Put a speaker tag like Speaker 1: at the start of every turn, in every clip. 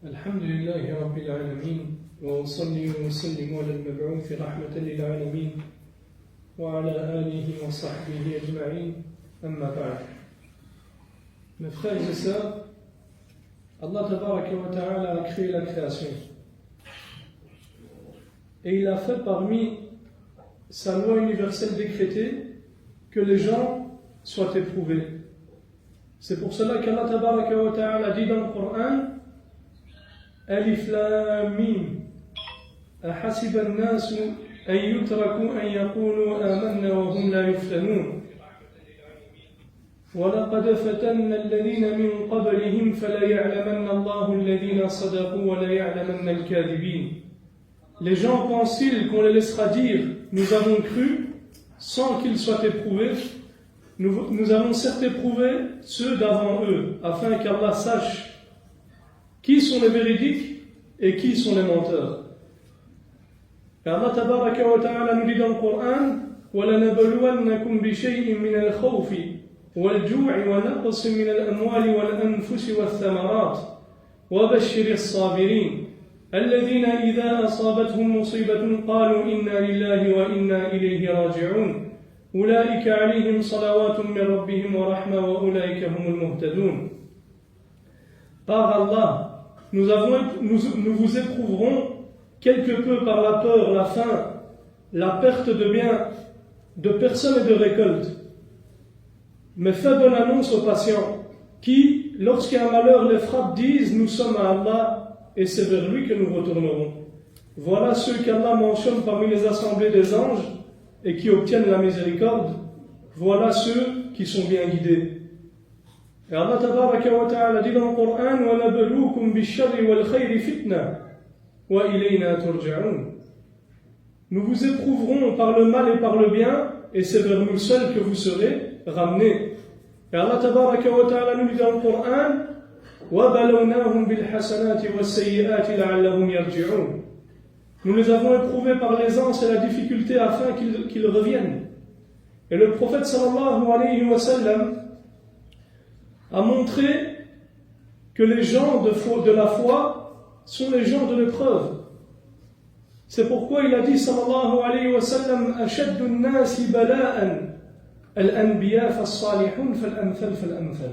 Speaker 1: الحمد لله رب العالمين وأصلي وأسلم على المبعوث رحمة للعالمين وعلى آله وصحبه أجمعين أما بعد. Mes frères et sœurs, Allah Tabaraka wa Ta'ala a créé la création et il a fait parmi sa loi universelle décrétée que les gens soient éprouvés. C'est pour cela qu'Allah Tabaraka wa Ta'ala dit dans le Coran Alif Lam Mim أحسب الناس أن يتركوا أن يقولوا آمنا وهم لا يفتنون ولقد فتنا الذين من قبلهم فلا يعلمن الله الذين صدقوا ولا يعلمن الكاذبين. Les gens pensent-ils qu'on les laissera dire nous avons cru sans qu'ils soient éprouvés? Nous avons certes éprouvé ceux d'avant eux afin qu'Allah sache qui sont les véridiques et qui sont les menteurs. Et Allah Tabaraka wa Ta'ala nous dit dans le Coran وَلَنَبْلُوَنَّكُمْ بِشَيْءٍ مِّنَ الْخَوْفِ وَالْجُوعِ وَنَقْصٍ مِّنَ الْأَمْوَالِ وَالْأَنفُسِ وَالثَّمَرَاتِ وَبَشِّرِ الصَّابِرِينَ الَّذِينَ إِذَا أَصَابَتْهُم مُّصِيبَةٌ قَالُوا إِنَّا لِلَّهِ وَإِنَّا إِلَيْهِ راجعون أُولَٰئِكَ عَلَيْهِمْ صَلَوَاتٌ مِّن رَّبِّهِمْ وَرَحْمَةٌ وَأُولَٰئِكَ هُمُ الْمُهْتَدُونَ. Par Allah, nous vous éprouverons quelque peu par la peur, la faim, la perte de biens, de personnes et de récoltes. Mais fais bonne annonce aux patients qui, lorsqu'un malheur les frappe, disent nous sommes à Allah et c'est vers lui que nous retournerons. Voilà ceux qu'Allah mentionne parmi les assemblées des anges et qui obtiennent la miséricorde. Voilà ceux qui sont bien guidés. Et Allah Tabaraka wa Ta'ala dit dans le Coran وَنَبْلُوكُمْ بِالشَّرِّ وَالْخَيْرِ فِتْنَةً وَإِلَيْنَا تُرْجَعُونَ. Nous vous éprouverons par le mal et par le bien, et c'est vers nous seuls que vous serez ramenés. Et Allah Tabaraka wa Ta'ala nous dit dans le Coran وَبَلَوْنَاهُمْ بِالْحَسَنَاتِ وَالسَّيِّئَاتِ لَعَلَّهُمْ يَرْجِعُونَ. Nous les avons éprouvés par l'aisance et la difficulté afin qu'ils reviennent. Et le prophète sallallahu alayhi wa sallam a montré que les gens de la foi sont les gens de l'épreuve. C'est pourquoi il a dit sallallahu alayhi wa sallam أشد الناس بلاء الأنبياء فالصالحون فالأمثل فالأمثل.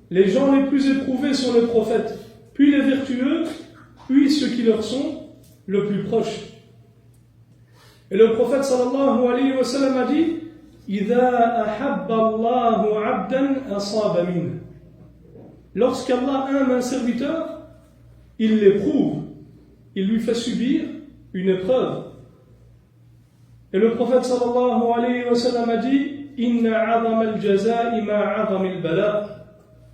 Speaker 1: Les gens les plus éprouvés sont les prophètes, puis les vertueux, puis ceux qui leur sont le plus proches. Et le prophète sallallahu alayhi wa sallam a dit إذا أحب الله عبدا أصاب منه. Lorsqu'Allah aime un serviteur, il l'éprouve, il lui fait subir une épreuve. Et le prophète sallallahu alayhi wa sallam a dit Inna 'azama al-jaza'i ma 'azama al-bala.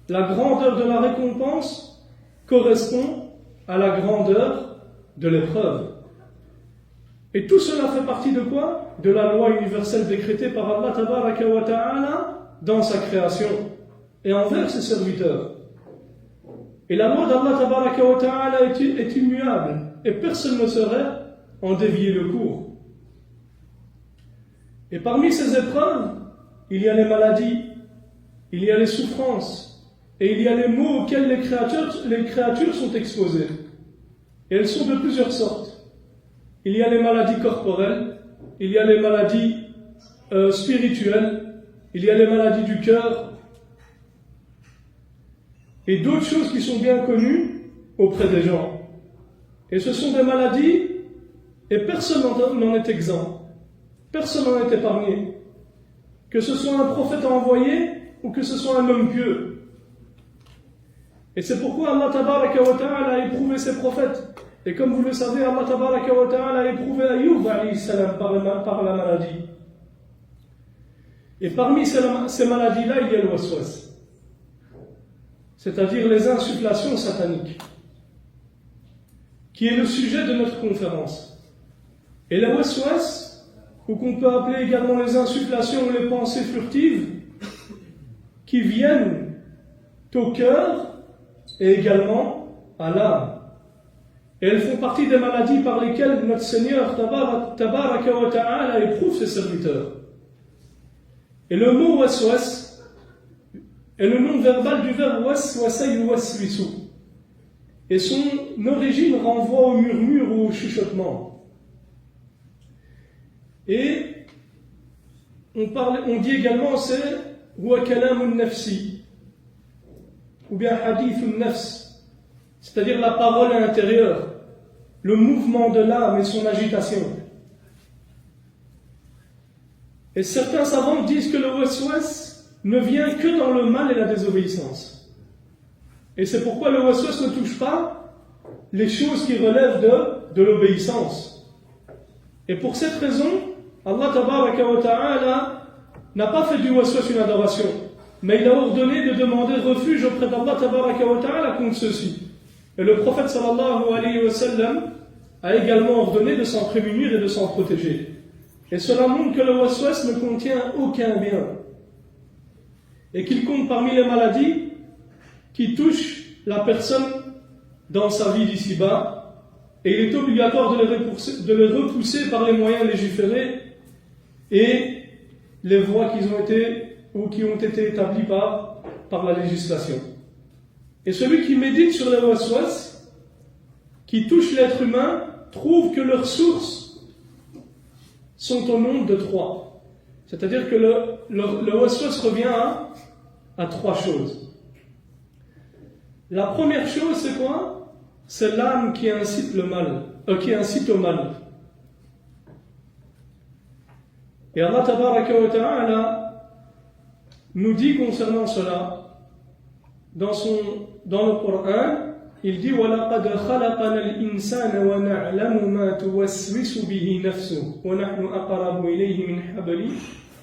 Speaker 1: La grandeur de la récompense correspond à la grandeur de l'épreuve. Et tout cela fait partie de quoi? De la loi universelle décrétée par Allah Tabaraka wa Ta'ala dans sa création et envers ses serviteurs. Et la loi d'Allah Tabaraka wa Ta'ala est immuable et personne ne saurait en dévier le cours. Et parmi ces épreuves, il y a les maladies, il y a les souffrances et il y a les maux auxquels les créatures sont exposées. Et elles sont de plusieurs sortes. Il y a les maladies corporelles, il y a les maladies spirituelles, il y a les maladies du cœur et d'autres choses qui sont bien connues auprès des gens. Et ce sont des maladies et personne n'en est exempt, personne n'en est épargné, que ce soit un prophète envoyé ou que ce soit un homme pieux. Et c'est pourquoi Allah Tabaraka wa Ta'ala a éprouvé ses prophètes. Et comme vous le savez, Allah Tabaraka wa Ta'ala a éprouvé Ayyub alayhi salam par la maladie. Et parmi ces maladies-là, il y a le waswas, c'est-à-dire les insufflations sataniques, qui est le sujet de notre conférence. Et le waswas, ou qu'on peut appeler également les insufflations ou les pensées furtives, qui viennent au cœur et également à l'âme. Et elles font partie des maladies par lesquelles notre Seigneur Tabaraka wa Ta'ala éprouve ses serviteurs. Et le mot waswas est le nom verbal du verbe waswasa yuwaswisu. et son origine renvoie au murmure ou au chuchotement. Et on dit également c'est huwa kalamun nafsi ou bien hadithun nafs, c'est-à-dire la parole intérieure, le mouvement de l'âme et son agitation. Et certains savants disent que le waswas ne vient que dans le mal et la désobéissance. Et c'est pourquoi le waswas ne touche pas les choses qui relèvent de l'obéissance. Et pour cette raison, Allah tabaraka wa ta'ala n'a pas fait du waswas une adoration, mais il a ordonné de demander refuge auprès d'Allah tabaraka wa ta'ala contre ceci. Et le prophète sallallahu alayhi wa sallam a également ordonné de s'en prémunir et de s'en protéger. Et cela montre que le waswas ne contient aucun bien et qu'il compte parmi les maladies qui touchent la personne dans sa vie d'ici-bas, et il est obligatoire de les repousser par les moyens légiférés et les voies qui ont été établies par la législation. Et celui qui médite sur les waswas qui touchent l'être humain trouve que leurs sources sont au nombre de 3. C'est-à-dire que le waswas revient à 3 choses. La première chose, c'est quoi? C'est l'âme qui incite au mal. Et Allah tabaraka wa ta'ala nous dit concernant cela, dans le Coran, il dit وَلَقَدْ خَلَقَنَا الْإِنسَانَ وَنَعْلَمُ مَا تُوَسْوِسُ بِهِ نَفْسُهُ وَنَحْنُ أَقْرَبُ إِلَيْهِ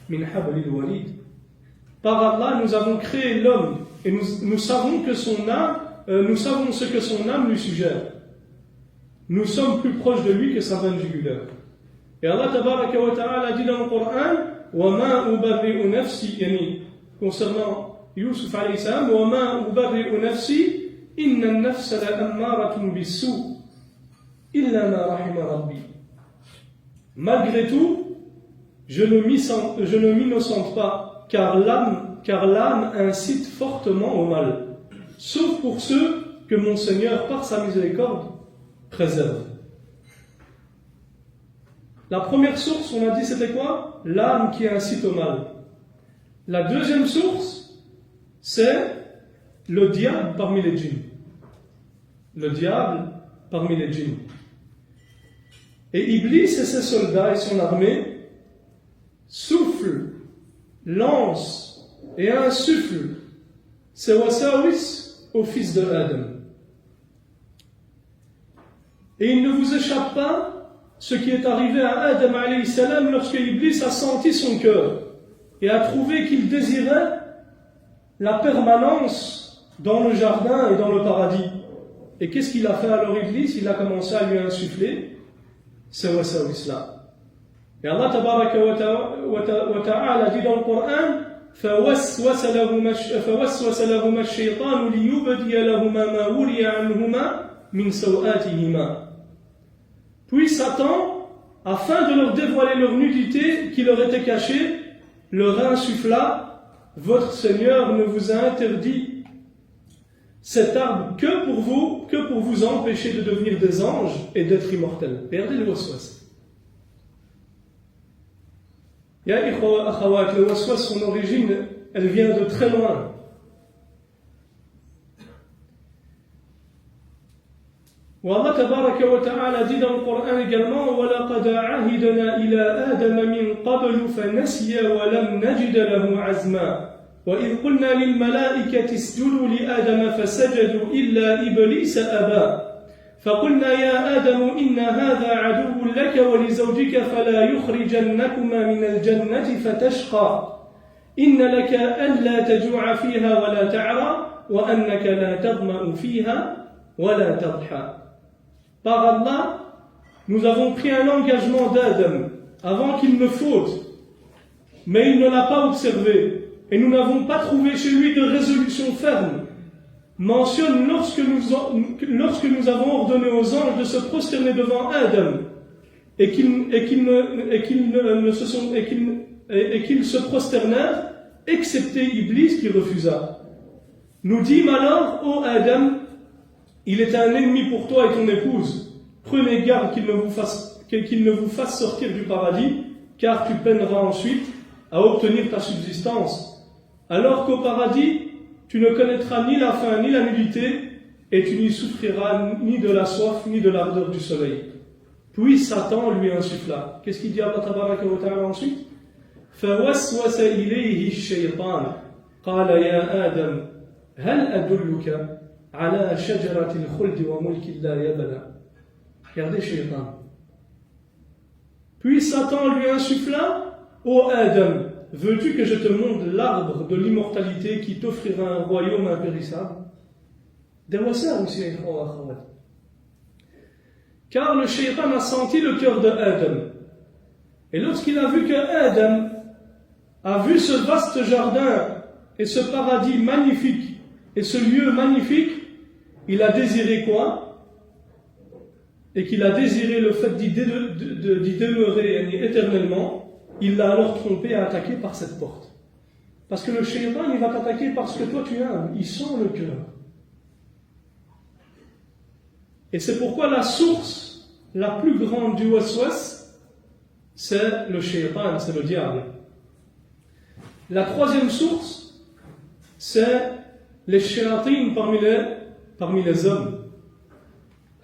Speaker 1: مِنْ حَبْلِ الْوَرِيدِ. Par Allah, nous avons créé l'homme et nous savons ce que son âme lui suggère. Nous sommes plus proches de lui que sa veine jugulaire. Et Allah tabaraka wa ta'ala dit dans le Coran وَمَا أُبَرِّئُ نَفْسِي, concernant Yusuf alayhi salam, وَمَا أُبَرِّئُ نَفْسِي إِنَّ النَّفْسَ لَأَمَّارَةٌ بِالسُّوءِ إِلَّا مَا رَحِمَ رَبِّي. Malgré tout, je ne m'innocente pas, car l'âme incite fortement au mal, sauf pour ceux que mon Seigneur, par sa miséricorde, préserve. La première source, on a dit, c'était quoi? L'âme qui incite au mal. La deuxième source, c'est le diable parmi les djinns. Le diable parmi les djinns. Et Iblis et ses soldats et son armée soufflent, lancent et insufflent ces wasawis au fils de Adam. Et il ne vous échappe pas ce qui est arrivé à Adam alayhi salam lorsque Iblis a senti son cœur et a trouvé qu'il désirait la permanence dans le jardin et dans le paradis. Et qu'est-ce qu'il a fait alors Iblis? Il a commencé à lui insuffler ces wasawis-là. Et Allah tabaraka wa ta'ala dit dans le Coran فوسوس لهما الشيطان ليبدي لهما ما وري عنهما من سوآتهما. Puis Satan, afin de leur dévoiler leur nudité qui leur était cachée, leur insuffla: votre Seigneur ne vous a interdit cet arbre que pour vous empêcher de devenir des anges et d'être immortels. Regardez le waswas. Ya ikhwa akhawat, le waswas, son origine, elle vient de très loin. والله تبارك وتعالى dit dans le Coran également وَلَقَدْ عَهِدْنَا إِلَىٰ آدَمَ مِنْ قَبْلُ فَنَسِيَ وَلَمْ نَجِدَ لَهُ عَزْمًا وَإِذْ قُلْنَا لِلْمَلَائِكَةِ اسْجُدُوا لِآدَمَ فَسَجَدُوا إِلَّا إِبْلِيسَ أَبَى فَقُلْنَا يَا آدَمُ إِنَّ هَذَا عَدُوٌّ لَكَ وَلِزَوْجِكَ فَلَا يُخْرِجَنَّكُمَا مِنَ الْجَنَّةِ فَتَشْقَى إِنَّ لَكَ أَلَّا تَجُوعَ فِيهَا وَلَا تَعْرَى وَأَنَّكَ لَا تَظْمَأُ فِيهَا وَلَا تَضْحَى. Par Allah, nous avons pris un engagement d'Adam avant qu'il ne faute, mais il ne l'a pas observé, et nous n'avons pas trouvé chez lui de résolution ferme. Mentionne lorsque nous avons ordonné aux anges de se prosterner devant Adam, et qu'ils se prosternèrent, excepté Iblis qui refusa. Nous dîmes alors, ô Adam, il est un ennemi pour toi et ton épouse. Prenez garde qu'il ne vous fasse sortir du paradis, car tu peineras ensuite à obtenir ta subsistance. Alors qu'au paradis, tu ne connaîtras ni la faim ni la nudité, et tu n'y souffriras ni de la soif ni de l'ardeur du soleil. Puis Satan lui insuffla. Qu'est-ce qu'il dit Allah tabaraka wa ta'ala ensuite? فَوَسْوَسَ إِلَيْهِ الشَّيْطَانُ قَالَ يَا آدَمُ هَلْ أَدُلُّكَ عَلَى شَجَرَةِ الْخُلْدِ وَمُلْكٍ لَا يَبْلَى. Regardez Shaytan. Puis Satan lui insuffla: Ô Adam, veux-tu que je te montre l'arbre de l'immortalité qui t'offrira un royaume impérissable? Car le Shaytan a senti le cœur de Adam. Et lorsqu'il a vu que Adam a vu ce vaste jardin et ce paradis magnifique et ce lieu magnifique, il a désiré quoi? Et qu'il a désiré le fait d'y demeurer éternellement, il l'a alors trompé et attaqué par cette porte. Parce que le Shaytan, il va t'attaquer parce que toi tu aimes, il sent le cœur. Et c'est pourquoi la source la plus grande du waswas, c'est le Shaytan, c'est le diable. La troisième source, c'est les shayatin parmi les hommes.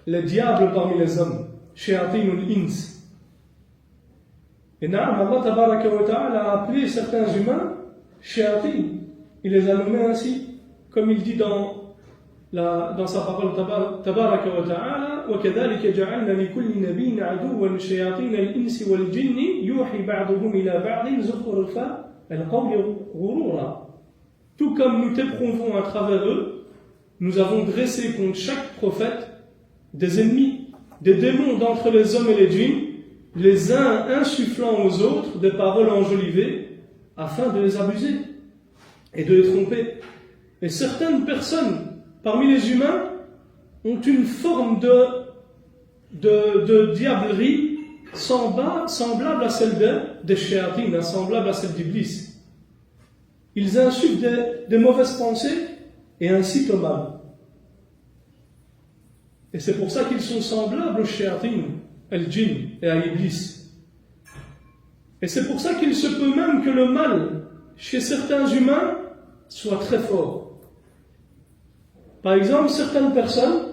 Speaker 1: Les diables parmi les hommes. Shayatinul ins. Et Allah tabaraka wa ta'ala a appelé certains humains shayatin. Il les a nommés ainsi, comme il dit dans sa parole tabaraka wa ta'ala: وَكَذَلِكَ جَعَلْنَا لِكُلِّ نَبِيٍّ عَدُوًّا شَيَاطِينَ الْإِنسِ وَالْجِنِّ يُوحِي بَعْضُهُمْ إِلَى بَعْضٍ زُخْرُفَ الْقَوْلِ غُرُورًا. Tout comme nous t'éprouvons à travers eux, nous avons dressé contre chaque prophète des ennemis, des démons d'entre les hommes et les djinns, les uns insufflant aux autres des paroles enjolivées afin de les abuser et de les tromper. Et certaines personnes parmi les humains ont une forme de diablerie semblable à celle des shayatin, semblable à celle d'Iblis. Ils insufflent des mauvaises pensées et incitent au mal. Et c'est pour ça qu'ils sont semblables aux shayatin, al-jinn et à Iblis. Et c'est pour ça qu'il se peut même que le mal chez certains humains soit très fort. Par exemple, certaines personnes,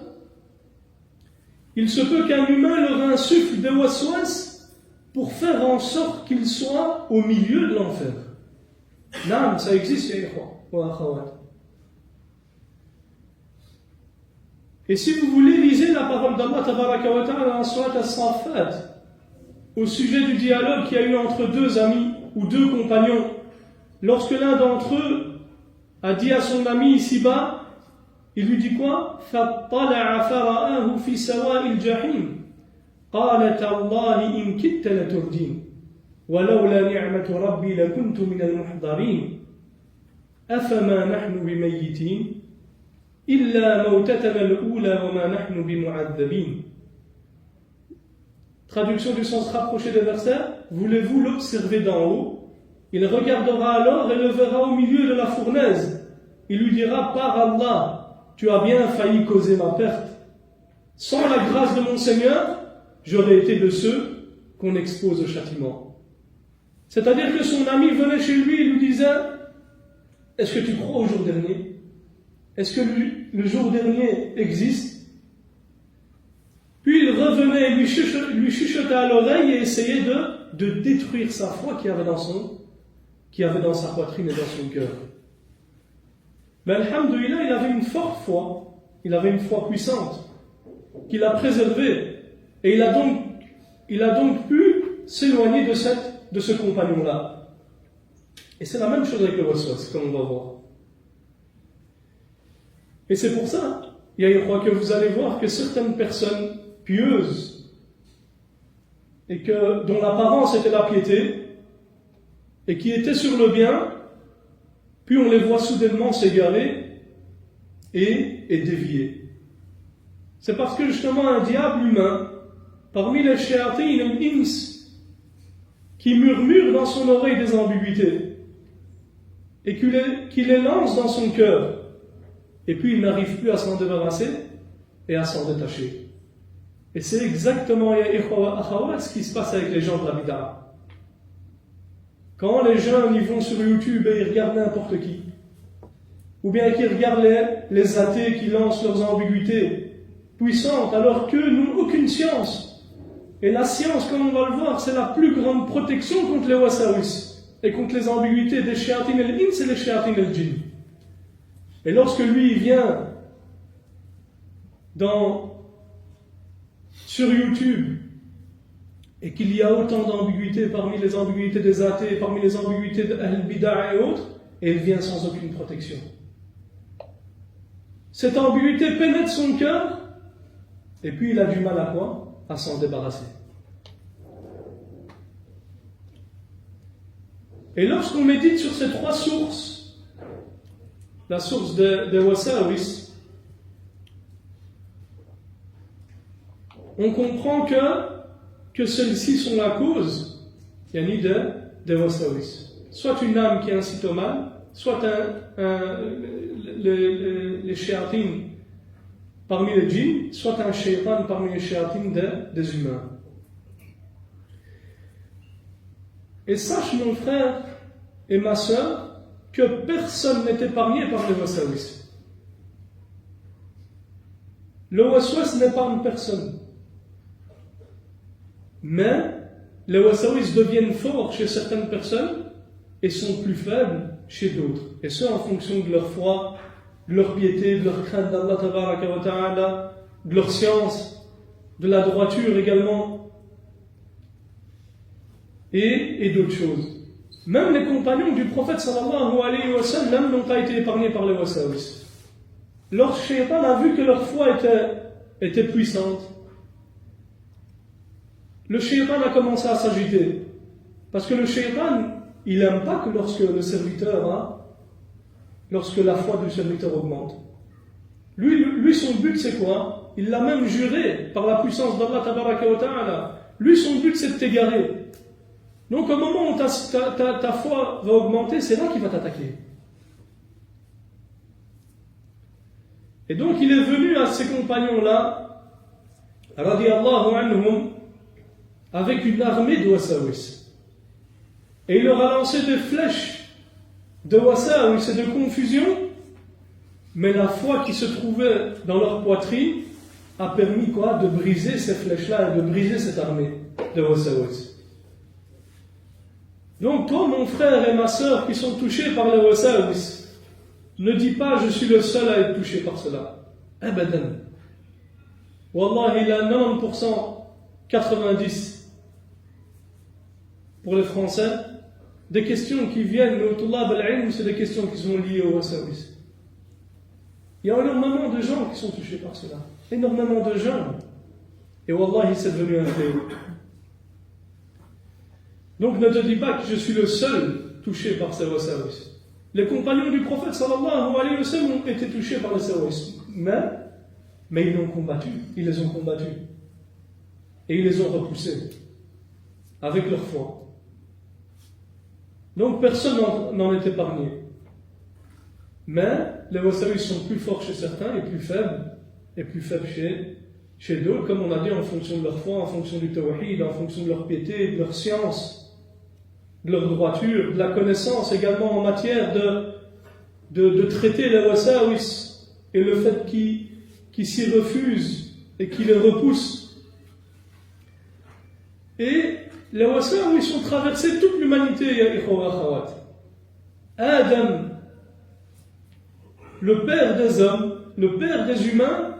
Speaker 1: il se peut qu'un humain leur insuffle des waswas pour faire en sorte qu'ils soient au milieu de l'enfer. Non, ça existe, ya ikhwa wa akhawat. Et si vous voulez, lisez la parole d'Allah tabaraka wa ta'ala en surat as-Saffat au sujet du dialogue qu'il y a eu entre deux amis ou deux compagnons. Lorsque l'un d'entre eux a dit à son ami ici-bas, il lui dit quoi? فَاطَّلَعَ فَرَآهُ فِي سَوَاءِ الْجَحِيمِ قَالَ تَاللَّهِ إِنْ كِدتَّ لَتُرْدِينِ وَلَوْلَا نِعْمَةُ رَبِّي لَكُنْتُ مِنَ الْمُحْضَرِينَ أَفَمَا نَحْنُ بِمَيِّتِينَ إِلَّا مَوْتَتَنَا الْأُولَى وَمَا نَحْنُ بِمُعَذَّبِينَ. Traduction du sens rapproché des versets: voulez-vous l'observer d'en haut? Il regardera alors et le verra au milieu de la fournaise. Il lui dira: par Allah, tu as bien failli causer ma perte. Sans la grâce de mon Seigneur, j'aurais été de ceux qu'on expose au châtiment. C'est-à-dire que son ami venait chez lui et lui disait: est-ce que tu crois au jour dernier? Est-ce que le jour dernier existe? Puis il revenait et lui chuchotait à l'oreille et essayait de détruire sa foi qu'il y avait dans sa poitrine et dans son cœur. Mais alhamdoulilah, il avait une forte foi, il avait une foi puissante, qu'il a préservée, et il a donc pu s'éloigner de ce compagnon-là. Et c'est la même chose avec le waswas, comme on va voir. Et c'est pour ça, je crois que vous allez voir que certaines personnes pieuses, et dont l'apparence était la piété, et qui étaient sur le bien, puis on les voit soudainement s'égarer et dévier. C'est parce que justement un diable humain, parmi les shayatin al-ins, qui murmure dans son oreille des ambiguïtés, et qui les lance dans son cœur, et puis il n'arrive plus à s'en débarrasser, et à s'en détacher. Et c'est exactement ce qui se passe avec les gens de la bid'a. Quand les jeunes ils vont sur YouTube et ils regardent n'importe qui, ou bien qu'ils regardent les athées qui lancent leurs ambiguïtés puissantes alors qu'eux n'ont aucune science. Et la science, comme on va le voir, c'est la plus grande protection contre les wasawis et contre les ambiguïtés des shayatin al-ins et les shayatin al-jinn. Et lorsque lui il vient sur YouTube et qu'il y a autant d'ambiguïtés parmi les ambiguïtés des athées, parmi les ambiguïtés de Ahl-Bid'a et autres, et il vient sans aucune protection. Cette ambiguïté pénètre son cœur, et puis il a du mal à quoi? À s'en débarrasser. Et lorsqu'on médite sur ces trois sources, la source des wasawis, on comprend que celles-ci sont la cause, yani des wasawis. Soit une âme qui incite au mal, soit les shayatines parmi les djinns, soit un shaytan parmi les shayatines des humains. Et sache, mon frère et ma sœur, que personne n'est épargné par les wasawis. Le waswas n'épargne personne. Mais les wasawis deviennent forts chez certaines personnes et sont plus faibles chez d'autres. Et ce, en fonction de leur foi, de leur piété, de leur crainte d'Allah tabaraka wa ta'ala, de leur science, de la droiture également, et d'autres choses. Même les compagnons du prophète sallallahu alayhi wa sallam n'ont pas été épargnés par les wasawis. Leur shaytan a vu que leur foi était puissante. Le shaytan a commencé à s'agiter. Parce que le shaytan, il n'aime pas que lorsque la foi du serviteur augmente. Lui, son but c'est quoi? Il l'a même juré par la puissance d'Allah tabaraka wa ta'ala. Lui, son but c'est de t'égarer. Donc au moment où ta foi va augmenter, c'est là qu'il va t'attaquer. Et donc il est venu à ces compagnons-là, radiyallahu anhum, avec une armée de wasawis. Et il leur a lancé des flèches de wasawis et de confusion, mais la foi qui se trouvait dans leur poitrine a permis de briser ces flèches-là et de briser cette armée de wasawis. Donc toi, mon frère et ma sœur qui sont touchés par les wasawis, ne dis pas je suis le seul à être touché par cela. Abadan. Wallah, il a 90%, 90% pour les Français, des questions qui viennent au Tullab al-Ilm, c'est des questions qui sont liées aux wasawis. Il y a énormément de gens qui sont touchés par cela. Énormément de jeunes. Et Wallah, c'est devenu un fléau. Donc ne te dis pas que je suis le seul touché par ces wasawis. Les compagnons du prophète sallallahu alayhi wa sallam ont été touchés par les wasawis. Mais ils l'ont combattu. Ils les ont combattus. Et ils les ont repoussés. Avec leur foi. Donc personne n'en est épargné. Mais les wasawis sont plus forts chez certains et plus faibles chez d'autres, comme on a dit, en fonction de leur foi, en fonction du tawhid, en fonction de leur piété, de leur science, de leur droiture, de la connaissance également en matière de traiter les wasawis et le fait qu'ils s'y refusent et qu'ils les repoussent. Et les wasawis sont traversés toute l'humanité, ya ikhwa wa akhawat. Adam, le père des hommes, le père des humains,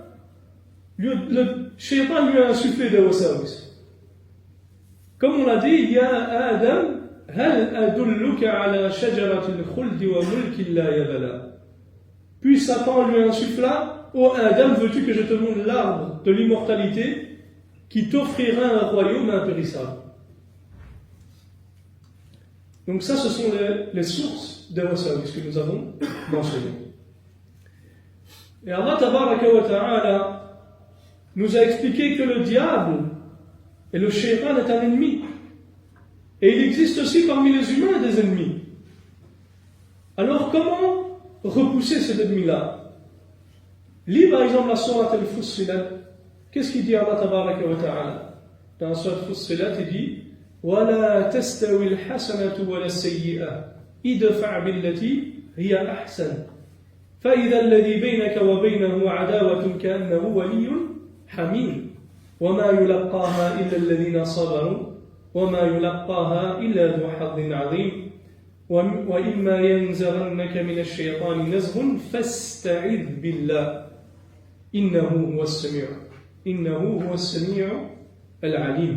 Speaker 1: le shaytan lui a insufflé des wasawis. Comme on l'a dit, il y a Adam, هل أدلك على شجرة الخلد وملك لا يبلى. Puis Satan lui insuffla, ô Adam, veux-tu que je te montre l'arbre de l'immortalité qui t'offrira un royaume impérissable. Donc ça, ce sont les sources des wasawis que nous avons mentionnées. Et Allah tabaraka wa ta'ala nous a expliqué que le diable et le shaytan est un ennemi. Et il existe aussi parmi les humains des ennemis. Alors comment repousser cet ennemi-là? Lis par exemple la sourate Al-Fussilat. Qu'est-ce qu'il dit Allah Tabaraka wa Ta'ala? Dans la sourate Al-Fussilat, il dit وَلَا تَسْتَوِي الْحَسَنَةُ وَلَا السَّيِّئَةُ ادْفَعْ بِالَّتِي هِيَ أَحْسَنُ فَإِذَا الَّذِي بَيْنَكَ وَبَيْنَهُ عَدَاوَةٌ كَأَنَّهُ وَلِيٌّ حَمِيمٌ وَمَا يُلَقَّاهَا إِلَّا الَّذِينَ صَبَرُوا وَمَا يُلَقَّاهَا إِلَّا ذُو حَظٍّ عَظِيمٍ وَإِمَّا يَنزَغَنَّكَ مِنَ الشَّيْطَانِ نَزْغٌ فَاسْتَعِذْ بِاللَّهِ إِنَّهُ هُوَ السَّمِيعُ الْعَلِيمُ.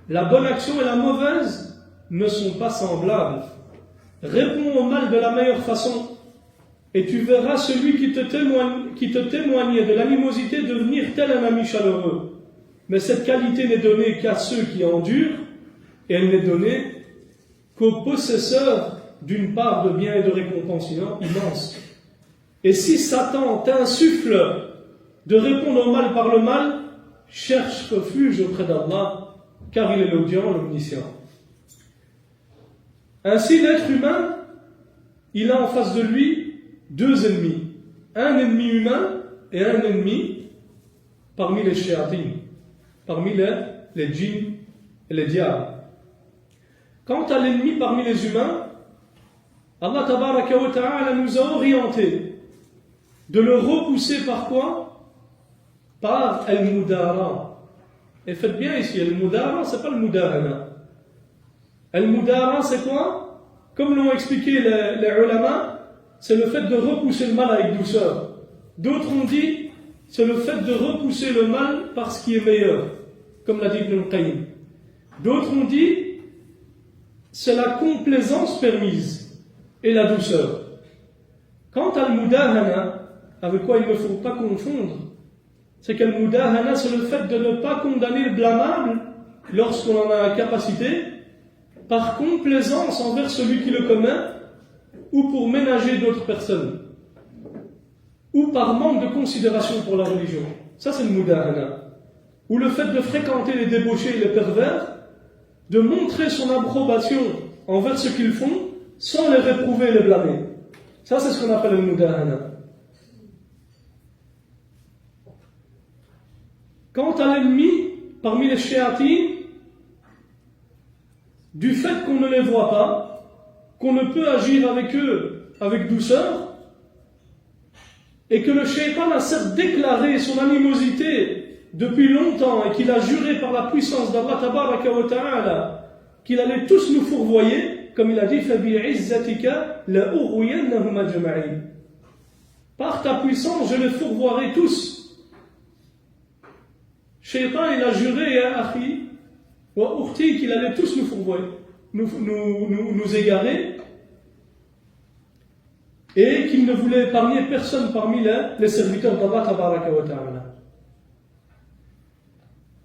Speaker 1: La bonne action et la mauvaise ne sont pas semblables. Réponds au mal de la meilleure façon et tu verras celui qui te témoignait de l'animosité devenir tel un ami chaleureux. Mais cette qualité n'est donnée qu'à ceux qui endurent et elle n'est donnée qu'aux possesseurs d'une part de bien et de récompense immense. Et si Satan t'insuffle de répondre au mal par le mal, cherche refuge auprès d'Allah, car il est l'audient, l'omniscient. Ainsi, l'être humain, il a en face de lui deux ennemis. Un ennemi humain et un ennemi parmi les shayatin, parmi les djinns et les diables. Quant à l'ennemi parmi les humains, Allah Tabaraka wa Ta'ala nous a orientés de le repousser par quoi? Par al-mudara. Et faites bien ici, al-mudara, c'est pas le mudahana. Al-mudara, c'est quoi? Comme l'ont expliqué les ulama, c'est le fait de repousser le mal avec douceur. D'autres ont dit, c'est le fait de repousser le mal par ce qui est meilleur, comme l'a dit Ibn al-Qayyim. D'autres ont dit, c'est la complaisance permise et la douceur. Quant à al-mudahana, avec quoi il ne faut pas confondre, c'est qu'al-mudahana, c'est le fait de ne pas condamner le blâmable lorsqu'on en a la capacité, par complaisance envers celui qui le commet, ou pour ménager d'autres personnes, ou par manque de considération pour la religion. Ça, c'est le mudahana. Ou le fait de fréquenter les débauchés et les pervers, de montrer son approbation envers ce qu'ils font, sans les réprouver et les blâmer. Ça, c'est ce qu'on appelle le mudahana. Quant à l'ennemi, parmi les shayatin, du fait qu'on ne les voit pas, qu'on ne peut agir avec eux avec douceur, et que le shaytan a certes déclaré son animosité depuis longtemps et qu'il a juré par la puissance d'Allah Tabaraka wa Ta'ala qu'il allait tous nous fourvoyer, comme il a dit فَبِعِزَّتِكَ لَأُغْوِيَنَّهُمْ أَجْمَعِينَ. Par ta puissance, je les fourvoierai tous. Shaytan, il a juré à Akhi wa Ukhti qu'il allait tous nous fourvoyer, nous égarer, et qu'il ne voulait épargner personne parmi les serviteurs d'Allah Tabaraka wa Ta'ala.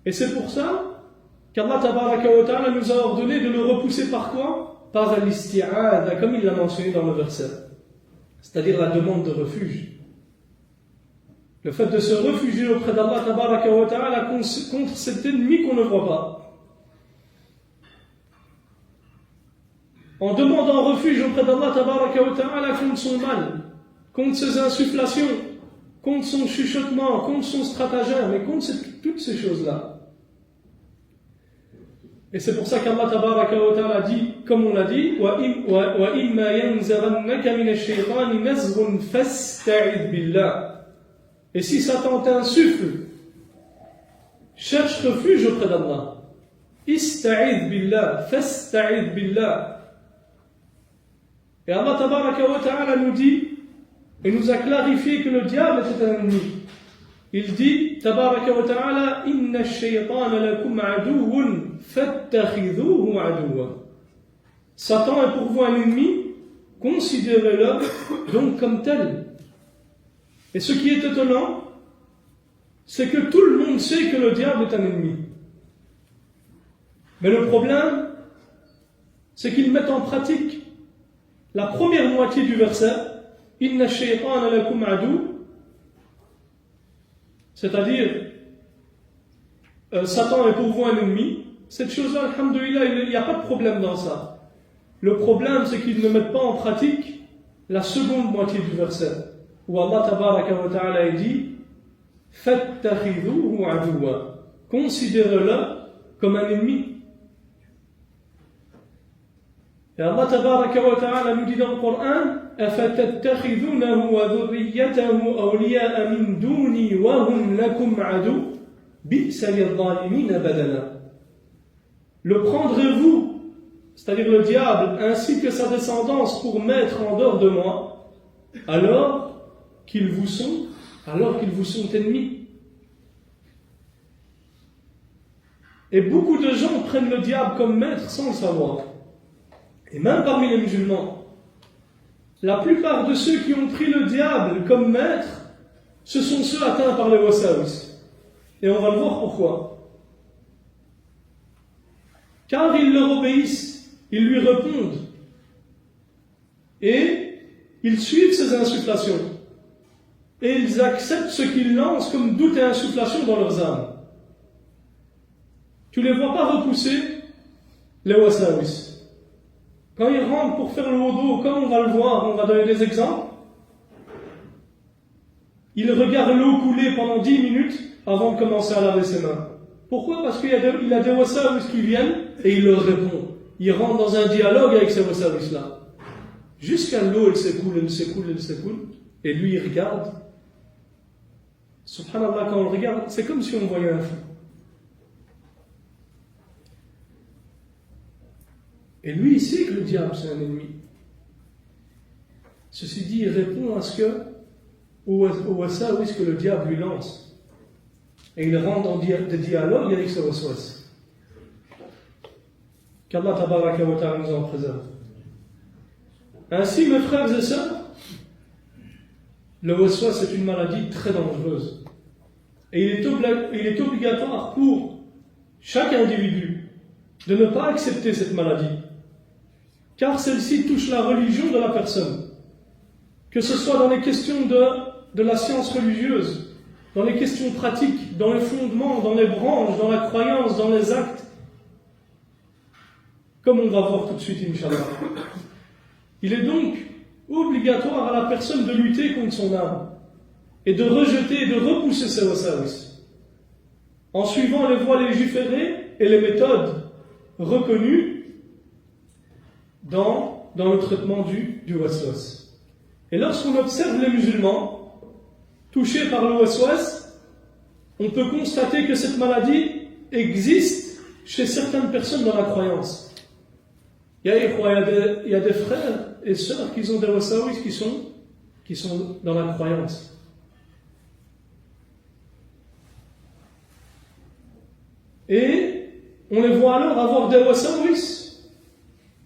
Speaker 1: Et c'est pour ça qu'Allah Tabaraka wa Ta'ala nous a ordonné de le repousser par quoi? Par l'isti'adha, comme il l'a mentionné dans le verset, c'est-à-dire la demande de refuge. Le fait de se réfugier auprès d'Allah Tabaraka wa Ta'ala contre cet ennemi qu'on ne voit pas. En demandant refuge auprès d'Allah Tabaraka wa Ta'ala contre son mal, contre ses insufflations, contre son chuchotement, contre son stratagème, et contre toutes ces choses-là. Et c'est pour ça qu'Allah Tabaraka wa Ta'ala dit, comme on l'a dit, وَإِمَّا يَنْزَغَنَّكَ مِنَ الشَّيْطَانِ نَزْغٌ فَاسْتَعِذْ بِاللَّهِ. Et si Satan t'insuffle, cherche refuge auprès d'Allah. Ista'id billah, fasta'id billah. Et Allah Tabaraka wa Ta'ala nous dit, et nous a clarifié que le diable était un ennemi. Il dit, Tabaraka wa Ta'ala, Inna ash-shaytana lakum aduwwun fattakhidhuhu aduwwa. Satan est pour vous un ennemi, considérez-le donc comme tel. Et ce qui est étonnant, c'est que tout le monde sait que le diable est un ennemi. Mais le problème, c'est qu'ils mettent en pratique la première moitié du verset, Inna ash-shaytana lakum adu, c'est-à-dire Satan est pour vous un ennemi. Cette chose-là, alhamdoulilah, il n'y a pas de problème dans ça. Le problème, c'est qu'ils ne mettent pas en pratique la seconde moitié du verset. où Allah tabaraka wa ta'ala dit fattakhidhuhu aduwa, considérez-le comme un ennemi. Et Allah tabaraka wa ta'ala nous dit dans le Coran أفتتخذونه وذريته أولياء من دوني وهم لكم عدو بئس للظالمين بدلا. Le prendrez-vous, c'est-à-dire le diable, ainsi que sa descendance, pour mettre en dehors de moi, alors qu'ils vous sont ennemis. Et beaucoup de gens prennent le diable comme maître sans le savoir. Et même parmi les musulmans, la plupart de ceux qui ont pris le diable comme maître, ce sont ceux atteints par les wasawis. Et on va le voir pourquoi. Car ils leur obéissent, ils lui répondent, et ils suivent ses insufflations. Et ils acceptent ce qu'il lance comme doute et insufflation dans leurs âmes. Tu ne les vois pas repousser, les wasawis. Quand ils rentrent pour faire le wudu, comme on va le voir, on va donner des exemples, ils regardent l'eau couler pendant 10 minutes avant de commencer à laver ses mains. Pourquoi? Parce qu'il a des wasawis qui viennent et il leur répond. Il rentre dans un dialogue avec ces wasawis-là. Jusqu'à l'eau, elle s'écoule, et lui il regarde. Subhanallah, quand on le regarde, c'est comme si on voyait un fou. Et lui, il sait que le diable, c'est un ennemi. Ceci dit, il répond à ce que, au wasawis que le diable lui lance. Et il rentre dans des dialogues avec ce waswas. Qu'Allah tabaraka wa ta'ala nous en préserve. Ainsi, mes frères et sœurs, le waswas est une maladie très dangereuse. Et il est obligatoire pour chaque individu de ne pas accepter cette maladie. Car celle-ci touche la religion de la personne. Que ce soit dans les questions de la science religieuse, dans les questions pratiques, dans les fondements, dans les branches, dans la croyance, dans les actes. Comme on va voir tout de suite, Inch'Allah. Il est donc obligatoire à la personne de lutter contre son âme et de rejeter et de repousser ses wasawis en suivant les voies légiférées et les méthodes reconnues dans le traitement du waswas. Et lorsqu'on observe les musulmans touchés par le waswas, on peut constater que cette maladie existe chez certaines personnes dans la croyance. Il y a des frères et sœurs qui ont des wasawis qui sont dans la croyance. Et on les voit alors avoir des wasawis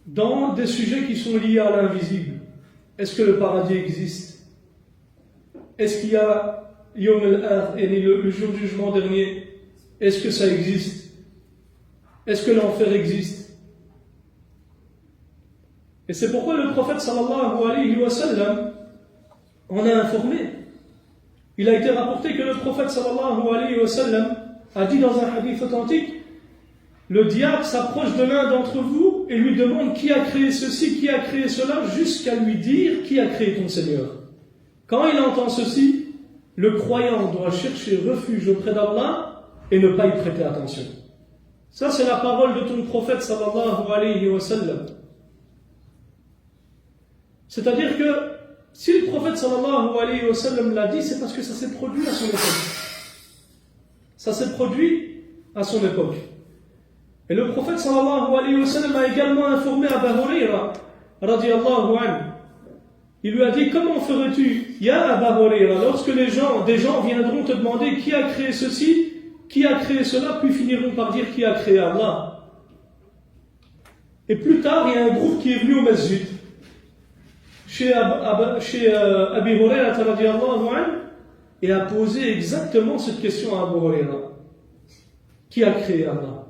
Speaker 1: dans des sujets qui sont liés à l'invisible. Est-ce que le paradis existe? Est-ce qu'il y a Yom al-Akhir, le jour du jugement dernier? Est-ce que ça existe? Est-ce que l'enfer existe? Et c'est pourquoi le prophète sallallahu alayhi wa sallam en a informé. Il a été rapporté que le prophète sallallahu alayhi wa sallam a dit dans un hadith authentique: le diable s'approche de l'un d'entre vous et lui demande qui a créé ceci, qui a créé cela, jusqu'à lui dire qui a créé ton Seigneur. Quand il entend ceci, le croyant doit chercher refuge auprès d'Allah et ne pas y prêter attention. Ça, c'est la parole de ton prophète sallallahu alayhi wa sallam. C'est-à-dire que si le prophète sallallahu alayhi wa sallam l'a dit, c'est parce que ça s'est produit à son époque. Ça s'est produit à son époque. Et le prophète sallallahu alayhi wa sallam a également informé Abu Hurayra radiyallahu anhu. Il lui a dit: comment ferais-tu, ya Abu Hurayra, lorsque des gens viendront te demander qui a créé ceci, qui a créé cela, puis finiront par dire qui a créé Allah. Et plus tard, il y a un groupe qui est venu au masjid chez Abu Hurayra radiyallahu anhu et a posé exactement cette question à Abu Hurayra: qui a créé Allah?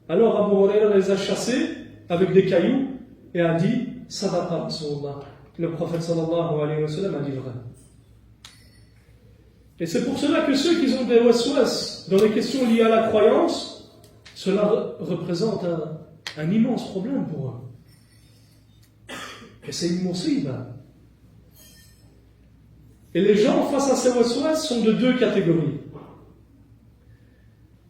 Speaker 1: Alors Abu Hurayra les a chassés avec des cailloux et a dit: Sadaqa Rasulullah. Le prophète sallallahu alayhi wa sallam a dit vrai. Et c'est pour cela que ceux qui ont des waswas dans les questions liées à la croyance, cela représente un immense problème pour eux. Et c'est une musiba. Et les gens face à ces waswas sont de deux catégories.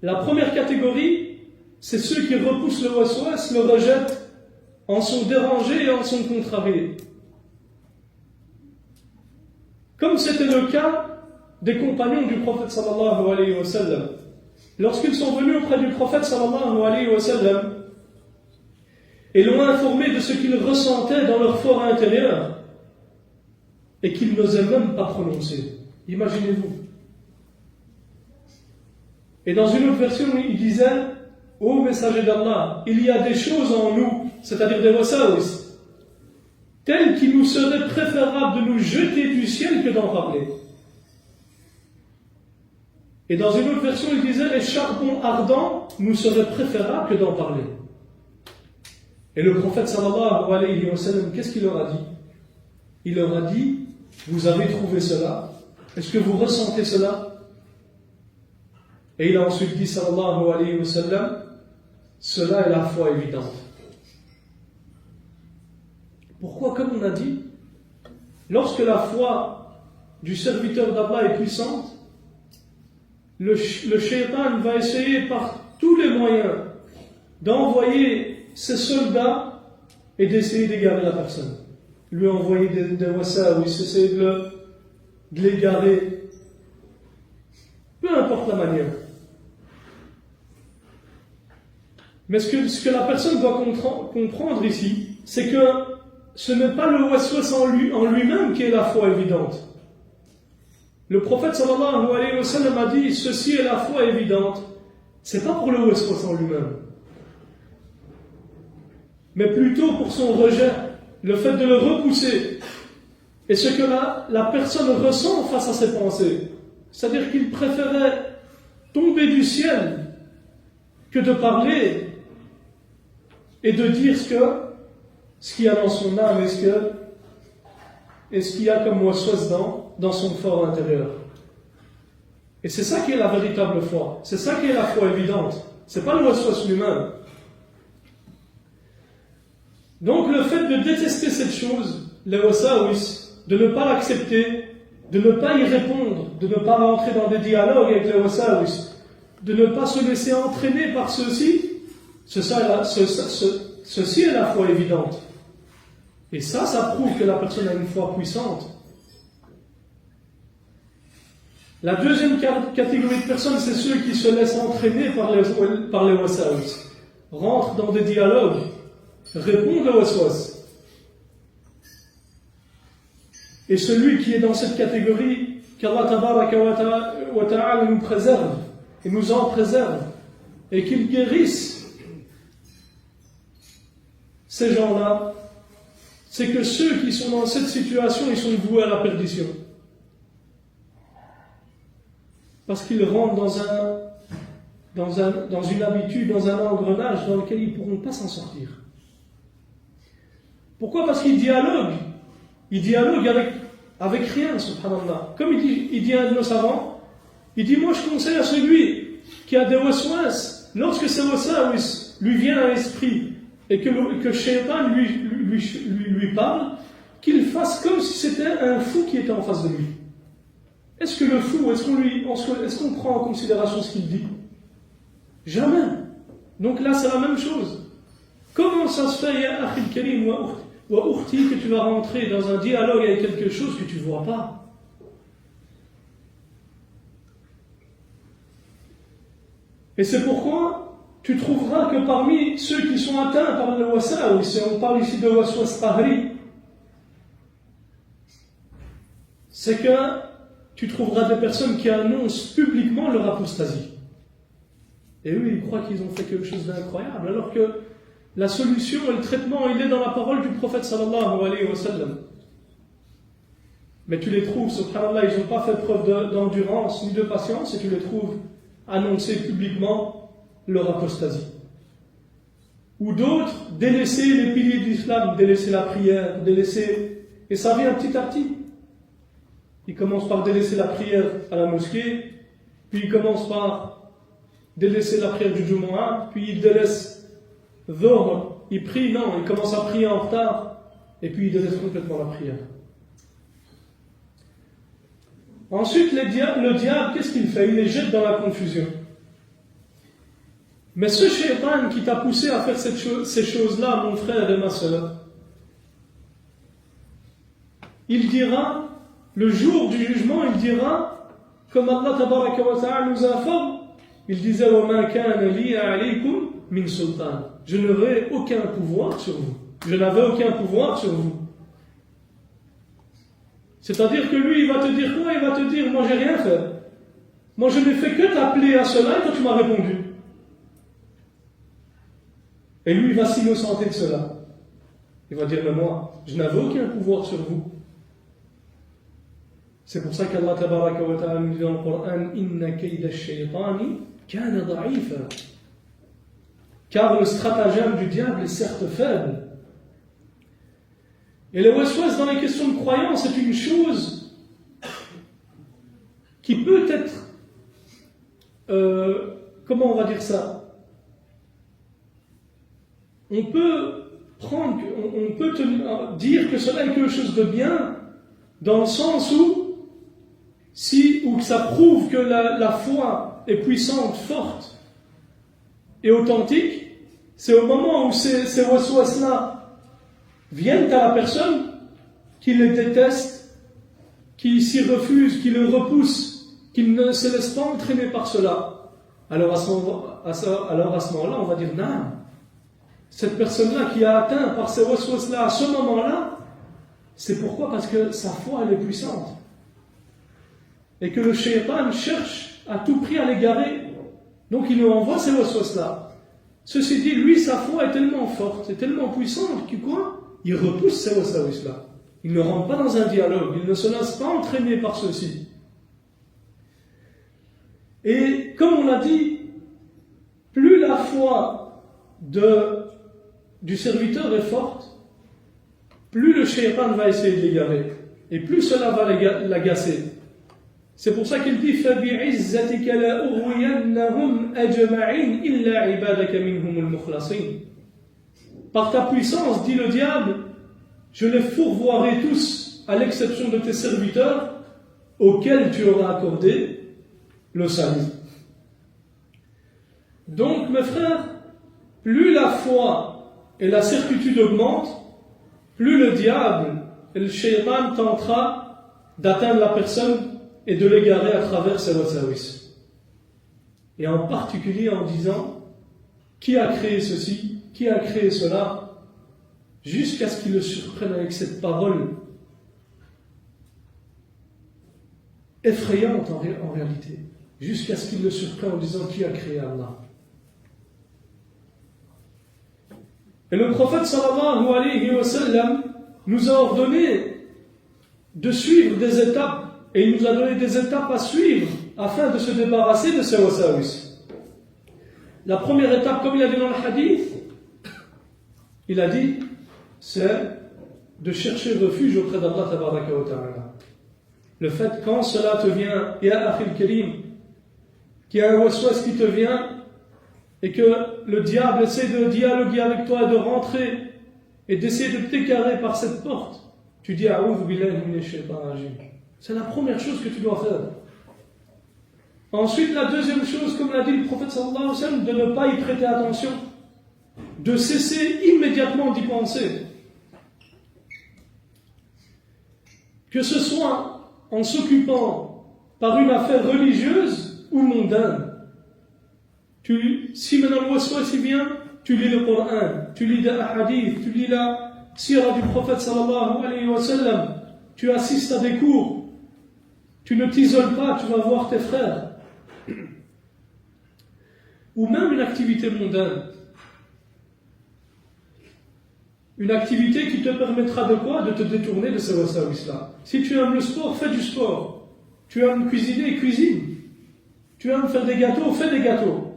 Speaker 1: La première catégorie, c'est ceux qui repoussent le waswas, le rejettent, en sont dérangés et en sont contrariés. Comme c'était le cas des compagnons du prophète sallallahu alayhi wa sallam. Lorsqu'ils sont venus auprès du prophète sallallahu alayhi wa sallam et l'ont informé de ce qu'ils ressentaient dans leur fort intérieur et qu'ils n'osaient même pas prononcer. Imaginez-vous. Et dans une autre version, il disait: ô messager d'Allah, il y a des choses en nous, c'est-à-dire des wasawis, telles qu'il nous serait préférable de nous jeter du ciel que d'en parler. Et dans une autre version, il disait: les charbons ardents nous seraient préférables que d'en parler. Et le prophète sallallahu alayhi wa sallam, qu'est-ce qu'il leur a dit? Il leur a dit: vous avez trouvé cela? Est-ce que vous ressentez cela? Et il a ensuite dit sallallahu alayhi wa sallam: cela est la foi évidente. Pourquoi? Comme on a dit, lorsque la foi du serviteur d'Allah est puissante, le shaitan va essayer par tous les moyens d'envoyer ses soldats et d'essayer d'égarer la personne. Lui envoyer des wasawis, essayer de l'égarer, peu importe la manière. Mais ce que la personne doit comprendre ici, c'est que ce n'est pas le waswas en lui-même qui est la foi évidente. Le prophète sallallahu alayhi wa sallam a dit: ceci est la foi évidente. C'est pas pour le waswas en lui-même, mais plutôt pour son rejet, le fait de le repousser, et ce que la personne ressent face à ses pensées. C'est-à-dire qu'il préférait tomber du ciel que de parler et de dire ce qu'il y a dans son âme et ce qu'il y a comme waswas dans son fort intérieur. Et c'est ça qui est la véritable foi. C'est ça qui est la foi évidente. C'est pas le waswas lui-même. Donc le fait de détester cette chose, les wasawis, de ne pas l'accepter, de ne pas y répondre, de ne pas rentrer dans des dialogues avec les wasawis, de ne pas se laisser entraîner par ceux-ci, ceci est la foi évidente. Et ça prouve que la personne a une foi puissante. La deuxième catégorie de personnes, c'est ceux qui se laissent entraîner par les wasawis, rentrent dans des dialogues, répondent aux waswas. Et celui qui est dans cette catégorie, qu'Allah tabaraka wa ta'ala nous préserve, et nous en préserve, et qu'il guérisse ces gens-là, c'est que ceux qui sont dans cette situation, ils sont voués à la perdition. Parce qu'ils rentrent dans une habitude, dans un engrenage dans lequel ils ne pourront pas s'en sortir. Pourquoi? Parce qu'ils dialoguent. Ils dialoguent avec rien, subhanallah. Comme il dit un de nos savants, il dit: moi je conseille à celui qui a des waswas, lorsque ces waswas lui viennent à l'esprit et que Shaitan lui parle, qu'il fasse comme si c'était un fou qui était en face de lui. Est-ce que le fou, est-ce qu'on prend en considération ce qu'il dit? Jamais. Donc là, c'est la même chose. Comment ça se fait, ya akhil karim wa ukhti, que tu vas rentrer dans un dialogue avec quelque chose que tu ne vois pas? Et c'est pourquoi tu trouveras que parmi ceux qui sont atteints par le wasawis, on parle ici de waswas qahri, c'est que tu trouveras des personnes qui annoncent publiquement leur apostasie. Et eux, ils croient qu'ils ont fait quelque chose d'incroyable, alors que la solution et le traitement, il est dans la parole du prophète sallallahu alayhi wa sallam. Mais tu les trouves, subhanallah, ils n'ont pas fait preuve d'endurance ni de patience, et tu les trouves annoncer publiquement leur apostasie. Ou d'autres délaisser les piliers de l'islam, délaisser la prière, et ça vient petit à petit. Ils commencent par délaisser la prière à la mosquée, puis ils commencent par délaisser la prière du Jumu'ah, puis ils délaissent Dhuhr, ils prient, non, ils commencent à prier en retard, et puis ils délaissent complètement la prière. Ensuite, le diable, qu'est-ce qu'il fait? Il les jette dans la confusion. Mais ce shaitan qui t'a poussé à faire ces choses-là, mon frère et ma sœur, il dira, le jour du jugement, il dira, comme Allah tabaraka wa ta'ala nous informe, il disait وَمَا كَانَ لِي عَلَيْكُمْ مِنْ سُلْطَانٍ. Je n'aurai aucun pouvoir sur vous. Je n'avais aucun pouvoir sur vous. C'est-à-dire que lui, il va te dire quoi? Il va te dire, moi j'ai rien fait. Moi je n'ai fait que t'appeler à cela et toi tu m'as répondu. Et lui, il va s'innocenter de cela. Il va dire, mais moi, je n'avais aucun pouvoir sur vous. C'est pour ça qu'Allah tabaraka wa ta'ala nous dit dans le Coran, Inna kayda shaytani kana da'ifa. Car le stratagème du diable est certes faible. Et le waswas dans les questions de croyance est une chose qui peut être, comment on va dire ça? On peut dire que cela est quelque chose de bien, dans le sens où que ça prouve que la foi est puissante, forte et authentique, c'est au moment où ces waswas-là viennent à la personne, qui les déteste, qui s'y refuse, qui le repousse, qui ne se laisse pas entraîner par cela. Alors à ce moment-là, on va dire, non, cette personne-là qui a atteint par ces waswas-là à ce moment-là, c'est pourquoi? Parce que sa foi, elle est puissante. Et que le shaitan cherche à tout prix à l'égarer. Donc il nous envoie ces waswas-là. Ceci dit, lui, sa foi est tellement forte, et tellement puissante, qu'il quoi? Il repousse ces waswas-là. Il ne rentre pas dans un dialogue, il ne se laisse pas entraîner par ceci. Et comme on l'a dit, plus la foi du serviteur est forte, plus le shaitan va essayer de l'égarer. Et plus cela va l'agacer. C'est pour ça qu'il dit فَبِعِزَّتِكَ لَأُغْوِيَنَّهُمْ أَجْمَعِينَ إِلَّا عِبَادَكَ مِنْهُمُ الْمُخْلَصِينَ. Par ta puissance, dit le diable, je les fourvoierai tous, à l'exception de tes serviteurs, auxquels tu auras accordé le salut. Donc, mes frères, plus la foi et la certitude augmentent, plus le diable et le shaitan tentera d'atteindre la personne et de l'égarer à travers ses wasawis. Et en particulier en disant, qui a créé ceci, qui a créé cela, jusqu'à ce qu'il le surprenne avec cette parole effrayante en réalité, jusqu'à ce qu'il le surprenne en disant, qui a créé Allah. Et le prophète sallallahu alayhi wa sallam nous a ordonné de suivre des étapes, et il nous a donné des étapes à suivre afin de se débarrasser de ces wasawis. La première étape, comme il a dit dans le hadith, il a dit, c'est de chercher refuge auprès d'Allah tabaraka wa ta'ala. Le fait, quand cela te vient, ya akhil karim, qu'il y a un waswas qui te vient, et que le diable essaie de dialoguer avec toi, de rentrer, et d'essayer de t'égarer par cette porte, tu dis, a'oudhu billahi minash shaitanir rajim. C'est la première chose que tu dois faire. Ensuite, la deuxième chose, comme l'a dit le prophète sallallahu alayhi wa sallam, de ne pas y prêter attention, de cesser immédiatement d'y penser. Que ce soit en s'occupant par une affaire religieuse ou mondaine. Si maintenant le waswas y vient, tu lis le Coran, tu lis des hadiths, tu lis la sira du prophète sallallahu alayhi wa sallam, tu assistes à des cours, tu ne t'isoles pas, tu vas voir tes frères. Ou même une activité mondaine. Une activité qui te permettra de quoi? De te détourner de ces wasawis-là. Si tu aimes le sport, fais du sport. Tu aimes cuisiner, cuisine. Tu aimes faire des gâteaux, fais des gâteaux.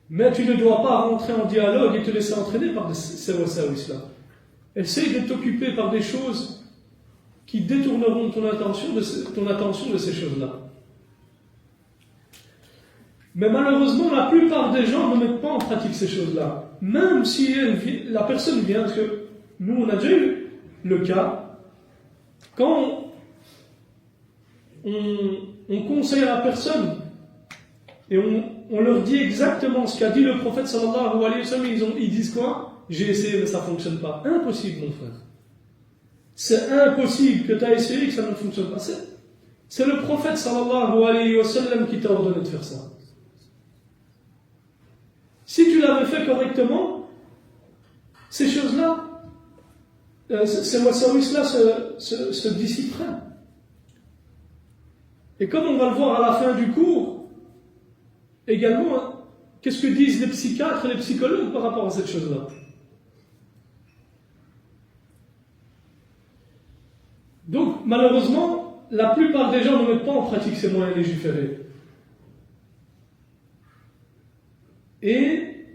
Speaker 1: Mais tu ne dois pas rentrer en dialogue et te laisser entraîner par ces wasawis-là. Essaye de t'occuper par des choses qui détourneront ton attention de ces choses-là. Mais malheureusement, la plupart des gens ne mettent pas en pratique ces choses-là. Même si la personne vient, parce que nous, on a déjà eu le cas, quand on conseille à la personne et on leur dit exactement ce qu'a dit le prophète sallallahu alayhi wa sallam, ils disent quoi? J'ai essayé mais ça ne fonctionne pas. Impossible mon frère. C'est impossible que tu as essayé et que ça ne fonctionne pas. C'est le prophète sallallahu alayhi wa sallam qui t'a ordonné de faire ça. Si tu l'avais fait correctement, ces choses-là, ces wasawis-là se dissiperaient. Et comme on va le voir à la fin du cours, également, qu'est-ce que disent les psychiatres et les psychologues par rapport à cette chose-là? Donc, malheureusement, la plupart des gens ne mettent pas en pratique ces moyens légiférés. Et,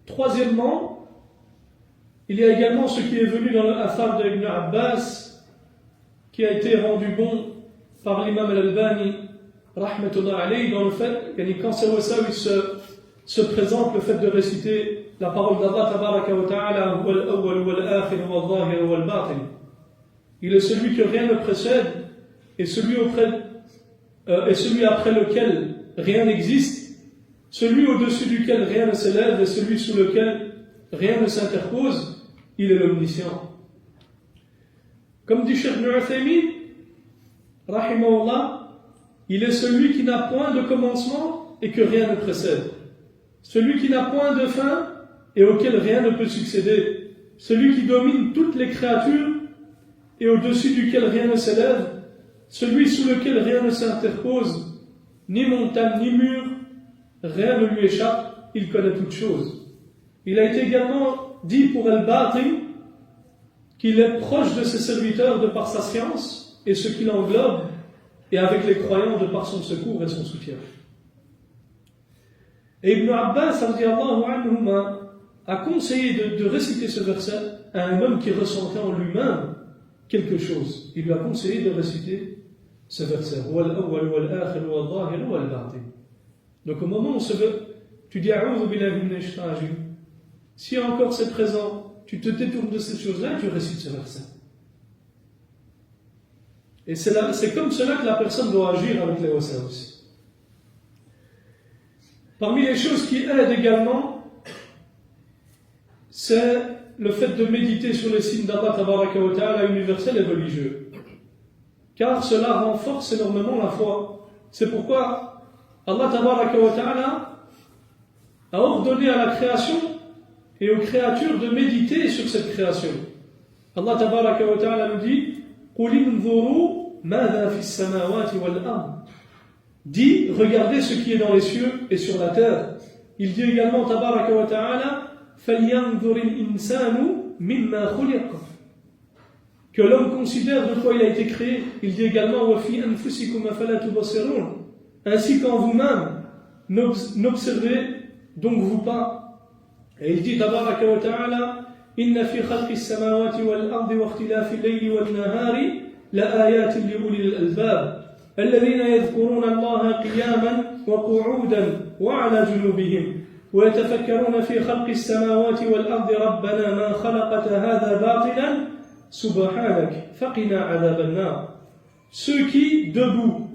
Speaker 1: troisièmement, il y a également ce qui est venu dans l'affaire d'Ibn Abbas, qui a été rendu bon par l'imam al-Albani, rahmatullah alayhi, dans le fait, quand c'est ça, il se présente le fait de réciter la parole d'Allah, tabaraka wa ta'ala, huwa al-awwal wa al-akhir wa al-zahir wa al-batin. Il est celui que rien ne précède et celui après lequel rien n'existe, celui au-dessus duquel rien ne s'élève et celui sous lequel rien ne s'interpose, il est l'omniscient. Comme dit Cheikh Ibn Uthaymin, rahimahullah, il est celui qui n'a point de commencement et que rien ne précède. Celui qui n'a point de fin et auquel rien ne peut succéder. Celui qui domine toutes les créatures et au-dessus duquel rien ne s'élève. Celui sous lequel rien ne s'interpose, ni montagne ni mur, rien ne lui échappe, il connaît toutes choses. Il a été également dit pour Al-Batin qu'il est proche de ses serviteurs de par sa science et ce qui l'englobe, et avec les croyants de par son secours et son soutien. Et Ibn Abbas radiyallahu anhuma a conseillé de réciter ce verset à un homme qui ressentait en lui-même quelque chose. Il lui a conseillé de réciter ce verset. Donc au moment où tu dis A'udhu billahi minash shaitanir rajim, si encore c'est présent, tu te détournes de ces choses-là et tu récites ce verset. Et c'est comme cela que la personne doit agir avec les wasawis. Parmi les choses qui aident également, c'est le fait de méditer sur les signes d'Allah tabaraka wa ta'ala universels et religieux. Car cela renforce énormément la foi. C'est pourquoi Allah tabaraka wa ta'ala a ordonné à la création et aux créatures de méditer sur cette création. Allah tabaraka wa ta'ala nous dit قُلِ انظُرُوا مَاذَا فِي السَّمَاوَاتِ وَالْأَرْضِ. Dit, regardez ce qui est dans les cieux et sur la terre. Il dit également tabaraka wa ta'ala فَلْيَنْظُرِ الْإِنسَانُ مِمَّا خُلِقَ. Que l'homme considère de quoi il a été créé. Il dit également وَفِي أَنفُسِكُمْ أَفَلَا تُبْصِرُونَ. Ainsi qu'en vous-même, n'observez donc vous pas. Et il dit tabaraka wa ta'ala إن في خلق السماوات والأرض واختلاف الليل والنهار لآيات لأولي الألباب الذين يذكرون الله قياما وقعودا وعلى جنوبهم ويتفكرون في خلق السماوات والأرض ربنا ما خلقت هذا باطلا سبحانك فقنا عذاب النار. Ceux qui, debout,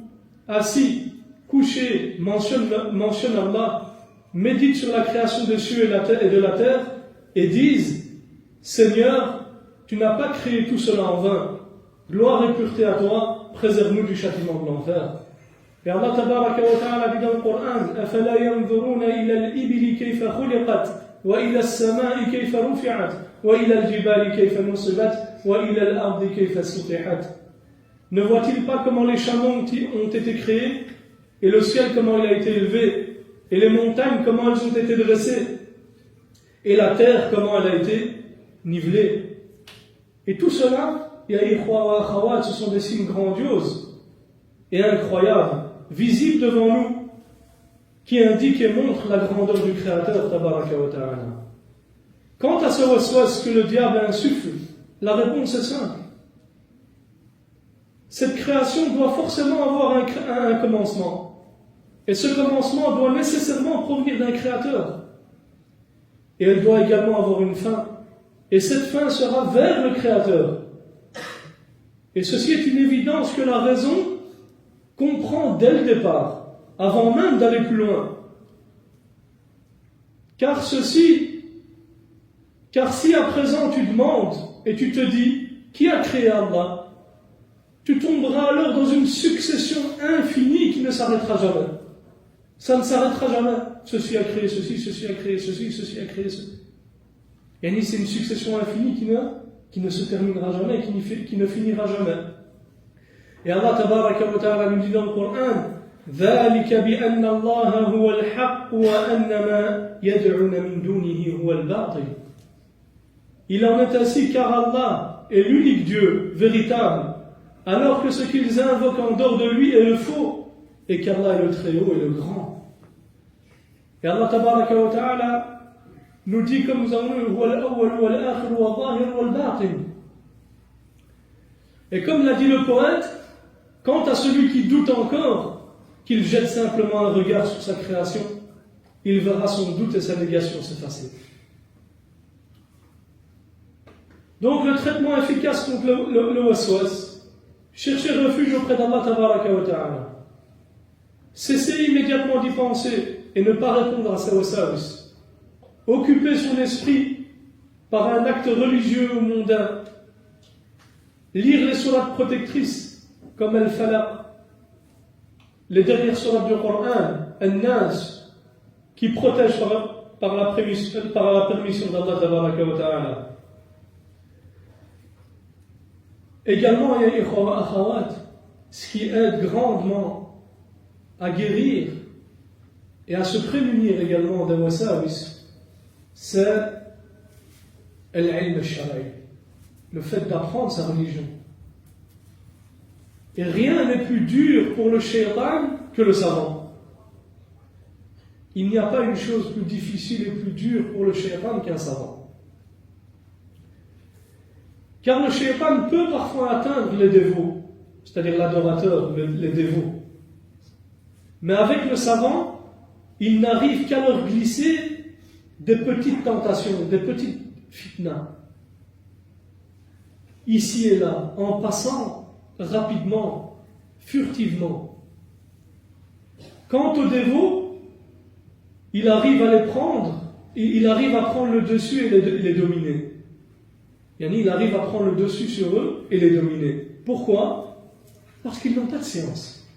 Speaker 1: assis, couchés, mentionnent Allah, méditent sur la création des cieux et de la terre et disent Seigneur, tu n'as pas créé tout cela en vain. Gloire et pureté à toi, préserve-nous du châtiment de l'enfer. Et Allah tabaraka wa ta'ala dit dans le Coran أَفَلَا يَنْظُرُونَ إِلَى الْإِبِلِ كَيْفَ خُلِقَتْ وَإِلَى السَّمَاءِ كَيْفَ رُفِعَتْ وَإِلَى الْجِبَالِ كَيْفَ نُصِبَتْ وَإِلَى الْأَرْضِ كَيْفَ سُطِحَتْ. Ne voit-il pas comment les chameaux ont été créés et le ciel comment il a été élevé et les montagnes comment elles ont été dressées et la terre comment elle a été nivelé. Et tout cela, ya ikhwa wa akhawat, ce sont des signes grandioses et incroyables, visibles devant nous, qui indiquent et montrent la grandeur du Créateur, tabaraka wa ta'ala. Quant à ce waswas que le diable insuffle, la réponse est simple. Cette création doit forcément avoir un commencement. Et ce commencement doit nécessairement provenir d'un Créateur. Et elle doit également avoir une fin. Et cette fin sera vers le Créateur. Et ceci est une évidence que la raison comprend dès le départ, avant même d'aller plus loin. Car si à présent tu demandes et tu te dis qui a créé Allah, tu tomberas alors dans une succession infinie qui ne s'arrêtera jamais. Ça ne s'arrêtera jamais. Ceci a créé ceci, ceci a créé ceci, ceci a créé ceci. Et c'est une succession infinie qui ne se terminera jamais, qui ne finira jamais. Et Allah tabaraka wa ta'ala nous dit dans le Coran, ذَلِكَ بِأَنَّ اللَّهَ هُوَ الْحَقُّ وَأَنَّ مَا يَدْعُونَ مِن دُونِهِ هُوَ الْبَاطِلُ. Il en est ainsi car Allah est l'unique Dieu véritable, alors que ce qu'ils invoquent en dehors de lui est le faux, et qu'Allah est le très haut et le grand. Et Allah tabaraka wa ta'ala nous dit, comme nous avons lu, huwa al-awwal wal akhir wal zahir wal batin. Et comme l'a dit le poète, quant à celui qui doute encore, qu'il jette simplement un regard sur sa création, il verra son doute et sa négation s'effacer. Donc le traitement efficace contre le waswas, chercher refuge auprès d'Allah tabaraka wa ta'ala. Cesser immédiatement d'y penser et ne pas répondre à ses waswas. Occuper son esprit par un acte religieux ou mondain. Lire les sourates protectrices comme Al-Falaq, les dernières sourates du Coran, An-Nas, qui protègent par la permission d'Allah tabaraka wa ta'ala. Également, il y a ikhwa akhawat, ce qui aide grandement à guérir et à se prémunir également d'un wasawis, c'est l'ilm al-shara'i, le fait d'apprendre sa religion. Et rien n'est plus dur pour le shaytan que le savant. Il n'y a pas une chose plus difficile et plus dure pour le shaytan qu'un savant. Car le shaytan peut parfois atteindre les dévots, c'est-à-dire l'adorateur, les dévots. Mais avec le savant, il n'arrive qu'à leur glisser des petites tentations, des petites fitnas. Ici et là, en passant rapidement, furtivement. Quant aux dévots, il arrive à les prendre, il arrive à prendre le dessus et les dominer. Il arrive à prendre le dessus sur eux et les dominer. Pourquoi? Parce qu'ils n'ont pas de science.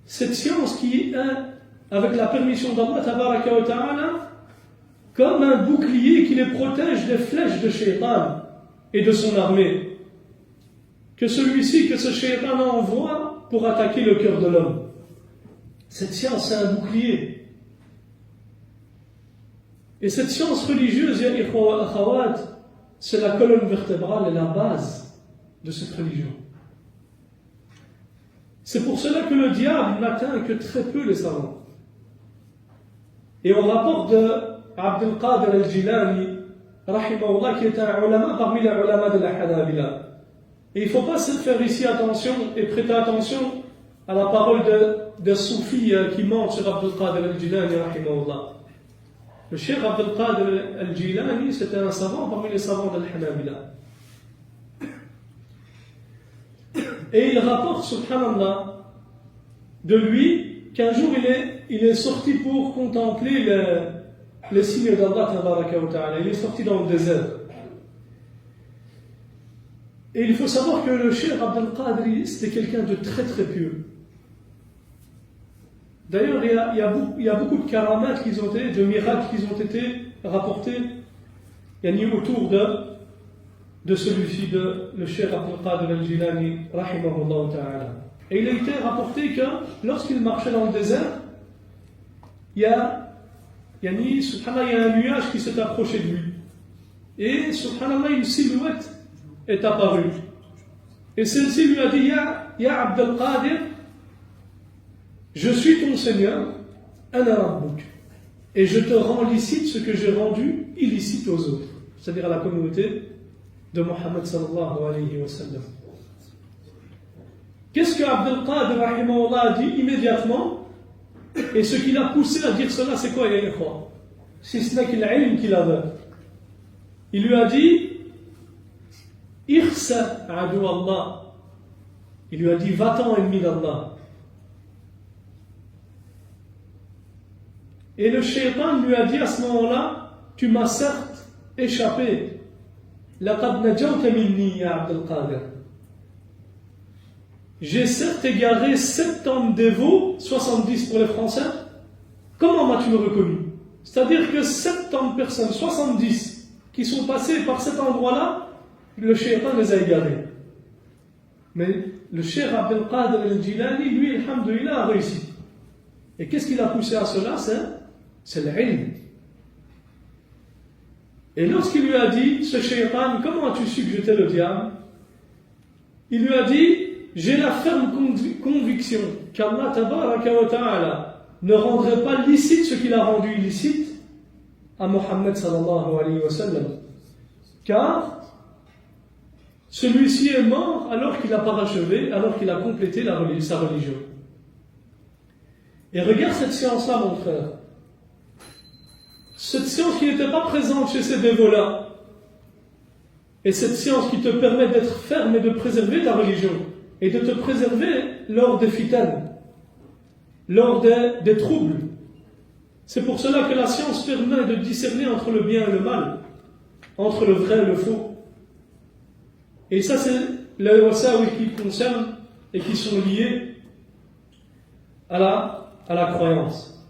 Speaker 1: Cette science qui est, avec la permission d'Allah tabaraka wa ta'ala, comme un bouclier qui les protège des flèches de shaytan et de son armée, que ce shaytan envoie pour attaquer le cœur de l'homme. Cette science, c'est un bouclier. Et cette science religieuse, ya ikhwa wa akhawat, c'est la colonne vertébrale et la base de cette religion. C'est pour cela que le diable n'atteint que très peu les savants. Et on rapporte de Abdul Qadir al-Jilani, rahimahullah, qui est un ulama parmi les ulama de la Hanabila. Et il ne faut pas se faire ici attention et prêter attention à la parole des soufis qui mentent sur Abdul Qadir al-Jilani, rahimahullah. Le cheikh Abdul Qadir al-Jilani, c'était un savant parmi les savants de la Hanabila. Et il rapporte, subhanallah, de lui qu'un jour il est sorti pour contempler les signes d'Allah tabaraka wa ta'ala. Il est sorti dans le désert. Et il faut savoir que le cheikh Abdul Qadir, c'était quelqu'un de très très pieux. D'ailleurs, il y a beaucoup de karamats de miracles qui ont été rapportés autour de celui-ci, le cheikh Abdul Qadir al-Jilani, rahimahullah ta'ala. Et il a été rapporté que lorsqu'il marchait dans le désert, il y a un nuage qui s'est approché de lui. Et subhanallah, une silhouette est apparue. Et celle-ci lui a dit, Ya Abdul Qadir, je suis ton Seigneur, ana rabbuk, et je te rends licite ce que j'ai rendu illicite aux autres, c'est-à-dire à la communauté de Mohammed sallallahu alayhi wa sallam. Qu'est-ce que Abdul Qadir rahimahullah a dit immédiatement? Et ce qui l'a poussé à dire cela, c'est quoi, ya ikhwa? Si ce n'est qu'il ilm qu'il avait. Il lui a dit, Irsa adu Allah. Il lui a dit, va-t'en, ennemi d'Allah. Et le shaitan lui a dit à ce moment-là, tu m'as certes échappé. لَقَدْ نَجَوْتَ مِنِّي يَا عَبْدَ الْقَادِرِ. J'ai certes égaré 70 dévots, 70 pour les Français. Comment m'as-tu reconnu? C'est-à-dire que 70 personnes, 70 qui sont passées par cet endroit-là, le shaitan les a égarés. Mais le cheikh Abdel Qadir al-Jilani, lui, alhamdoulilah, a réussi. Et qu'est-ce qui l'a poussé à cela? C'est l'ilm. Et lorsqu'il lui a dit, ce shaitan, comment as-tu su que j'étais le diable? Il lui a dit, j'ai la ferme conviction qu'Allah tabaraka wa ta'ala ne rendrait pas licite ce qu'il a rendu illicite à Mohammed sallallahu alayhi wa sallam. Car celui-ci est mort alors qu'il a parachevé, alors qu'il a complété sa religion. Et regarde cette science-là, mon frère. Cette science qui n'était pas présente chez ces dévots-là. Et cette science qui te permet d'être ferme et de préserver ta religion. Et de te préserver lors des fitanes, lors des troubles. C'est pour cela que la science permet de discerner entre le bien et le mal, entre le vrai et le faux. Et ça, c'est les wasawi qui concernent et qui sont liés à la croyance,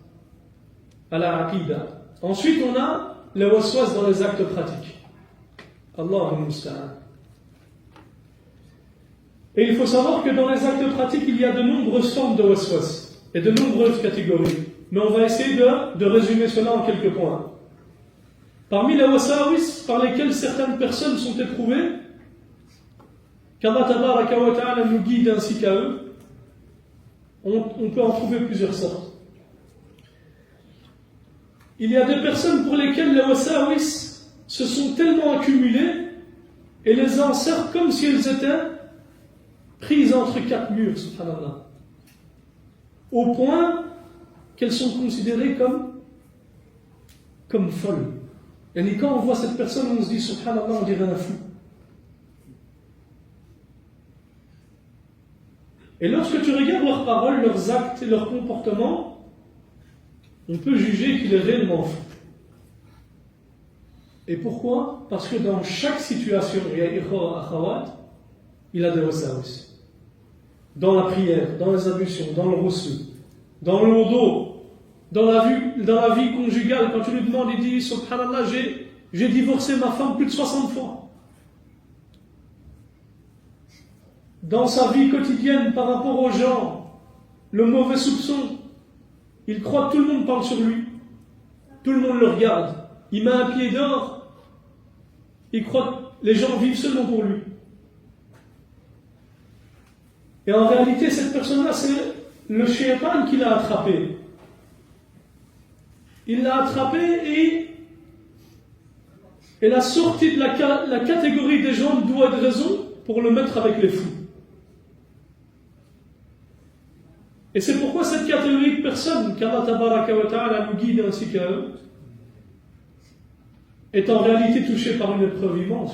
Speaker 1: à la aqida. Ensuite, on a les waswas dans les actes pratiques. Allahumma musta'an. Et il faut savoir que dans les actes pratiques, il y a de nombreuses formes de waswas et de nombreuses catégories. Mais on va essayer de résumer cela en quelques points. Parmi les wasawis par lesquels certaines personnes sont éprouvées, qu'Allah tabaraka wa ta'ala nous guide ainsi qu'à eux, on peut en trouver plusieurs sortes. Il y a des personnes pour lesquelles les wasawis se sont tellement accumulés et les encerclent comme si elles étaient prises entre quatre murs, subhanallah, au point qu'elles sont considérées comme folles. Et quand on voit cette personne, on se dit, subhanallah, on dirait un fou. Et lorsque tu regardes leurs paroles, leurs actes et leurs comportements, on peut juger qu'il est réellement fou. Et pourquoi? Parce que dans chaque situation, il a des wasawis. Dans la prière, dans les ablutions, dans le reçu, dans le wudu, dans la vie conjugale, quand tu lui demandes, il dit, subhanallah, j'ai divorcé ma femme plus de 60 fois. Dans sa vie quotidienne, par rapport aux gens, le mauvais soupçon, il croit que tout le monde parle sur lui. Tout le monde le regarde. Il met un pied dehors. Il croit que les gens vivent seulement pour lui. Et en réalité, cette personne-là, c'est le shaitan qui l'a attrapé. Il l'a attrapé et l'a sorti de la catégorie des gens de doigts de raison pour le mettre avec les fous. Et c'est pourquoi cette catégorie de personnes, qu'Allah tabaraka wa ta'ala nous guide ainsi qu'à eux, est en réalité touchée par une épreuve immense.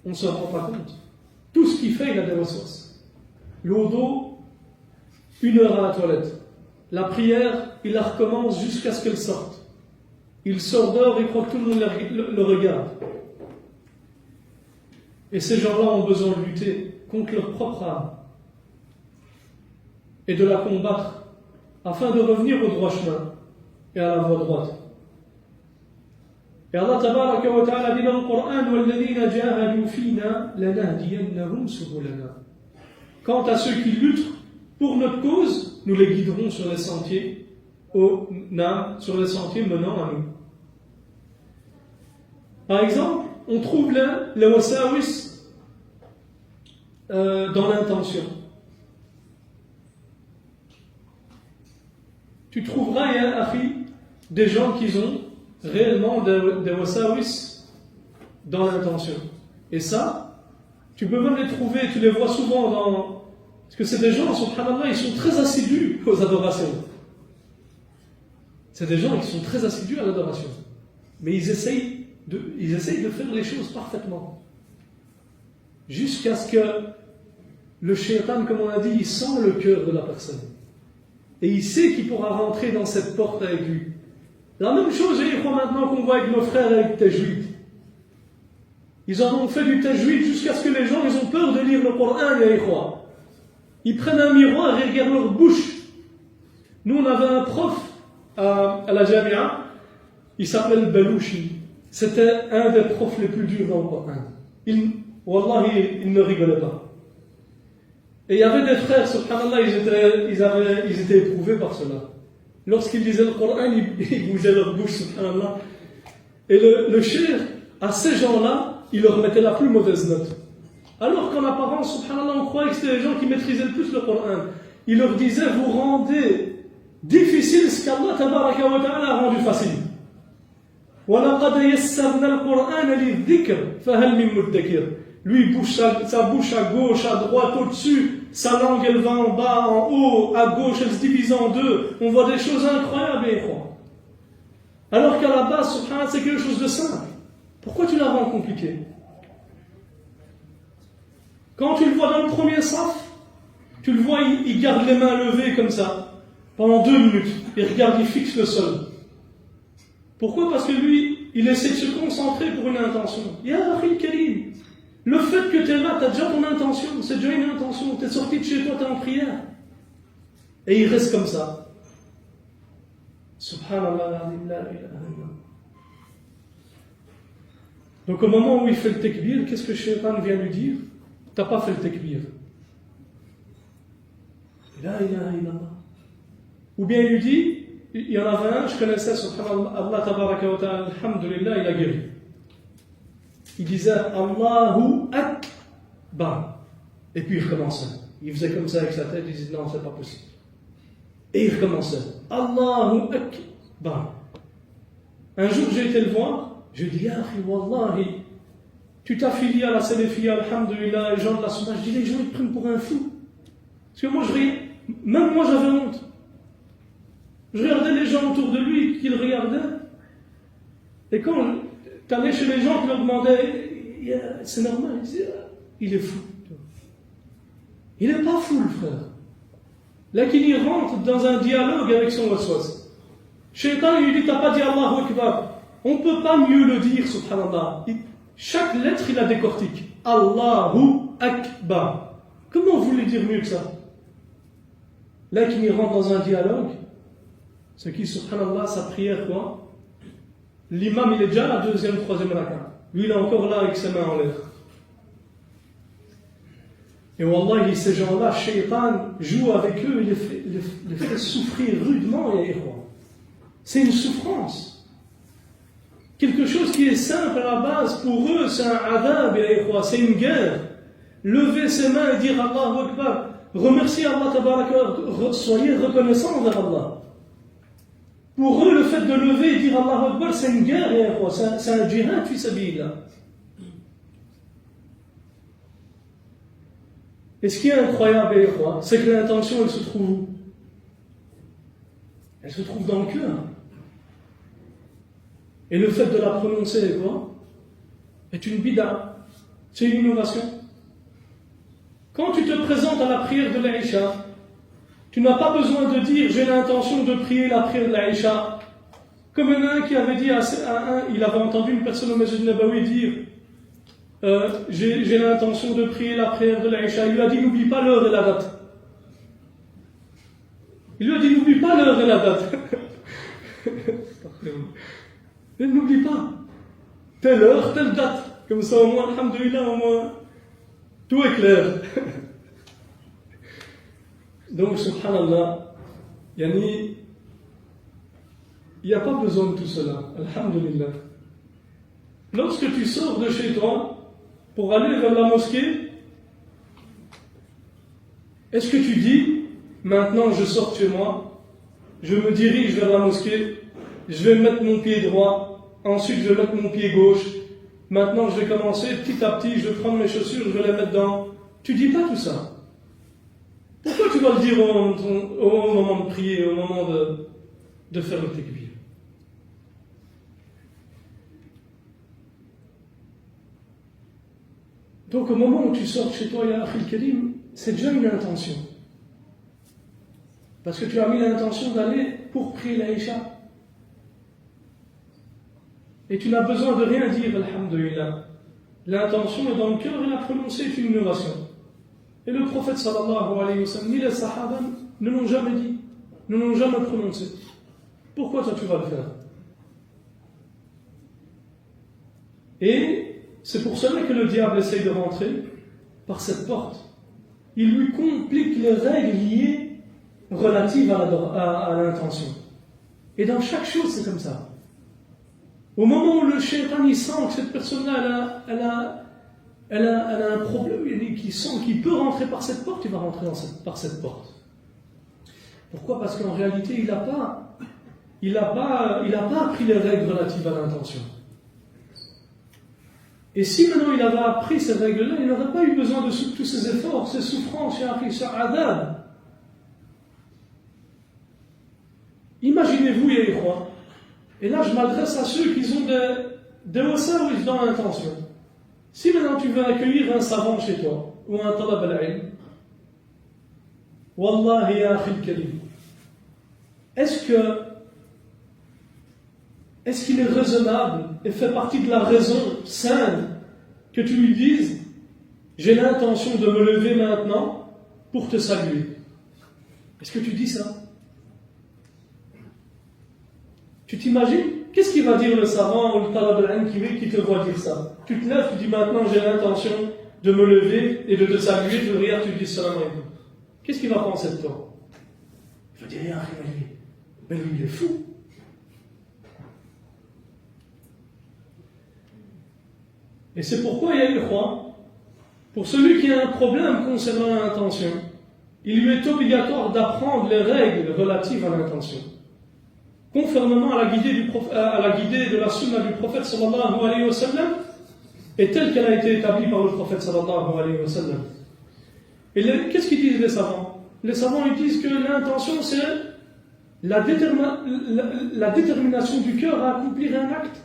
Speaker 1: On ne s'en rend pas compte. Tout ce qu'il fait, il a des ressources. L'eau d'eau, 1 heure à la toilette. La prière, il la recommence jusqu'à ce qu'elle sorte. Il sort dehors et croit que tout le monde le regarde. Et ces gens-là ont besoin de lutter contre leur propre âme et de la combattre afin de revenir au droit chemin et à la voie droite. Et Allah tabaraka wa ta'ala dit dans le Coran, وَالَّذِينَ جَاهَدُوا فِينَا لَنَهْدِيَنَّهُمْ سُبُلَنَا. Quant à ceux qui luttent pour notre cause, nous les guiderons sur les sentiers sur les sentiers menant à nous. Par exemple, on trouve les wasawis dans l'intention. Tu trouveras, des gens qui ont réellement des wasawis dans l'intention. Et ça, tu peux même les trouver, tu les vois souvent parce que c'est des gens, subhanallah, ils sont très assidus aux adorations. C'est des gens qui sont très assidus à l'adoration. Mais ils essayent de faire les choses parfaitement. Jusqu'à ce que le shaitan, comme on a dit, il sent le cœur de la personne. Et il sait qu'il pourra rentrer dans cette porte avec lui. La même chose, je crois, maintenant qu'on voit avec nos frères avec Tajwid. Ils en ont fait du Tajwid jusqu'à ce que les gens, ils ont peur de lire le Coran, les croix. Ils prennent un miroir et regardent leur bouche. Nous, on avait un prof à la Jamia, il s'appelle Belouchi. C'était un des profs les plus durs dans le Coran. Wallahi, il ne rigolait pas. Et il y avait des frères, subhanallah, ils étaient éprouvés par cela. Lorsqu'ils lisaient le Coran, ils bougeaient leur bouche, subhanallah. Et le cheikh, à ces gens-là, il leur mettait la plus mauvaise note. Alors qu'en apparence, subhanallah, on croyait que c'était les gens qui maîtrisaient le plus le Coran. Il leur disait, vous rendez difficile ce qu'Allah tabaraka wa ta'ala a rendu facile. وَلَقَدْ يَسَّرْنَا الْقُرْآنَ لِلذِّكْرِ فَهَلْ مِن مُدَّكِرٍ. Lui, il bouge sa bouche à gauche, à droite, au-dessus. Sa langue, elle va en bas, en haut, à gauche, elle se divise en deux. On voit des choses incroyables, et crois. Alors qu'à la base, subhanallah, c'est quelque chose de simple. Pourquoi tu la rends compliquée? Quand tu le vois dans le premier saf, tu le vois, il garde les mains levées comme ça, pendant 2 minutes. Il regarde, il fixe le sol. Pourquoi? Parce que lui, il essaie de se concentrer pour une intention. Ya Akhil Karim, le fait que tu es là, tu as déjà ton intention, c'est déjà une intention. Tu es sorti de chez toi, tu es en prière. Et il reste comme ça. Subhanallah, la ilaha illallah. Donc au moment où il fait le takbir, qu'est-ce que le shaitan vient lui dire? Tu n'as pas fait le takbir. La ilaha illallah. Ou bien il lui dit, il y en avait un, je connaissais, subhanallah, Allah tabaraka wa ta'ala, alhamdulillah, il a guéri. Il disait Allahu Akbar. Et puis il recommençait. Il faisait comme ça avec sa tête, il disait non, c'est pas possible. Et il recommençait Allahu Akbar. Un jour j'ai été le voir, je dis Ya akhi, wallahi, tu t'affilies à la Salafiyya, alhamdulillah, les gens de la Sunna. Je dis les gens ils te prennent pour un fou. Parce que moi je riais, même moi j'avais honte. Je regardais les gens autour de lui qui le regardaient. Et quand tu allais chez les gens qui leur demandaient, c'est normal, ils disaient, il est fou. Il n'est pas fou, le frère. Là qu'il y rentre dans un dialogue avec son waswas. Shaitan lui dit, t'as pas dit Allahu Akbar. On ne peut pas mieux le dire, subhanallah. Chaque lettre, il la décortique. Allahu Akbar. Comment vous voulez dire mieux que ça? Là qu'il y rentre dans un dialogue, ce qui, subhanallah, sa prière, quoi? L'imam, il est déjà à la 2e, 3e raka. Lui, il est encore là avec ses mains en l'air. Et wallahi, ces gens-là, Shaitan joue avec eux, il les fait souffrir rudement, c'est une souffrance. Quelque chose qui est simple à la base, pour eux, c'est un adab, c'est une guerre. Lever ses mains et dire Allahu Akbar, remercier Allah tabaraka, soyez reconnaissants envers Allah. Pour eux, le fait de lever et dire Allahu Akbar, c'est une guerre, c'est un djihad fi sabilillah. Et ce qui est incroyable, c'est que l'intention, elle se trouve où? Elle se trouve dans le cœur. Et le fait de la prononcer, est une bid'a. C'est une innovation. Quand tu te présentes à la prière de l'Aïcha, tu n'as pas besoin de dire j'ai l'intention de prier la prière de l'Aïcha. Comme un qui avait dit à un, il avait entendu une personne au Masjid Nabawi dire j'ai l'intention de prier la prière de l'Aïcha. Il lui a dit n'oublie pas l'heure et la date. Il lui a dit n'oublie pas l'heure et la date. Mais n'oublie pas. Telle heure, telle date. Comme ça au moins, alhamdoulilah, au moins, tout est clair. Donc, subhanallah, il n'y a pas besoin de tout cela. Alhamdulillah. Lorsque tu sors de chez toi pour aller vers la mosquée, est-ce que tu dis, maintenant je sors de chez moi, je me dirige vers la mosquée, je vais mettre mon pied droit, ensuite je vais mettre mon pied gauche, maintenant je vais commencer petit à petit, je vais prendre mes chaussures, je vais les mettre dans... Tu dis pas tout ça. Pourquoi tu dois le dire au moment de prier, au moment de faire le takbir? Donc au moment où tu sors de chez toi, ya Akhil Karim, c'est déjà une intention. Parce que tu as mis l'intention d'aller pour prier l'Aïcha. Et tu n'as besoin de rien dire, alhamdulillah. L'intention est dans le cœur et la prononcer est une innovation. Et le prophète sallallahu alayhi wa sallam, ni les sahaba ne l'ont jamais dit, ne l'ont jamais prononcé. Pourquoi toi tu vas le faire? Et c'est pour cela que le diable essaye de rentrer par cette porte. Il lui complique les règles liées relatives à l'intention. Et dans chaque chose, c'est comme ça. Au moment où le shaitan il sent que cette personne-là elle a un problème, qu'il sent qu'il peut rentrer par cette porte, il va rentrer par cette porte. Pourquoi? Parce qu'en réalité, il n'a pas appris les règles relatives à l'intention. Et si maintenant il avait appris ces règles-là, il n'aurait pas eu besoin de tous ces efforts, ces souffrances, ces adab. Imaginez-vous, Yahya, et là je m'adresse à ceux qui ont des wasawis dans l'intention. Si maintenant tu veux accueillir un savant chez toi, ou un talab al-ilm, Wallahi ya akhi al-karim, est-ce qu'il est raisonnable et fait partie de la raison saine que tu lui dises j'ai l'intention de me lever maintenant pour te saluer? Est-ce que tu dis ça? Tu t'imagines? Qu'est-ce qu'il va dire le savant ou le talab al-ilm qui te voit dire ça? Tu te lèves, tu dis maintenant j'ai l'intention de me lever et de te saluer, tu regardes, tu dis salam alaikum. Qu'est-ce qu'il va penser de toi? Il va dire mais lui il est fou. Et c'est pourquoi il y a une croix. Pour celui qui a un problème concernant l'intention, il lui est obligatoire d'apprendre les règles relatives à l'intention. Conformément à la guidée de la sunna du prophète sallallahu alayhi wa sallam, et telle qu'elle a été établie par le prophète sallallahu alayhi wa sallam. Et qu'est-ce qu'ils disent les savants? Les savants ils disent que l'intention c'est la détermination du cœur à accomplir un acte.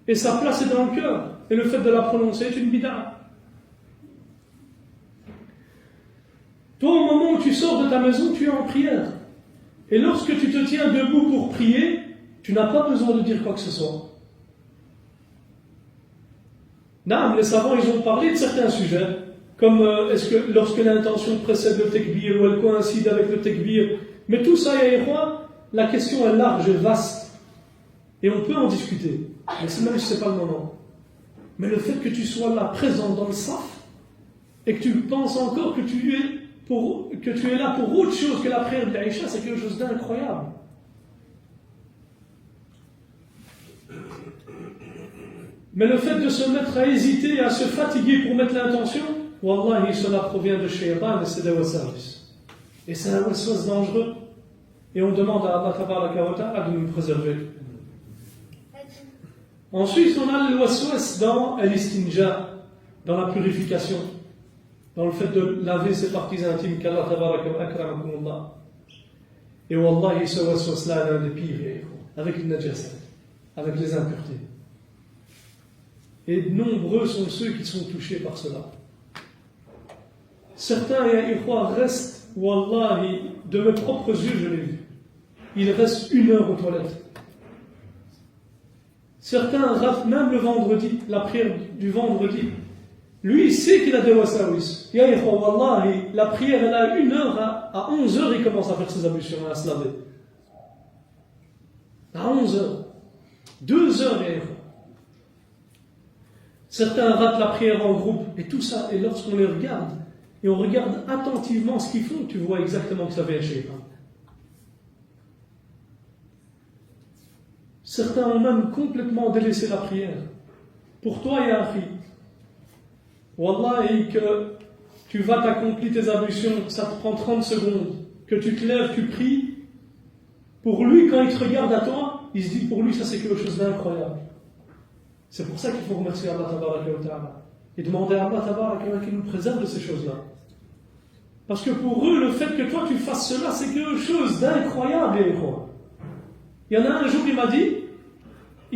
Speaker 1: Et sa place est dans le cœur. Et le fait de la prononcer est une bid'a. Toi, au moment où tu sors de ta maison, tu es en prière. Et lorsque tu te tiens debout pour prier, tu n'as pas besoin de dire quoi que ce soit. Non, les savants, ils ont parlé de certains sujets, comme est-ce que lorsque l'intention précède le tekbir ou elle coïncide avec le tekbir. Mais tout ça, la question est large et vaste. Et on peut en discuter. Mais c'est même si ce n'est pas le moment. Mais le fait que tu sois là, présent dans le saf, et que tu penses encore que tu es là pour autre chose que la prière de l'Aïcha, c'est quelque chose d'incroyable. Mais le fait de se mettre à hésiter, à se fatiguer pour mettre l'intention, Wallahi, cela provient de shaytan et c'est des waswas. Et c'est un waswas dangereux. Et on demande à Allah tabaraka wa ta'ala de nous préserver. Ensuite, on a le waswas dans l'istinja, dans la purification, dans le fait de laver ses parties intimes qu'Allah tabaraka wa akramakumullah. Et wallahi, ce waswas-là est l'un des pires, avec le najasat, avec les impuretés. Et nombreux sont ceux qui sont touchés par cela. Certains, restent, wallahi, de mes propres yeux, je l'ai vu. Ils restent 1 heure aux toilettes. Certains ratent même le vendredi, la prière du vendredi. Lui, il sait qu'il a des wasawis. Wallahi, la prière, elle a 1 heure, à 11 heures, il commence à faire ses ablutions, à se laver. À 11 heures. 2 heures, Certains ratent la prière en groupe, et tout ça, et lorsqu'on les regarde, et on regarde attentivement ce qu'ils font, tu vois exactement que ça vient chez eux. Certains ont même complètement délaissé la prière. Pour toi, ya akhi, Wallahi, que tu vas t'accomplir tes ablutions, ça te prend 30 secondes, que tu te lèves, tu pries. Pour lui, quand il te regarde à toi, il se dit pour lui, ça c'est quelque chose d'incroyable. C'est pour ça qu'il faut remercier Allah tabaraka wa ta'ala et demander à Allah tabaraka wa ta'ala qu'il nous préserve de ces choses-là. Parce que pour eux, le fait que toi tu fasses cela, c'est quelque chose d'incroyable. Il y en a un jour, il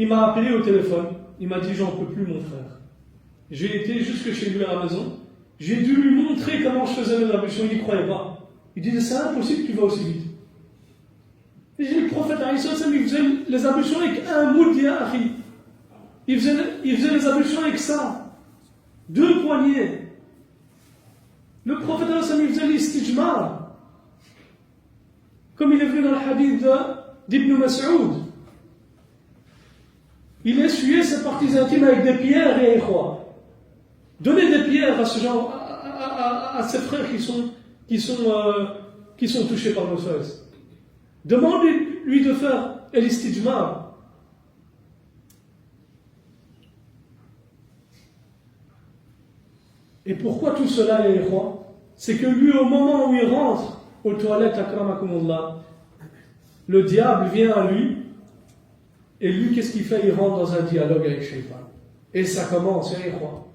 Speaker 1: m'a appelé au téléphone, il m'a dit j'en peux plus mon frère. J'ai été jusque chez lui à la maison, J'ai dû lui montrer comment je faisais les ablutions, il n'y croyait pas. Il disait, c'est impossible que tu vas aussi vite. Et j'ai dit, le prophète, il faisait les ablutions avec un moud ya'akhi. Il faisait les ablutions avec ça. 2 poignées. Le prophète, il faisait l'istijmar. Comme il est venu dans le hadith d'Ibn Mas'ud. Il essuyait ses parties intimes avec des pierres et ikhwa. Donnez des pierres à ce genre, à ses frères qui sont touchés par nos fesses. Demandez-lui de faire l'istijmar. Et pourquoi tout cela, les ikhwa? C'est que lui, au moment où il rentre aux toilettes, akramakumullah, le diable vient à lui. Et lui, qu'est-ce qu'il fait? Il rentre dans un dialogue avec Shaitan. Et ça commence, les ikhwa.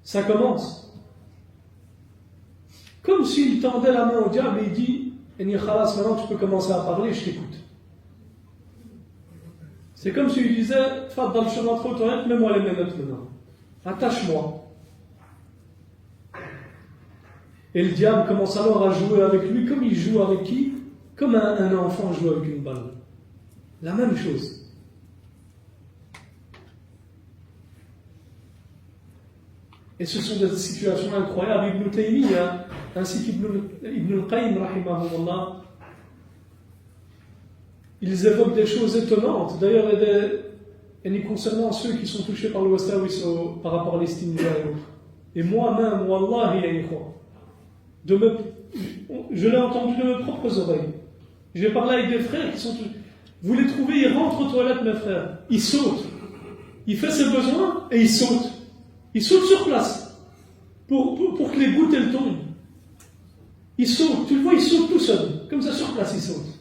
Speaker 1: Ça commence. Comme s'il tendait la main au diable et il dit, khalas, maintenant tu peux commencer à parler, je t'écoute. C'est comme s'il disait, Faddal, je rentre aux toilettes, mets-moi les menottes maintenant. Attache-moi. Et le diable commence alors à jouer avec lui comme il joue avec qui? Comme un enfant joue avec une balle. La même chose. Et ce sont des situations incroyables. Ibn Taymiyyah, ainsi qu'Ibn al-Qayyim, rahimahullah, ils évoquent des choses étonnantes. D'ailleurs, concernant ceux qui sont touchés par le wasawis par rapport à l'estime et autres. Et moi-même, wallahi, je l'ai entendu de mes propres oreilles. J'ai parlé avec des frères qui sont touchés. Vous les trouvez, ils rentrent aux toilettes, mes frères. Ils sautent. Il fait ses besoins et il saute. Il saute sur place pour que les gouttes elles tombent. Il saute. Tu le vois, il saute tout seul. Comme ça, sur place, il saute.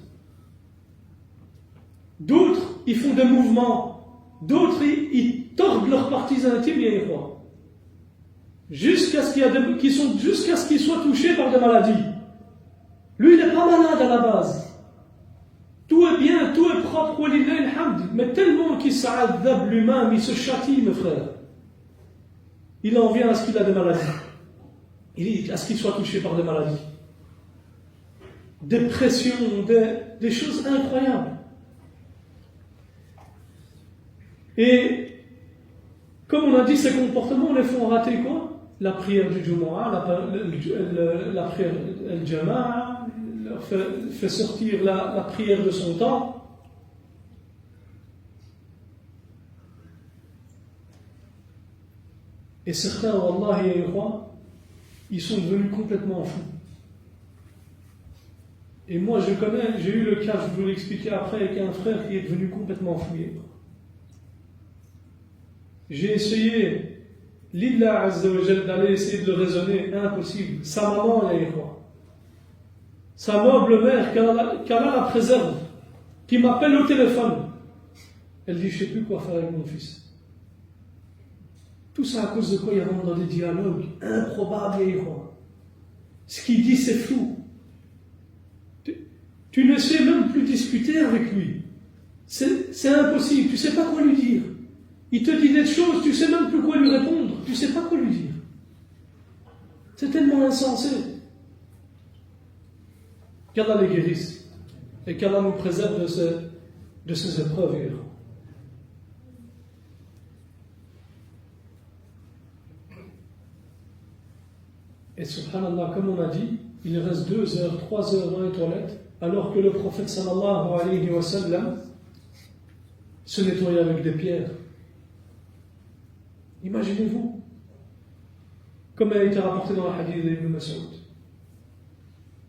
Speaker 1: D'autres, ils font des mouvements. D'autres, ils tordent leurs parties intimes et ils croient. Jusqu'à ce qu'ils soient touchés par des maladies. Lui, il n'est pas malade à la base. Tout est bien, tout est propre, mais tellement qu'il s'adapte lui-même, il se châtie, mes frères. Il en vient à ce qu'il a des maladies. À ce qu'il soit touché par des maladies. Des pressions, des choses incroyables. Et, comme on a dit, ces comportements les font rater quoi? La prière du Jumu'ah, la prière du Jama'a, fait sortir la prière de son temps. Et certains, wallahi, ils sont devenus complètement fous. Et moi, j'ai eu le cas, je vais vous l'expliquer après, avec un frère qui est devenu complètement fou. J'ai essayé, Lillah Azza wa Jal, d'aller essayer de le raisonner, impossible. Sa maman, elle est quoi? Sa noble mère, qu'Allah la préserve, qui m'appelle au téléphone. Elle dit, je ne sais plus quoi faire avec mon fils. Tout ça à cause de quoi il rentre dans des dialogues improbables et quoi. Ce qu'il dit, c'est flou. Tu ne sais même plus discuter avec lui. C'est impossible, tu ne sais pas quoi lui dire. Il te dit des choses, tu ne sais même plus quoi lui répondre, tu ne sais pas quoi lui dire. C'est tellement insensé. Qu'Allah les guérisse et qu'Allah nous préserve de ces épreuves. Et subhanallah, comme on a dit, il reste 2 heures, 3 heures dans les toilettes, alors que le prophète sallallahu alayhi wa sallam se nettoyait avec des pierres. Imaginez-vous, comme elle a été rapporté dans le hadith d'Ibn Mas'ud.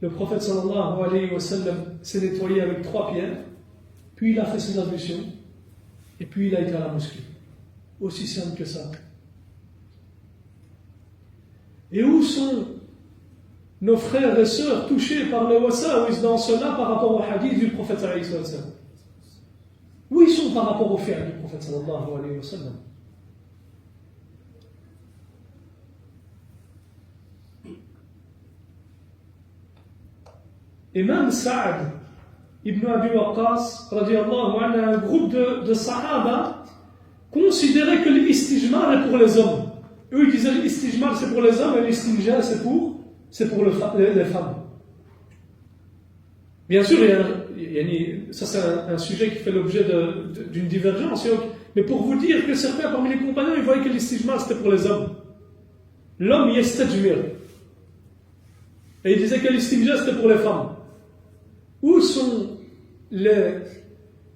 Speaker 1: Le prophète sallallahu alayhi wa sallam s'est nettoyé avec 3 pierres, puis il a fait ses ablutions, et puis il a été à la mosquée. Aussi simple que ça. Et où sont nos frères et sœurs touchés par les wasawis dans cela par rapport au hadith du prophète sallallahu alayhi wa sallam? Où ils sont par rapport au fi'l du prophète sallallahu alayhi wa sallam? Et même Saad ibn Abi Waqqas, radiallahu anhu, un groupe de Sahaba considérait que l'istijmar est pour les hommes. eux ils disaient l'istijmar c'est pour les hommes et l'istinja c'est pour les femmes. Bien sûr, ça c'est un sujet qui fait l'objet d'une divergence, mais pour vous dire que certains parmi les compagnons ils voyaient que l'istijmar c'était pour les hommes. L'homme yastajmir. Et ils disaient que l'istinja c'était pour les femmes. Où sont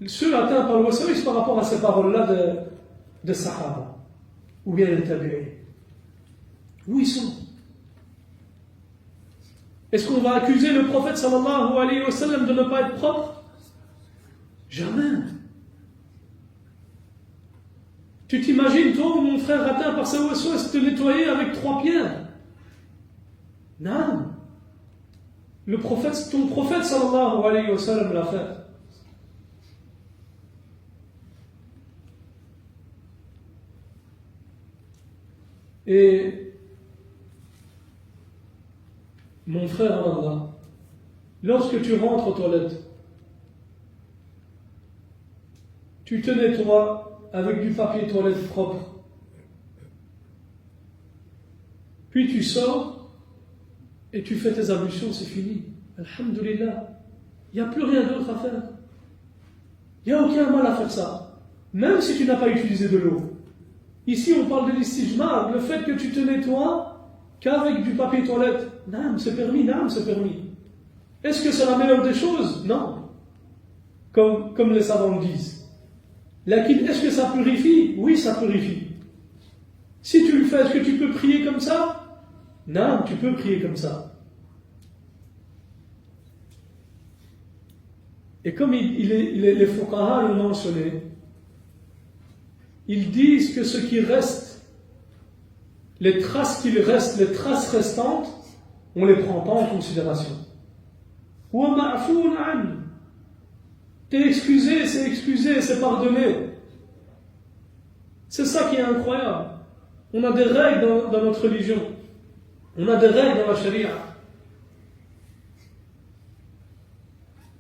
Speaker 1: ceux atteints par le wasawis par rapport à ces paroles-là de Sahaba ou bien les tabi'in? Où ils sont? Est-ce qu'on va accuser le prophète sallallahu alayhi wa sallam de ne pas être propre? Jamais. Tu t'imagines, toi, mon frère atteint par sa waswas, te nettoyer avec 3 pierres? Non. Ton prophète sallallahu alayhi wa sallam l'a fait. Et mon frère Allah, lorsque tu rentres aux toilettes, tu te nettoies avec du papier toilette propre. Puis tu sors et tu fais tes ablutions, c'est fini. Alhamdulillah. Il n'y a plus rien d'autre à faire. Il n'y a aucun mal à faire ça. Même si tu n'as pas utilisé de l'eau. Ici, on parle de l'istijmar, le fait que tu te nettoies qu'avec du papier toilette. Non, c'est permis, non, c'est permis. Est-ce que c'est la meilleure des choses? Non. Comme les savants disent. Est-ce que ça purifie? Oui, ça purifie. Si tu le fais, est-ce que tu peux prier comme ça? Non, tu peux prier comme ça. Et comme les fuqaha l'ont mentionné, ils disent que ce qui reste, les traces restantes, on ne les prend pas en considération. T'es excusé, c'est pardonné. C'est ça qui est incroyable. On a des règles dans notre religion. On a des règles dans la charia.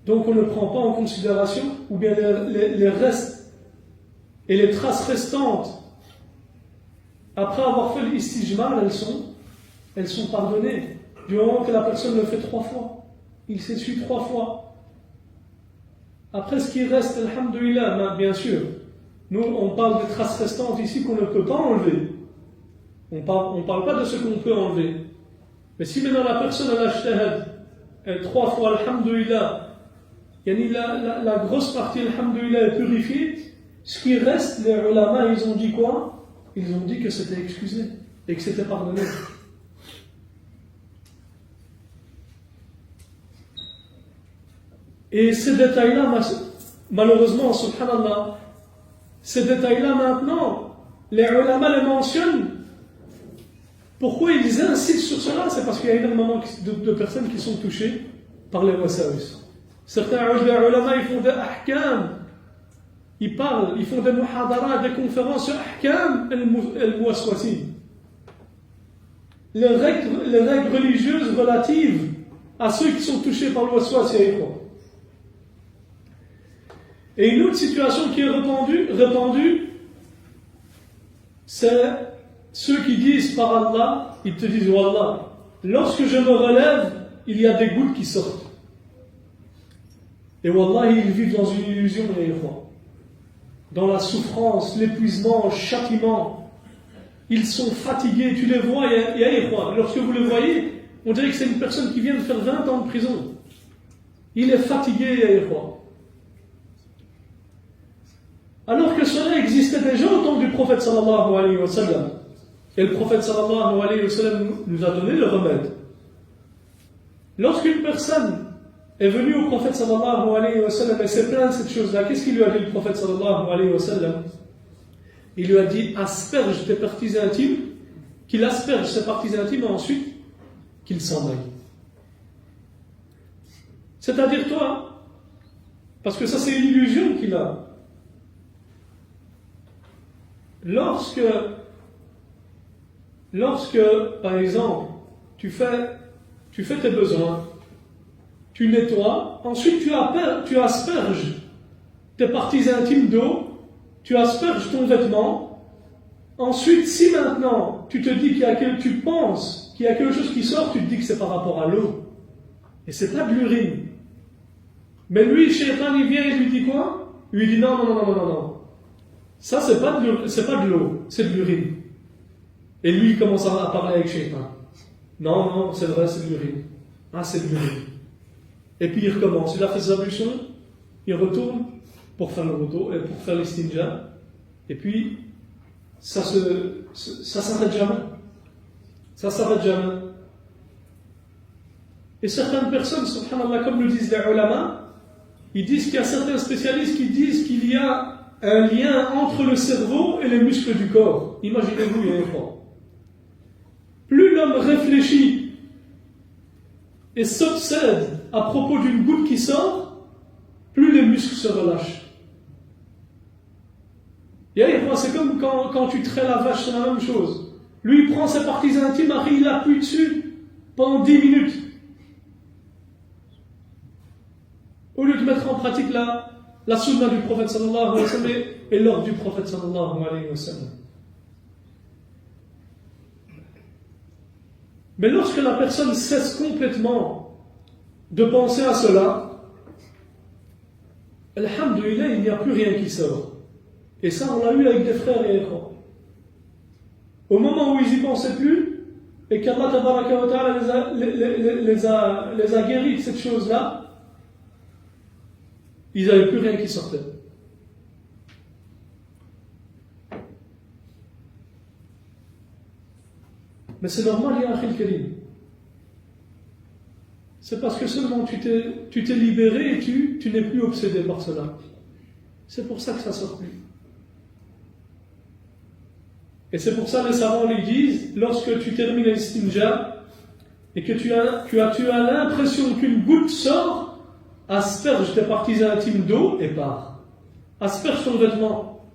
Speaker 1: Donc on ne prend pas en considération, ou bien les restes et les traces restantes, après avoir fait l'istijmar, elles sont pardonnées. Du moment que la personne le fait 3 fois. Il s'essuie 3 fois. Après ce qui reste, alhamdoulilah, bien sûr, nous on parle des traces restantes ici qu'on ne peut pas enlever. On parle pas de ce qu'on peut enlever. Mais si maintenant la personne a l'ajtahad 3 fois, alhamdoulilah, la grosse partie, alhamdoulilah, est purifiée, ce qui reste, les ulama, ils ont dit quoi? Ils ont dit que c'était excusé et que c'était pardonné. Et ces détails-là, malheureusement, subhanallah, ces détails-là maintenant, les ulama les mentionnent. Pourquoi ils insistent sur cela? C'est parce qu'il y a énormément de personnes qui sont touchées par les wasawis. Certains ulama, ils font des ahkam. Ils parlent, ils font des muhadara, des conférences sur ahkam al-muwaswasin. Les règles religieuses relatives à ceux qui sont touchés par le waswas. Et une autre situation qui est répandue, c'est ceux qui disent par Allah, ils te disent Wallah, lorsque je me relève, il y a des gouttes qui sortent. Et Wallah, ils vivent dans une illusion, dans la souffrance, l'épuisement, le châtiment. Ils sont fatigués, tu les vois, lorsque vous les voyez, on dirait que c'est une personne qui vient de faire 20 ans de prison. Il est fatigué, alors que cela existait déjà au temps du prophète sallallahu alayhi wa sallam. Et le prophète sallallahu alayhi wa sallam nous a donné le remède. Lorsqu'une personne est venue au prophète sallallahu alayhi wa sallam et s'est plaint de cette chose-là, qu'est-ce qu'il lui a dit le prophète sallallahu alayhi wa sallam? Il lui a dit asperge tes parties intimes, qu'il asperge ses parties intimes et ensuite qu'il s'en aille. C'est-à-dire toi, parce que ça c'est une illusion qu'il a. Lorsque, par exemple, tu fais tes besoins, tu nettoies, ensuite tu asperges tes parties intimes d'eau, tu asperges ton vêtement, Ensuite, si maintenant tu te dis tu penses qu'il y a quelque chose qui sort, tu te dis que c'est par rapport à l'eau. Et c'est pas de l'urine. Mais lui, Shaitan, il vient et lui dit quoi? Il lui dit non. Ça, c'est pas de l'eau, c'est de l'urine. Et lui, il commence à parler avec Shaitan. Non, c'est vrai, c'est de l'urine. Ah, c'est de l'urine. Et puis il recommence. Il a fait ses ablutions, il retourne pour faire le wudu et pour faire l'istinja. Et puis, ça s'arrête jamais. Ça s'arrête jamais. Et certaines personnes, subhanallah, comme le disent les ulama, ils disent qu'il y a certains spécialistes qui disent qu'il y a un lien entre le cerveau et les muscles du corps. Imaginez-vous, il y a un fois. Plus l'homme réfléchit et s'obsède à propos d'une goutte qui sort, plus les muscles se relâchent. C'est comme quand tu traites la vache, c'est la même chose. Lui, il prend ses parties intimes, il appuie dessus pendant 10 minutes. Au lieu de mettre en pratique la sunna du prophète sallallahu alayhi wa sallam et l'ordre du prophète sallallahu alayhi wa sallam. Mais lorsque la personne cesse complètement de penser à cela, alhamdoulilah, il n'y a plus rien qui sort. Et ça, on l'a eu avec des frères et frères. Au moment où ils n'y pensaient plus, et qu'Allah tabaraka wa ta'ala les a guéris de cette chose-là, ils n'avaient plus rien qui sortait. Mais c'est normal, ya akhil karim. C'est parce que seulement tu t'es libéré et tu n'es plus obsédé par cela. C'est pour ça que ça ne sort plus. Et c'est pour ça que les savants lui disent, lorsque tu termines l'istinja et que tu as l'impression qu'une goutte sort, asperge tes parties intimes d'eau et pars. Asperge ton vêtement.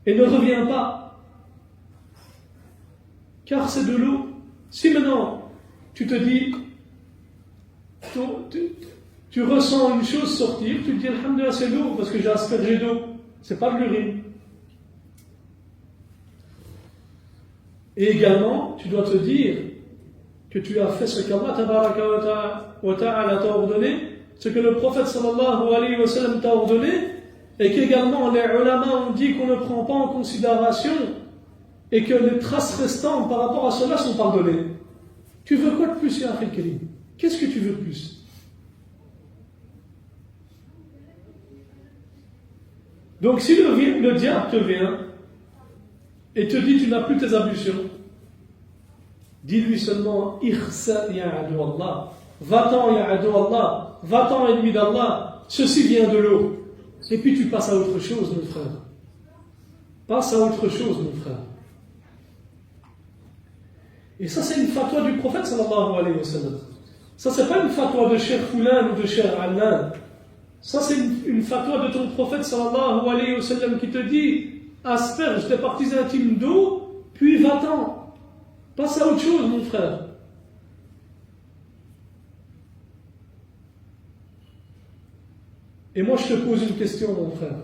Speaker 1: Et ne reviens pas. Car c'est de l'eau. Si maintenant tu te dis, tu ressens une chose sortir, tu te dis alhamdoulilah, c'est l'eau parce que j'ai aspergé d'eau. C'est pas de l'urine. Et également, tu dois te dire que tu as fait ce qu'Allah tabaraka wa ta'ala t'a ordonné, ce que le prophète sallallahu alayhi wa sallam t'a ordonné, et qu'également les ulama ont dit qu'on ne prend pas en considération et que les traces restantes par rapport à cela sont pardonnées. Tu veux quoi de plus, ya akhil karim? Qu'est-ce que tu veux de plus? Donc si le diable te vient et te dit tu n'as plus tes ablutions, dis-lui seulement Ikhsa ya adu Allah, va-t'en ya adu Allah, va-t'en ennemi d'Allah, ceci vient de l'eau. Et puis tu passes à autre chose, mon frère. Passe à autre chose, mon frère. Et ça c'est une fatwa du prophète sallallahu alayhi wa sallam. Ça c'est pas une fatwa de Cheikh Foulan ou de Cheikh Allan. Ça c'est une fatwa de ton prophète sallallahu alayhi wa sallam qui te dit asperge tes parties intimes d'eau, puis va-t'en. Passe à autre chose, mon frère. Et moi, je te pose une question, mon frère.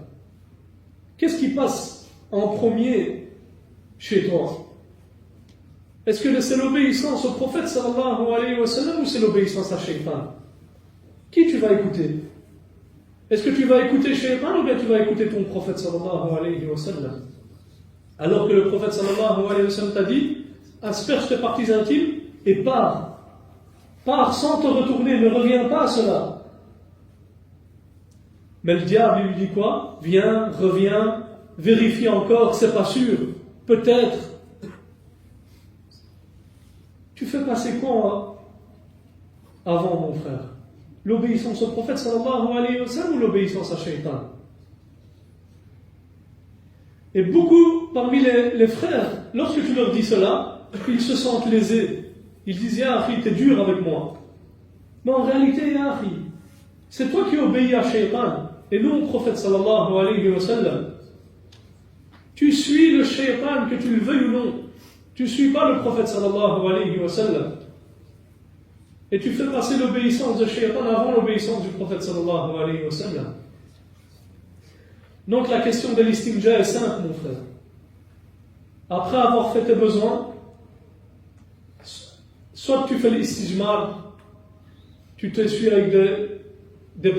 Speaker 1: Qu'est-ce qui passe en premier chez toi? Est-ce que c'est l'obéissance au prophète sallallahu alayhi wa sallam ou c'est l'obéissance à Shaitan? Qui tu vas écouter? Est-ce que tu vas écouter Shaitan ou bien tu vas écouter ton prophète sallallahu alayhi wa sallam? Alors que le prophète sallallahu alayhi wa sallam t'a dit asperge tes parties intimes et pars. Pars sans te retourner, ne reviens pas à cela. Mais le diable lui dit quoi? Viens, reviens, vérifie encore, c'est pas sûr, peut-être. Tu fais passer quoi avant, mon frère? L'obéissance au prophète sallallahu alayhi wa sallam ou l'obéissance à Shaitan? Et beaucoup parmi les frères, lorsque tu leur dis cela, ils se sentent lésés. Ils disent ya akhi, t'es dur avec moi. Mais en réalité, ya akhi, c'est toi qui obéis à Shaitan et non au prophète sallallahu alayhi wa sallam. Tu suis le Shaitan, que tu le veuilles ou non. Tu ne suis pas le prophète sallallahu alayhi wa sallam. Et tu fais passer l'obéissance de Shaitan avant l'obéissance du prophète sallallahu alayhi wa sallam. Donc la question de l'istinja est simple, mon frère. après avoir fait tes besoins, soit tu fais l'istijmar, tu t'essuies avec du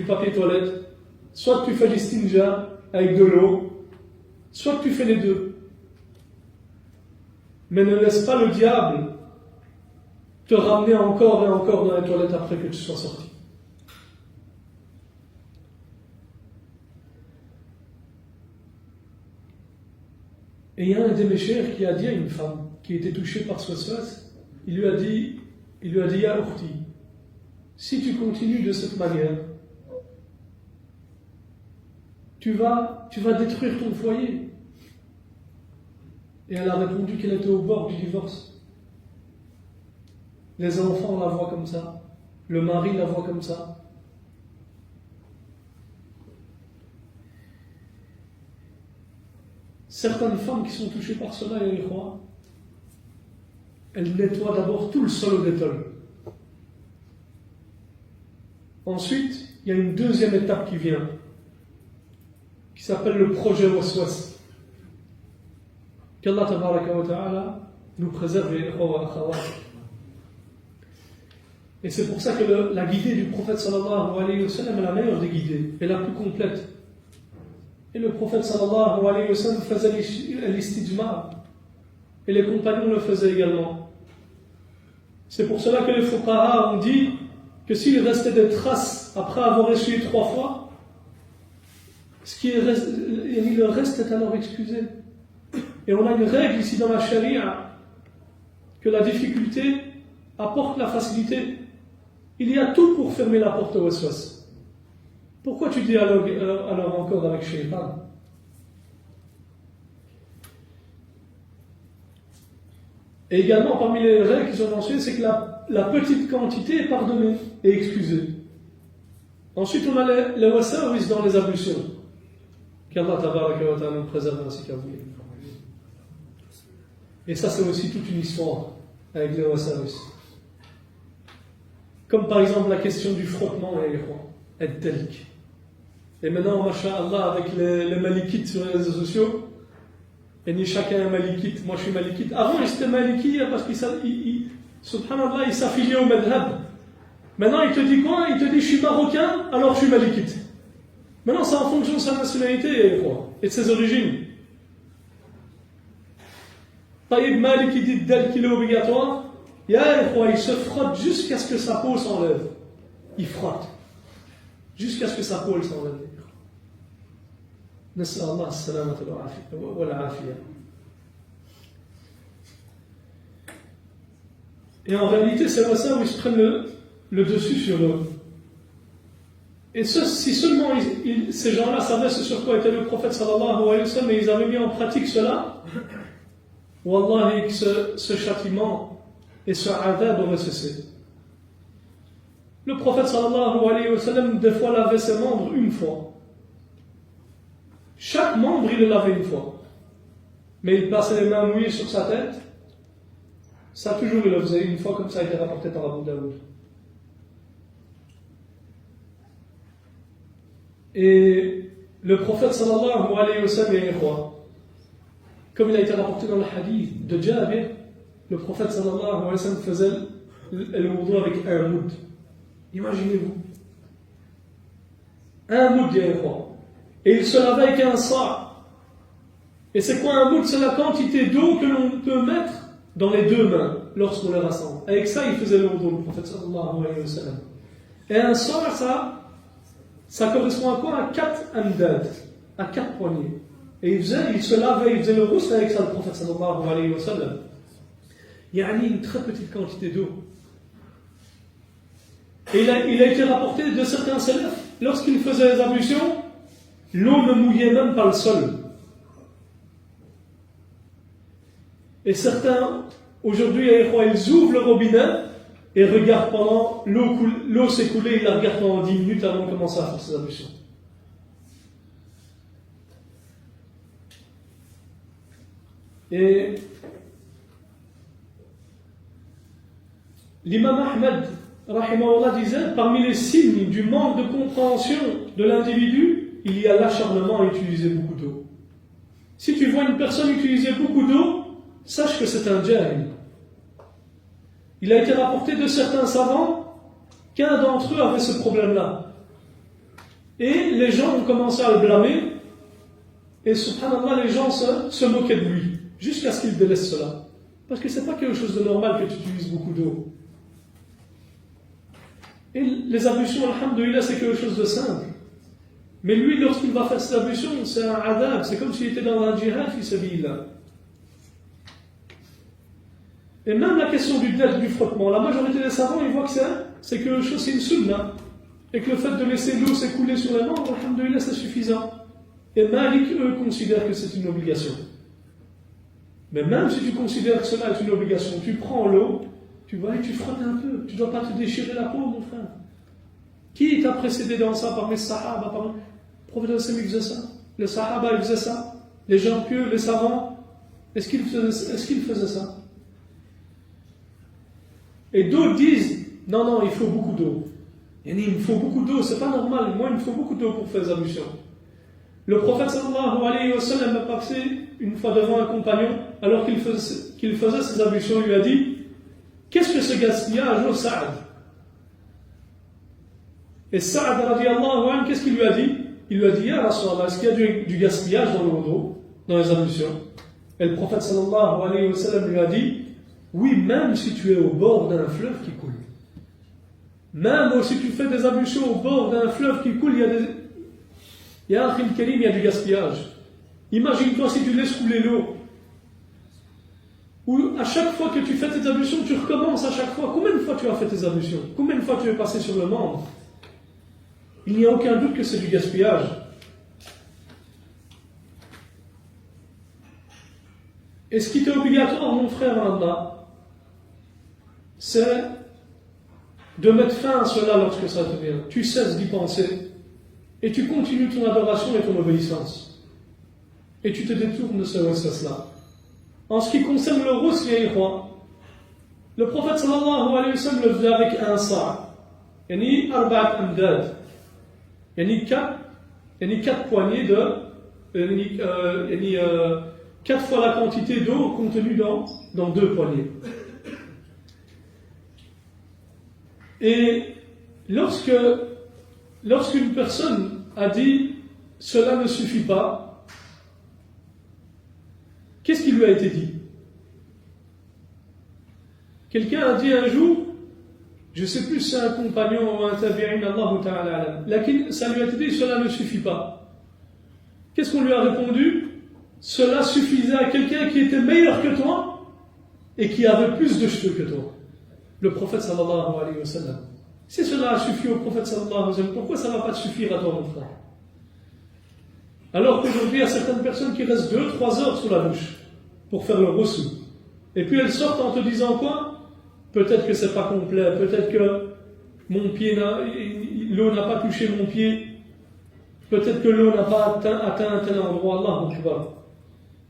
Speaker 1: papier toilette, soit tu fais l'istinja avec de l'eau, soit tu fais les deux. Mais ne laisse pas le diable te ramener encore et encore dans les toilettes après que tu sois sorti. Et il y a un des méchères qui a dit à une femme qui était touchée par ce waswas, il lui a dit, Ya ukhti, si tu continues de cette manière, tu vas détruire ton foyer. Et elle a répondu qu'elle était au bord du divorce. Les enfants la voient comme ça, le mari la voit comme ça. Certaines femmes qui sont touchées par cela, elles nettoient d'abord tout le sol au détol. Ensuite, il y a une deuxième étape qui vient, qui s'appelle le projet waswas. Qu'Allah tabaraka wa ta'ala nous préserve les ikhwa wa akhawat. Et c'est pour ça que la guidée du prophète sallallahu alayhi wa sallam est la meilleure des guidées, et la plus complète. Et le prophète sallallahu alayhi wa sallam faisait l'istijma, et les compagnons le faisaient également. C'est pour cela que les fuqaha ont dit que s'il restait des traces après avoir essuyé 3 fois, le reste est alors excusé. Et on a une règle ici dans la charia que la difficulté apporte la facilité. Il y a tout pour fermer la porte au waswas. Pourquoi tu dis alors encore avec Shaytan? Et également, parmi les règles qui sont mentionnées, c'est que la petite quantité est pardonnée et excusée. Ensuite, on a les wasawis dans les ablutions. Qu'Allah tabaraka wa ta'ala nous préserve ainsi qu'à vous. Et ça, c'est aussi toute une histoire avec les wasawis. Comme par exemple la question du frottement et telk. Et maintenant, masha'Allah, avec les malikites sur les réseaux sociaux, et ni chacun est malikite, moi je suis malikite. Avant, j'étais maliki parce qu'il subhanallah, il s'affiliait au madhab. Maintenant, il te dit quoi? Il te dit je suis marocain, alors je suis malikite. Maintenant, c'est en fonction de sa nationalité et de ses origines. Taïb Malik, il dit dès qu'il est obligatoire, il se frotte jusqu'à ce que sa peau s'enlève. Il frotte. Jusqu'à ce que sa peau s'enlève. نسأل الله السلامة والعافية. Et en réalité, c'est pour ça où ils se prennent le dessus sur eux. Et si seulement ces gens-là savaient ce sur quoi était le prophète sallallahu alayhi wa sallam et ils avaient mis en pratique cela, wallahi, ce châtiment et ce adab aurait cessé. Le prophète sallallahu alayhi wa sallam, des fois, lavait ses membres une fois. Chaque membre, il le lavait une fois. Mais il passait les mains mouillées sur sa tête. Ça, toujours, il le faisait une fois, comme ça a été rapporté par Abu Daoud. Et le prophète sallallahu alayhi wa sallam, comme il a été rapporté dans le hadith de Jabir, le prophète sallallahu alayhi wa sallam faisait le wudu avec un moud. Imaginez-vous. Un moud, et il se lavait avec un sa'. Et c'est quoi un moud? C'est la quantité d'eau que l'on peut mettre dans les deux mains lorsqu'on les rassemble. Avec ça, il faisait le wudu, le prophète sallallahu alayhi wa sallam. Et un sa', ça correspond à quoi? À 4 amdad, à 4 poignées. Et il se lavait, il faisait le rousse avec ça, le prophète sallallahu alayhi wa sallam. Il y a une très petite quantité d'eau. Et il a été rapporté de certains salafs, lorsqu'ils faisaient les ablutions, l'eau ne mouillait même pas le sol. Et certains, aujourd'hui, ils ouvrent le robinet et regardent pendant l'eau s'écouler, ils la regardent pendant 10 minutes avant de commencer à faire ses ablutions. Et l'imam Ahmed, rahimahullah, disait, parmi les signes du manque de compréhension de l'individu, il y a l'acharnement à utiliser beaucoup d'eau. Si tu vois une personne utiliser beaucoup d'eau, sache que c'est un jahil. Il a été rapporté de certains savants qu'un d'entre eux avait ce problème-là. Et les gens ont commencé à le blâmer, et subhanallah, les gens se moquaient de lui, jusqu'à ce qu'il délaisse cela. Parce que c'est pas quelque chose de normal que tu utilises beaucoup d'eau. Et les ablutions, alhamdoulilah, c'est quelque chose de simple. Mais lui, lorsqu'il va faire ses ablutions, c'est un adab, c'est comme s'il était dans un djihad, fi sabilillah. Et même la question du dette, du frottement, la majorité des savants, ils voient que c'est quelque chose, c'est une sunna. Et que le fait de laisser l'eau s'écouler sur les membres, alhamdoulilah, c'est suffisant. Et Malik, eux, considèrent que c'est une obligation. Mais même si tu considères que cela est une obligation, tu prends l'eau, tu vas et tu frottes un peu. Tu ne dois pas te déchirer la peau, mon frère. Qui t'a précédé dans ça parmi les sahaba, parmi... Le prophète faisait ça. Les sahaba, ils faisaient ça. Les gens pieux, les savants, est-ce qu'ils faisaient ça? Et d'autres disent, non, il faut beaucoup d'eau. Il me faut beaucoup d'eau, c'est pas normal. Moi, il me faut beaucoup d'eau pour faire les ablutions. Le prophète sallallahu alayhi wa sallam a passé une fois devant un compagnon, alors qu'il faisait ses ablutions, il lui a dit, qu'est-ce que ce gaspillage, ô Saad? Et Saad radiallahu anhu, qu'est-ce qu'il lui a dit? Il lui a dit, ya Rasulallah, est-ce qu'il y a du gaspillage dans le wudu, dans les ablutions? Et le prophète sallallahu alayhi wa sallam lui a dit, oui, même si tu es au bord d'un fleuve qui coule. Même si tu fais des ablutions au bord d'un fleuve qui coule, il y a du gaspillage. Imagine-toi si tu laisses couler l'eau. Ou à chaque fois que tu fais tes ablutions, tu recommences à chaque fois. Combien de fois tu as fait tes ablutions? Combien de fois tu es passé sur le membre? Il n'y a aucun doute que c'est du gaspillage. Et ce qui est obligatoire, mon frère en Allah, c'est de mettre fin à cela lorsque ça te vient. Tu cesses d'y penser et tu continues ton adoration et ton obéissance. Et tu te détournes de ce waswas-là. En ce qui concerne le rousse, le prophète sallallahu alayhi wa sallam le faisait avec un sa'. Yani arba'at amdad. Yani quatre poignées de. Quatre fois la quantité d'eau contenue dans 2 poignées. Et lorsqu'une personne a dit cela ne suffit pas, qu'est-ce qui lui a été dit? Quelqu'un a dit un jour, je ne sais plus si c'est un compagnon ou un tabi'in, Allahu ta'ala, ça lui a été dit cela ne suffit pas. Qu'est-ce qu'on lui a répondu? Cela suffisait à quelqu'un qui était meilleur que toi et qui avait plus de cheveux que toi. Le prophète sallallahu alayhi wa sallam. Si cela a suffi au prophète sallallahu alayhi wa sallam, pourquoi ça ne va pas te suffire à toi, mon frère? Alors qu'aujourd'hui, il y a certaines personnes qui restent 2-3 heures sous la douche pour faire le reçu. Et puis elles sortent en te disant quoi? Peut-être que c'est pas complet, peut-être que mon pied l'eau n'a pas touché mon pied, peut-être que l'eau n'a pas atteint un tel endroit. Allahu Akbar.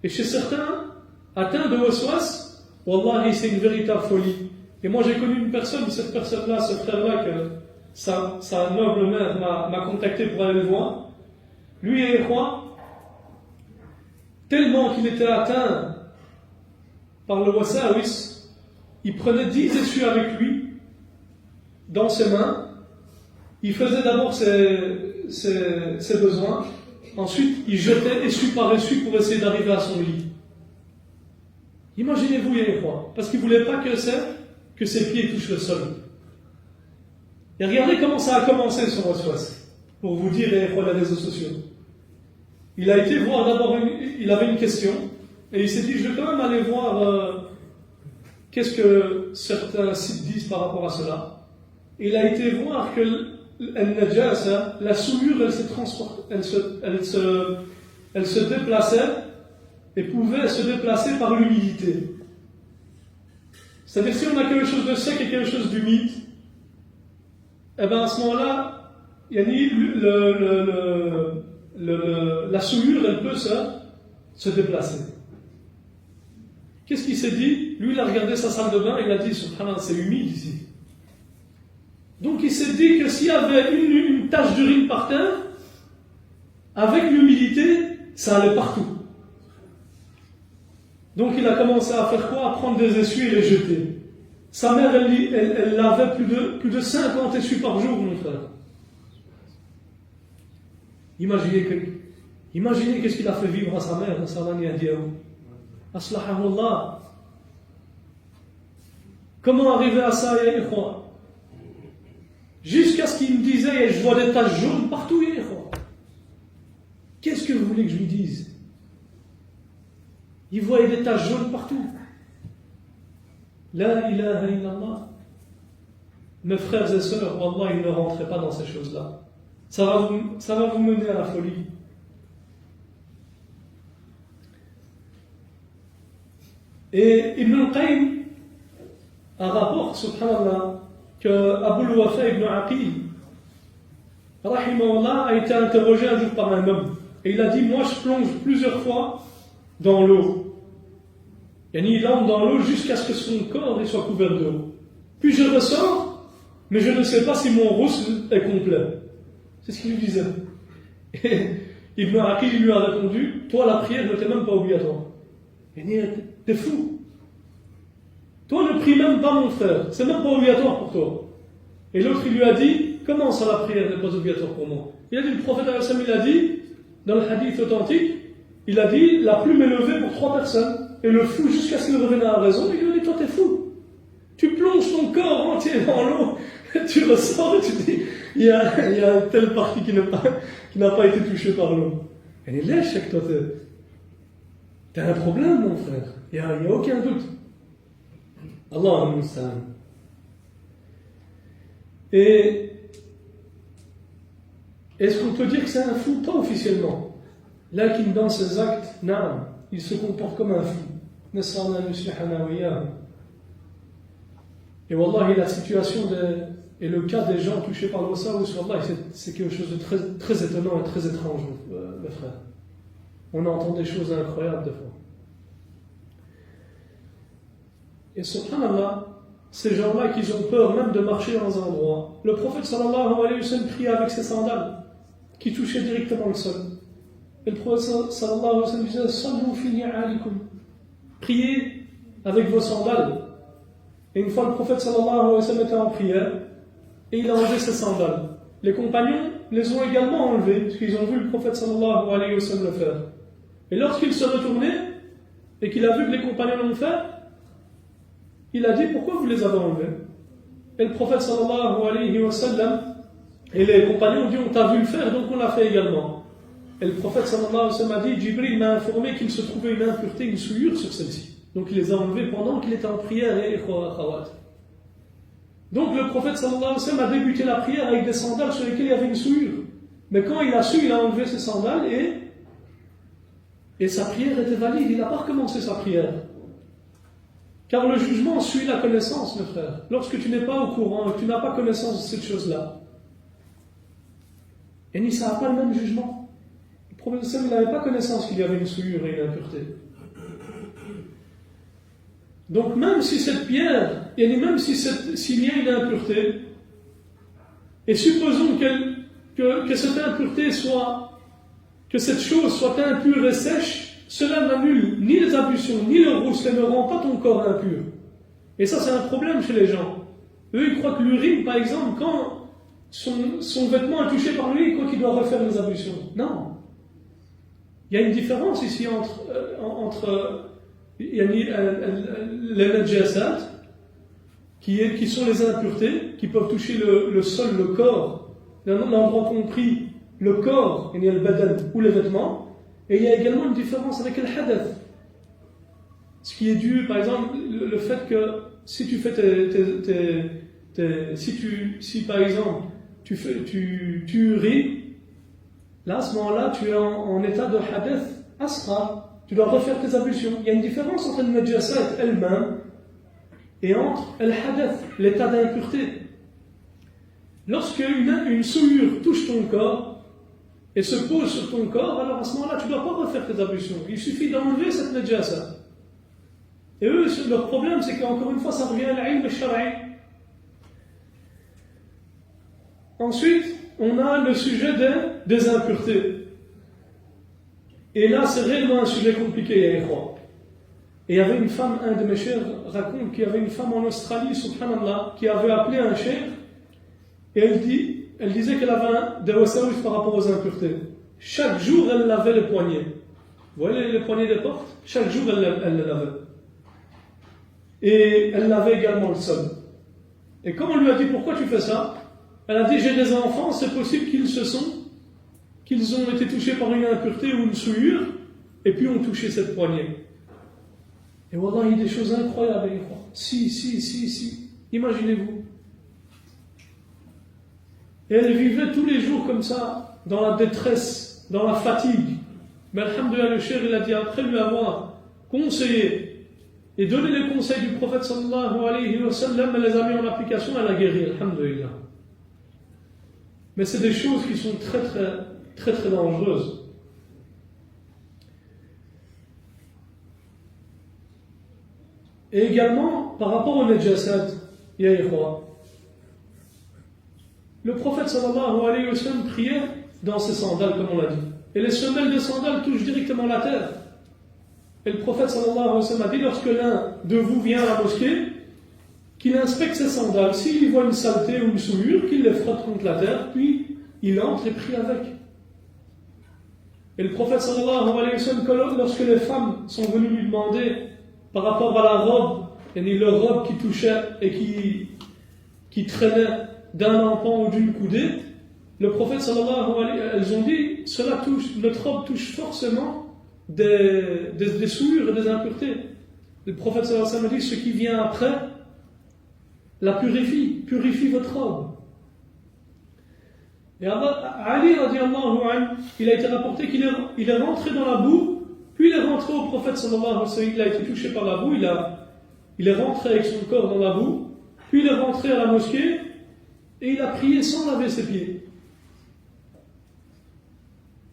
Speaker 1: Et chez certains, atteints de waswas, wallahi, c'est une véritable folie. Et moi, j'ai connu une personne, cette personne-là, ce frère-là, que sa noble mère m'a contacté pour aller le voir. Lui et quoi, tellement qu'il était atteint par le wasawis, il prenait 10 essuies avec lui, dans ses mains. Il faisait d'abord ses besoins. Ensuite, il jetait essuie par essuie pour essayer d'arriver à son lit. Imaginez-vous, il y a quoi? Parce qu'il ne voulait pas que ses pieds touchent le sol. Et regardez comment ça a commencé son waswas. Pour vous dire, les réseaux sociaux. Il a été voir d'abord, il avait une question, et il s'est dit, je vais quand même aller voir qu'est-ce que certains sites disent par rapport à cela. Et il a été voir que la souillure, elle se déplaçait et pouvait se déplacer par l'humidité. C'est-à-dire si on a quelque chose de sec et quelque chose d'humide, eh bien à ce moment-là, la souillure, elle peut se déplacer. Qu'est-ce qu'il s'est dit? Lui, il a regardé sa salle de bain et il a dit, subhanallah, c'est humide ici. Donc il s'est dit que s'il y avait une tache d'urine par terre, avec l'humidité, ça allait partout. Donc il a commencé à faire quoi? À prendre des essuies et les jeter. Sa mère, elle lavait plus de 50 essuies par jour, mon frère. Imaginez qu'est-ce qu'il a fait vivre à sa mère, à sa manie indienne. Aslahahullah. Comment arriver à ça, ya ikhwa? Jusqu'à ce qu'il me disait, je vois des taches jaunes partout, ya ikhwa. Qu'est-ce que vous voulez que je lui dise? Il voyait des taches jaunes partout. La ilaha illallah. Mes frères et sœurs, wallah, ne rentrez pas dans ces choses-là. Ça va vous mener à la folie. Et Ibn al-Qayyim rapporte, subhanallah, que Abu al-Wafa ibn Aqil, rahimahullah, a été interrogé un jour par un homme. Et il a dit, moi je plonge plusieurs fois dans l'eau. Et il entre dans l'eau jusqu'à ce que son corps soit couvert d'eau. Puis je ressors, mais je ne sais pas si mon rousse est complet. C'est ce qu'il lui disait. Et Ibn Aqil lui a répondu, toi la prière ne t'est même pas obligatoire. Il dit, t'es fou. Toi ne prie même pas mon frère, c'est même pas obligatoire pour toi. Et l'autre il lui a dit, comment ça la prière n'est pas obligatoire pour moi? Il a dit, le prophète il a dit, dans le hadith authentique, il a dit, la plume est levée pour 3 personnes. Et le fou, jusqu'à ce qu'il revienne à la raison, il lui a dit, toi t'es fou. Tu plonges ton corps entier dans l'eau, tu ressors et tu dis, il y a telle partie qui n'a pas été touchée par l'eau. Elle est lèche avec toi, t'as un problème, mon frère. Il n'y a aucun doute. Allah al-Musta'an. Et est-ce qu'on peut dire que c'est un fou? Pas officiellement. Là, qui dans ses actes, non, il se comporte comme un fou. Et wallahi, la situation et le cas des gens touchés par le wasawus, c'est quelque chose de très, très étonnant et très étrange, mes frères. On entend des choses incroyables des fois. Et subhanallah, ces gens-là qui ont peur même de marcher dans un endroit. Le prophète sallallahu alayhi wa sallam priait avec ses sandales qui touchaient directement le sol. Et le prophète sallallahu alayhi wa sallam disait, sallu fi ni'alikum. Priez avec vos sandales. Et une fois le prophète sallallahu alayhi wa sallam était en prière et il a enlevé ses sandales. Les compagnons les ont également enlevées parce qu'ils ont vu le prophète sallallahu alayhi wa sallam le faire. Et lorsqu'il se retournait et qu'il a vu que les compagnons l'ont fait, il a dit, pourquoi vous les avez enlevés? Et le prophète sallallahu alayhi wa sallam et les compagnons ont dit, on t'a vu le faire donc on l'a fait également. Et le prophète sallallahu alayhi wa sallam a dit, Jibril m'a informé qu'il se trouvait une impureté, une souillure sur celle-ci. Donc il les a enlevés pendant qu'il était en prière et khawat. Donc le prophète sallallahu alayhi wa sallam a débuté la prière avec des sandales sur lesquelles il y avait une souillure. Mais quand il a su, il a enlevé ses sandales et sa prière était valide, il n'a pas recommencé sa prière. Car le jugement suit la connaissance, mes frères. Lorsque tu n'es pas au courant et que tu n'as pas connaissance de cette chose-là, et ça n'a pas le même jugement. Le prophète sallallahu alayhi wa sallam n'avait pas connaissance qu'il y avait une souillure et une impureté. Donc même si cette pierre, et même s'il y a une impureté, et supposons que cette impureté que cette chose soit impure et sèche, cela n'annule ni les ablutions, ni le rousse, et ne rend pas ton corps impur. Et ça, c'est un problème chez les gens. Eux, ils croient que l'urine, par exemple, quand son vêtement est touché par lui, ils croient qu'il doit refaire les ablutions. Non. Il y a une différence ici entre les najasat, qui sont les impuretés, qui peuvent toucher le sol, le corps, l'endroit compris, le corps, le badan ou les vêtements. Et il y a également une différence avec le hadath. Ce qui est dû, par exemple, le fait que si tu fais si par exemple tu urines, là à ce moment-là tu es en état de hadath asra, tu dois refaire tes ablutions. Il y a une différence entre le najasat elle-même et entre le hadath, l'état d'impureté. Lorsque une souillure touche ton corps et se pose sur ton corps, alors à ce moment-là, tu ne dois pas refaire tes ablutions. Il suffit d'enlever cette najasa. Et eux, leur problème, c'est qu'encore une fois, ça revient à l'ilm al-shar'i. Ensuite, on a le sujet des impuretés. Et là, c'est réellement un sujet compliqué, ya ikhwa. Et il y avait une femme, un de mes chers raconte qu'il y avait une femme en Australie, subhanallah, qui avait appelé un cheikh, et elle disait qu'elle avait des wasawif par rapport aux impuretés. Chaque jour, elle lavait les poignets. Vous voyez les poignets des portes? Chaque jour, elle les lavait. Et elle lavait également le sol. Et quand on lui a dit pourquoi tu fais ça, elle a dit j'ai des enfants, c'est possible qu'ils ont été touchés par une impureté ou une souillure, et puis ont touché cette poignée. Et wallah, il y a des choses incroyables. Si. Imaginez-vous. Et elle vivait tous les jours comme ça, dans la détresse, dans la fatigue. Mais alhamdoulilah, le cheikh, il a dit, après lui avoir conseillé et donné les conseils du prophète sallallahu alayhi wa sallam, elle les a mis en application, elle a guéri, alhamdoulilah. Mais c'est des choses qui sont très dangereuses. Et également, par rapport au najasat, ya ikhwa, le prophète sallallahu alayhi wa sallam priait dans ses sandales, comme on l'a dit. Et les semelles des sandales touchent directement la terre. Et le prophète sallallahu alayhi wa sallam a dit, lorsque l'un de vous vient à la mosquée, qu'il inspecte ses sandales. S'il y voit une saleté ou une souillure, qu'il les frotte contre la terre, puis il entre et prie avec. Et le prophète sallallahu alayhi wa sallam, lorsque les femmes sont venues lui demander par rapport à la robe, et leur robe qui touchait et qui traînait d'un empan ou d'une coudée, le prophète sallallahu alayhi wa sallam, elles ont dit, notre robe touche forcément des souillures et des impuretés. Le prophète sallallahu alayhi wa sallam a dit, ce qui vient après la purifie votre robe. Et Ali radiallahu anhu, il a été rapporté qu'il est rentré dans la boue, puis il est rentré au prophète sallallahu alayhi wa sallam, il a été touché par la boue, il est rentré avec son corps dans la boue, puis il est rentré à la mosquée et il a prié sans laver ses pieds.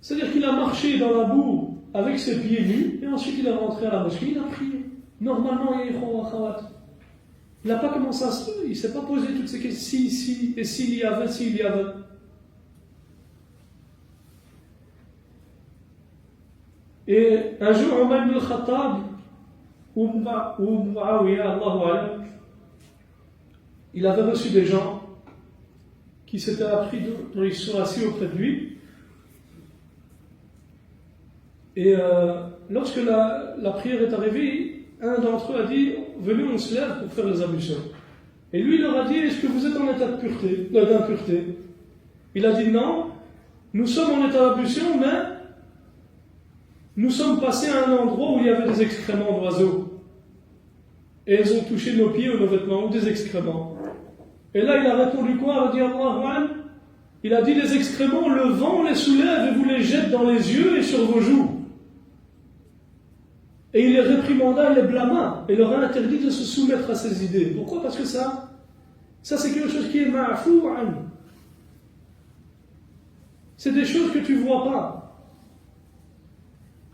Speaker 1: C'est-à-dire qu'il a marché dans la boue avec ses pieds nus et ensuite il est rentré à la mosquée, il a prié. Normalement, il n'a pas commencé il ne s'est pas posé toutes ces questions, si, et s'il y avait. Et un jour, Omar ibn al-Khattab, ou Muawiyah, Allahu alam, il avait reçu des gens qui s'étaient appris dont ils sont assis auprès de lui. Et lorsque la prière est arrivée, un d'entre eux a dit, venez, on se lève pour faire les ablutions. Et lui, il leur a dit, est-ce que vous êtes en état d'impureté? Il a dit, non, nous sommes en état d'ablution, mais nous sommes passés à un endroit où il y avait des excréments d'oiseaux. Et elles ont touché nos pieds ou nos vêtements, ou des excréments. Et là, il a répondu quoi? Il a dit, les excréments, le vent les soulève et vous les jette dans les yeux et sur vos joues. Et il les réprimanda, il les blâma, et leur a interdit de se soumettre à ces idées. Pourquoi? Parce que ça c'est quelque chose qui est ma'fou an. C'est des choses que tu ne vois pas.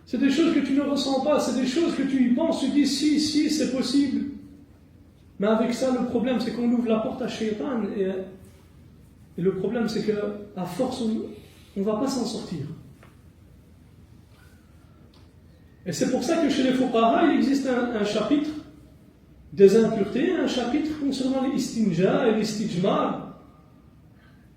Speaker 1: C'est des choses que tu ne ressens pas. C'est des choses que tu y penses, tu dis si, c'est possible. Mais avec ça, le problème, c'est qu'on ouvre la porte à Shaitan. Et le problème, c'est qu'à force, on ne va pas s'en sortir. Et c'est pour ça que chez les fuqaha, il existe un chapitre des impuretés, un chapitre concernant les istinja et l'istijmar.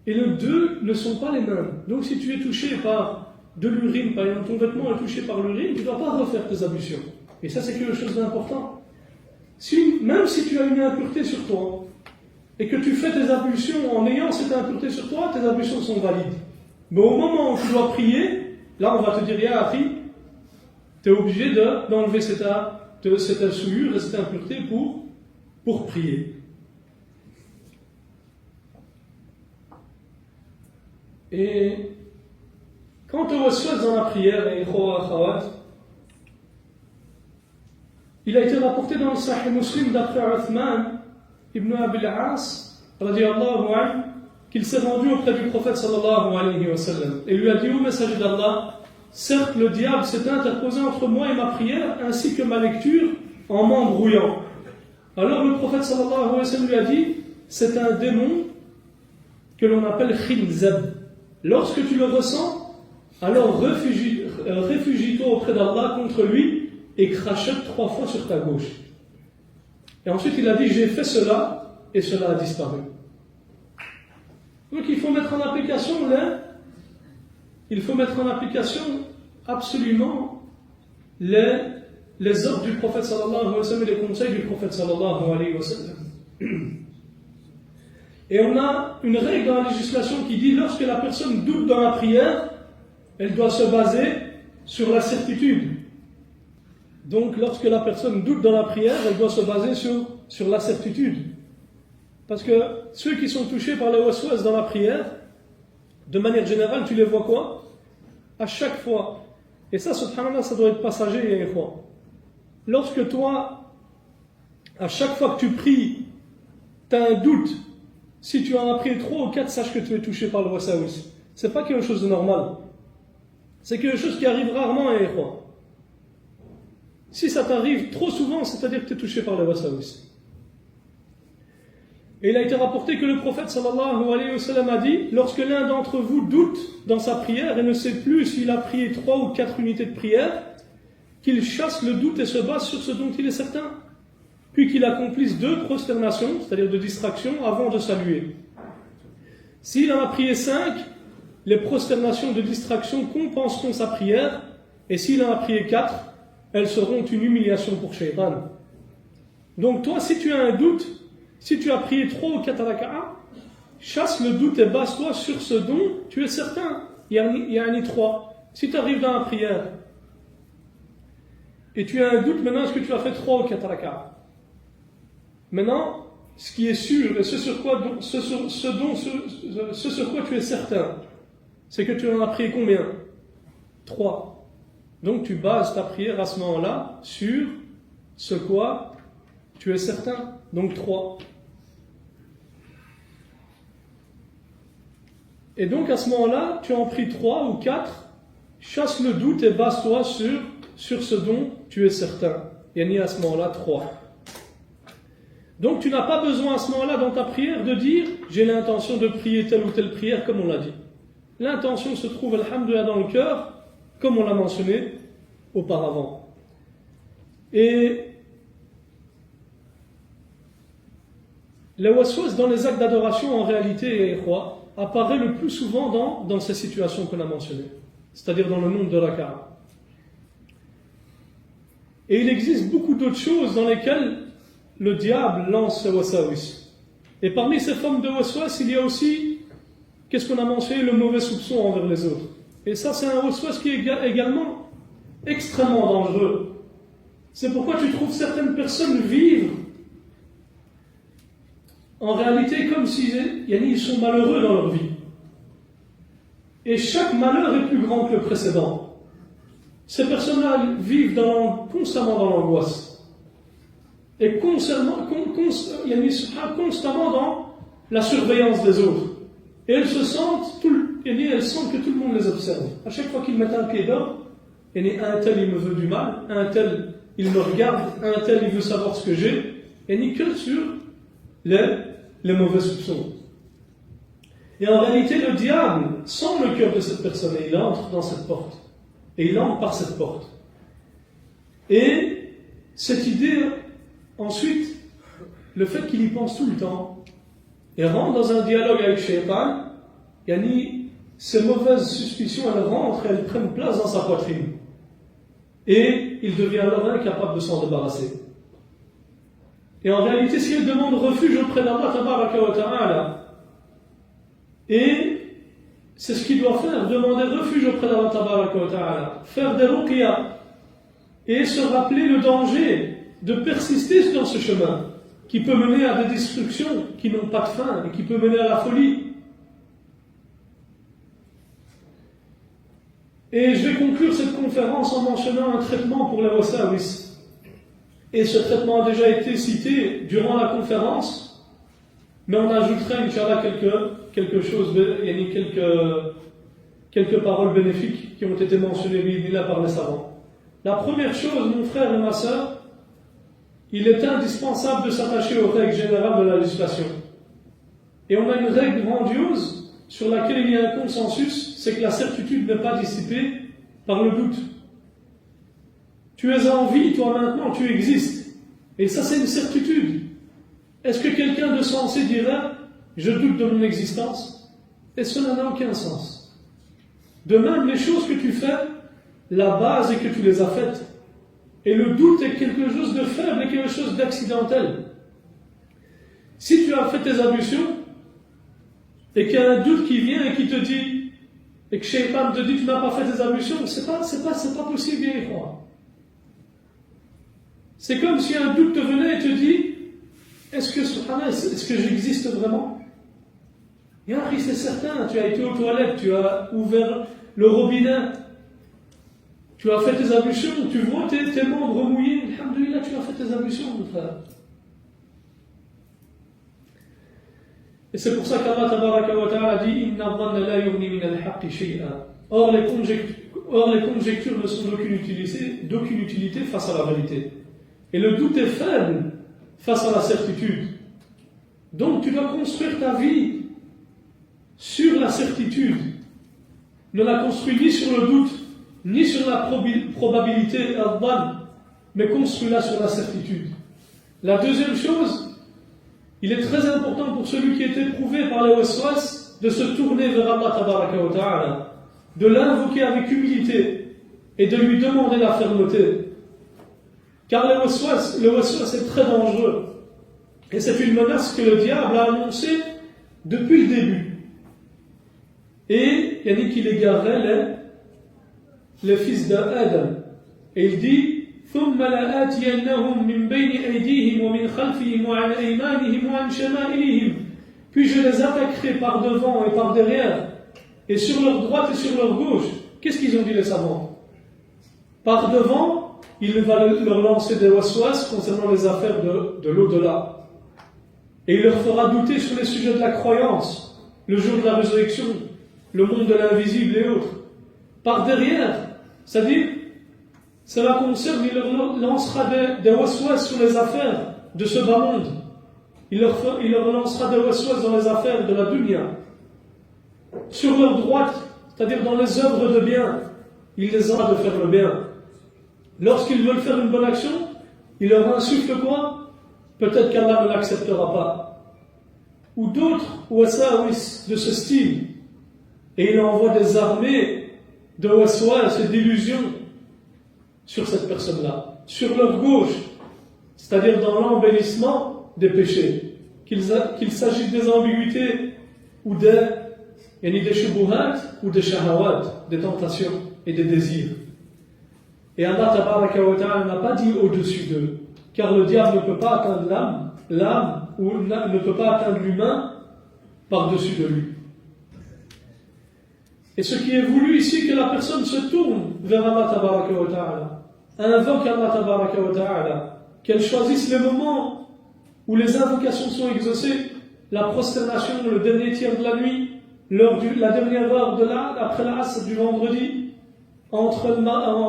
Speaker 1: Et les deux ne sont pas les mêmes. Donc si tu es touché par de l'urine, par exemple, ton vêtement est touché par l'urine, tu ne dois pas refaire tes ablutions. Et ça, c'est quelque chose d'important. Même si tu as une impureté sur toi, et que tu fais tes ablutions en ayant cette impureté sur toi, tes ablutions sont valides. Mais au moment où tu dois prier, là, on va te dire, ya akhi, tu es obligé d'enlever cette souillure et cette impureté pour prier. Et quant au waswas dans la prière, il a été rapporté dans le Sahih Muslim d'après Uthman ibn Abi al-As radiyallahu anhu qu'il s'est rendu auprès du prophète sallallahu alayhi wa sallam et lui a dit, ô messager d'Allah, certes le diable s'est interposé entre moi et ma prière ainsi que ma lecture en m'embrouillant. Alors le prophète sallallahu alayhi wa sallam lui a dit, c'est un démon que l'on appelle Khinzab. Lorsque tu le ressens, alors réfugie-toi auprès d'Allah contre lui et crachote 3 fois sur ta gauche. Et ensuite il a dit j'ai fait cela et cela a disparu. Donc il faut mettre en application absolument les ordres du prophète sallallahu alayhi wa sallam et les conseils du prophète sallallahu alayhi wa sallam. Et on a une règle dans la législation qui dit lorsque la personne doute dans la prière, elle doit se baser sur la certitude. Donc lorsque la personne doute dans la prière, elle doit se baser sur la certitude. Parce que ceux qui sont touchés par le waswas dans la prière, de manière générale, tu les vois quoi? À chaque fois. Et ça, subhanallah, ça doit être passager, et quoi. Lorsque toi, à chaque fois que tu pries, tu as un doute, si tu en as prié 3 ou 4, sache que tu es touché par le waswas. C'est pas quelque chose de normal. C'est quelque chose qui arrive rarement, et quoi. Si ça t'arrive trop souvent, c'est-à-dire que tu es touché par le waswas. Et il a été rapporté que le prophète sallallahu alayhi wa sallam a dit, lorsque l'un d'entre vous doute dans sa prière et ne sait plus s'il a prié 3 ou 4 unités de prière, qu'il chasse le doute et se base sur ce dont il est certain, puis qu'il accomplisse 2 prosternations, c'est-à-dire de distraction, avant de saluer. S'il en a prié 5, les prosternations de distraction compenseront sa prière, et s'il en a prié 4, elles seront une humiliation pour Shaytan. Donc toi, si tu as un doute, si tu as prié 3 ou 4 raka'a, chasse le doute et base-toi sur ce dont tu es certain. Il y a un 3. Si tu arrives dans la prière et tu as un doute maintenant, est-ce que tu as fait 3 ou 4 raka'a? Maintenant, ce qui est sûr et ce sur quoi tu es certain, c'est que tu en as prié combien? 3. Donc tu bases ta prière à ce moment-là sur ce quoi tu es certain. Donc 3. Et donc à ce moment-là, tu en pries 3 ou 4, chasse le doute et base-toi sur ce dont tu es certain. Il y a à ce moment-là 3. Donc tu n'as pas besoin à ce moment-là dans ta prière de dire j'ai l'intention de prier telle ou telle prière comme on l'a dit. L'intention se trouve, alhamdoulilah, dans le cœur, comme on l'a mentionné auparavant. Et le waswas dans les actes d'adoration, en réalité, apparaît le plus souvent dans ces situations qu'on a mentionnées, c'est-à-dire dans le nombre de raka'a. Et il existe beaucoup d'autres choses dans lesquelles le diable lance ce waswas. Et parmi ces formes de waswas, il y a aussi, qu'est-ce qu'on a mentionné, le mauvais soupçon envers les autres. Et ça, c'est un waswas qui est également extrêmement dangereux. C'est pourquoi tu trouves certaines personnes vivre en réalité comme s'ils sont malheureux dans leur vie. Et chaque malheur est plus grand que le précédent. Ces personnes-là vivent constamment dans l'angoisse. Et constamment dans la surveillance des autres. Et elles sentent que tout le monde les observe. À chaque fois qu'ils mettent un pied dehors, un tel il me veut du mal, un tel il me regarde, un tel il veut savoir ce que j'ai, et ni que sur les mauvais soupçons. Et en réalité, le diable sent le cœur de cette personne et il entre dans cette porte. Et il entre par cette porte. Et cette idée, ensuite, le fait qu'il y pense tout le temps, et rentre dans un dialogue avec Shaytan, ces mauvaises suspicions, elles rentrent et elles prennent place dans sa poitrine. Et il devient alors incapable de s'en débarrasser. Et en réalité, si elle demande refuge auprès d'Allah tabaraka wa ta'ala, et c'est ce qu'il doit faire, demander refuge auprès d'Allah tabaraka wa ta'ala, faire des ruqya, et se rappeler le danger de persister dans ce chemin, qui peut mener à des destructions qui n'ont pas de fin, et qui peut mener à la folie. Et je vais conclure cette conférence en mentionnant un traitement pour les wasawis. Et ce traitement a déjà été cité durant la conférence, mais on ajouterait, Inch'Allah, quelques paroles bénéfiques qui ont été mentionnées là par les savants. La première chose, mon frère et ma sœur, il est indispensable de s'attacher aux règles générales de la législation. Et on a une règle grandiose sur laquelle il y a un consensus, c'est que la certitude n'est pas dissipée par le doute. Tu es en vie, toi maintenant, tu existes. Et ça, c'est une certitude. Est-ce que quelqu'un de sensé dirait « Je doute de mon existence » Et cela n'a aucun sens. De même, les choses que tu fais, la base est que tu les as faites. Et le doute est quelque chose de faible et quelque chose d'accidentel. Si tu as fait tes ablutions, et qu'il y a un doute qui vient et qui te dit, et que Shaitan te dit tu n'as pas fait tes ablutions, c'est pas possible, bien croire. C'est comme si un doute te venait et te dit, est-ce que j'existe vraiment? Yahri, c'est certain, tu as été aux toilettes, tu as ouvert le robinet, tu as fait tes ablutions, tu vois tes membres mouillés, alhamdoulilah, tu as fait tes ablutions, mon frère. Et c'est pour ça qu'Allah Tabaraka wa Ta'ala dit Inna dhanna la yughni min al-haqqi shay'an. Or les conjectures ne sont d'aucune utilité face à la vérité. Et le doute est faible face à la certitude. Donc tu dois construire ta vie sur la certitude. Ne la construis ni sur le doute, ni sur la probabilité al-dhann, mais construis-la sur la certitude. La deuxième chose, il est très important pour celui qui est éprouvé par les waswas de se tourner vers Allah Tabaraka wa Ta'ala, de l'invoquer avec humilité et de lui demander la fermeté. Car le waswas est très dangereux. Et c'est une menace que le diable a annoncée depuis le début. Et il a dit qu'il égarerait les fils d'Adam. Et il dit ثم لآتينهم من بين أيديهم ومن خلفهم وعن أيمانهم وعن شمائلهم. Puis je les attaquerai par devant et par derrière, et sur leur droite et sur leur gauche. Qu'est-ce qu'ils ont dit les savants? Par devant, il va leur lancer des waswas concernant les affaires de l'au-delà. Et il leur fera douter sur les sujets de la croyance, le jour de la résurrection, le monde de l'invisible et autres. Par derrière, c'est-à-dire, cela concerne, il leur lancera des waswas sur les affaires de ce bas monde. Il leur lancera des waswas dans les affaires de la dunya. Sur leur droite, c'est-à-dire dans les œuvres de bien, il les aura de faire le bien. Lorsqu'ils veulent faire une bonne action, il leur insuffle quoi? Peut-être qu'Allah ne l'acceptera pas. Ou d'autres wasawis de ce style. Et il envoie des armées de waswas et d'illusions sur cette personne-là, sur leur gauche, c'est-à-dire dans l'embellissement des péchés, qu'il s'agisse des ambiguïtés ou des shubuhat ou des shahawat, des tentations et des désirs. Et Allah Tabaraka wa Ta'ala n'a pas dit au-dessus d'eux, car le diable ne peut pas atteindre l'âme ou ne peut pas atteindre l'humain par-dessus de lui. Et ce qui est voulu ici, que la personne se tourne vers Allah Tabaraka wa Ta'ala, invoque Allah Tabaraka wa Ta'ala, qu'elle choisisse les moments où les invocations sont exaucées, la prosternation, le dernier tiers de la nuit, la dernière heure après l'asr du vendredi, entre l'adhan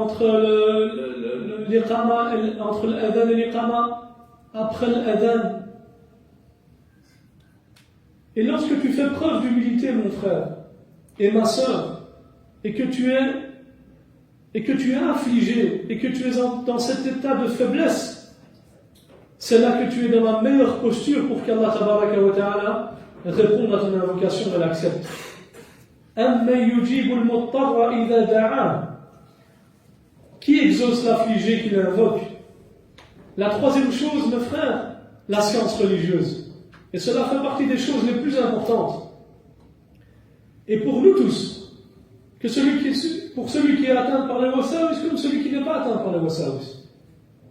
Speaker 1: et l'iqama, après l'adhan. Et lorsque tu fais preuve d'humilité, mon frère et ma sœur, et que tu es affligé, et que tu es dans cet état de faiblesse, c'est là que tu es dans la meilleure posture pour qu'Allah Tabaraka wa Ta'ala réponde à ton invocation et l'accepte. Qui exauce l'affligé qui l'invoque? La troisième chose, mes frères, la science religieuse. Et cela fait partie des choses les plus importantes. Et pour nous tous, pour celui qui est atteint par les wasawis comme celui qui n'est pas atteint par les wasawis.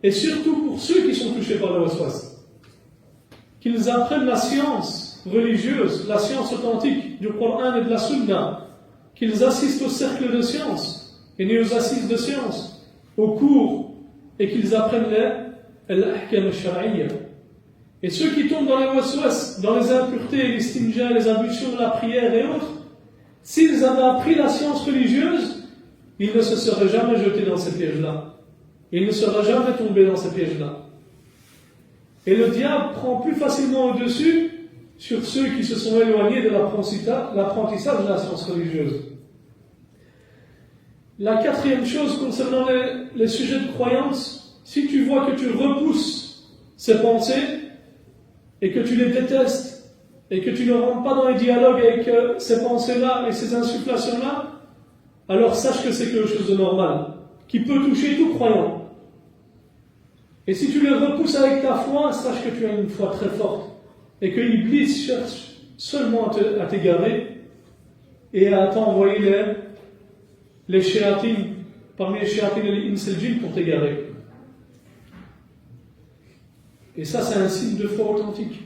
Speaker 1: Et surtout pour ceux qui sont touchés par les waswas. Qu'ils apprennent la science religieuse, la science authentique du Coran et de la Sunna. Qu'ils assistent au cercle de science et aux assises de science, aux cours, et qu'ils apprennent l'ahkam al-shar'iyya. Et ceux qui tombent dans les waswas, dans les impuretés, les stinjas, les ablutions de la prière et autres, s'ils avaient appris la science religieuse, ils ne se seraient jamais jetés dans ces pièges-là. Ils ne seraient jamais tombés dans ces pièges-là. Et le diable prend plus facilement au-dessus sur ceux qui se sont éloignés de l'apprentissage de la science religieuse. La quatrième chose concernant les sujets de croyance, si tu vois que tu repousses ces pensées et que tu les détestes et que tu ne rentres pas dans les dialogues avec ces pensées-là et ces insufflations-là, alors sache que c'est quelque chose de normal, qui peut toucher tout croyant. Et si tu les repousses avec ta foi, sache que tu as une foi très forte et que Iblis cherche seulement à t'égarer et à t'envoyer les shéatines, parmi les shéatines et les inseljin pour t'égarer. Et ça, c'est un signe de foi authentique.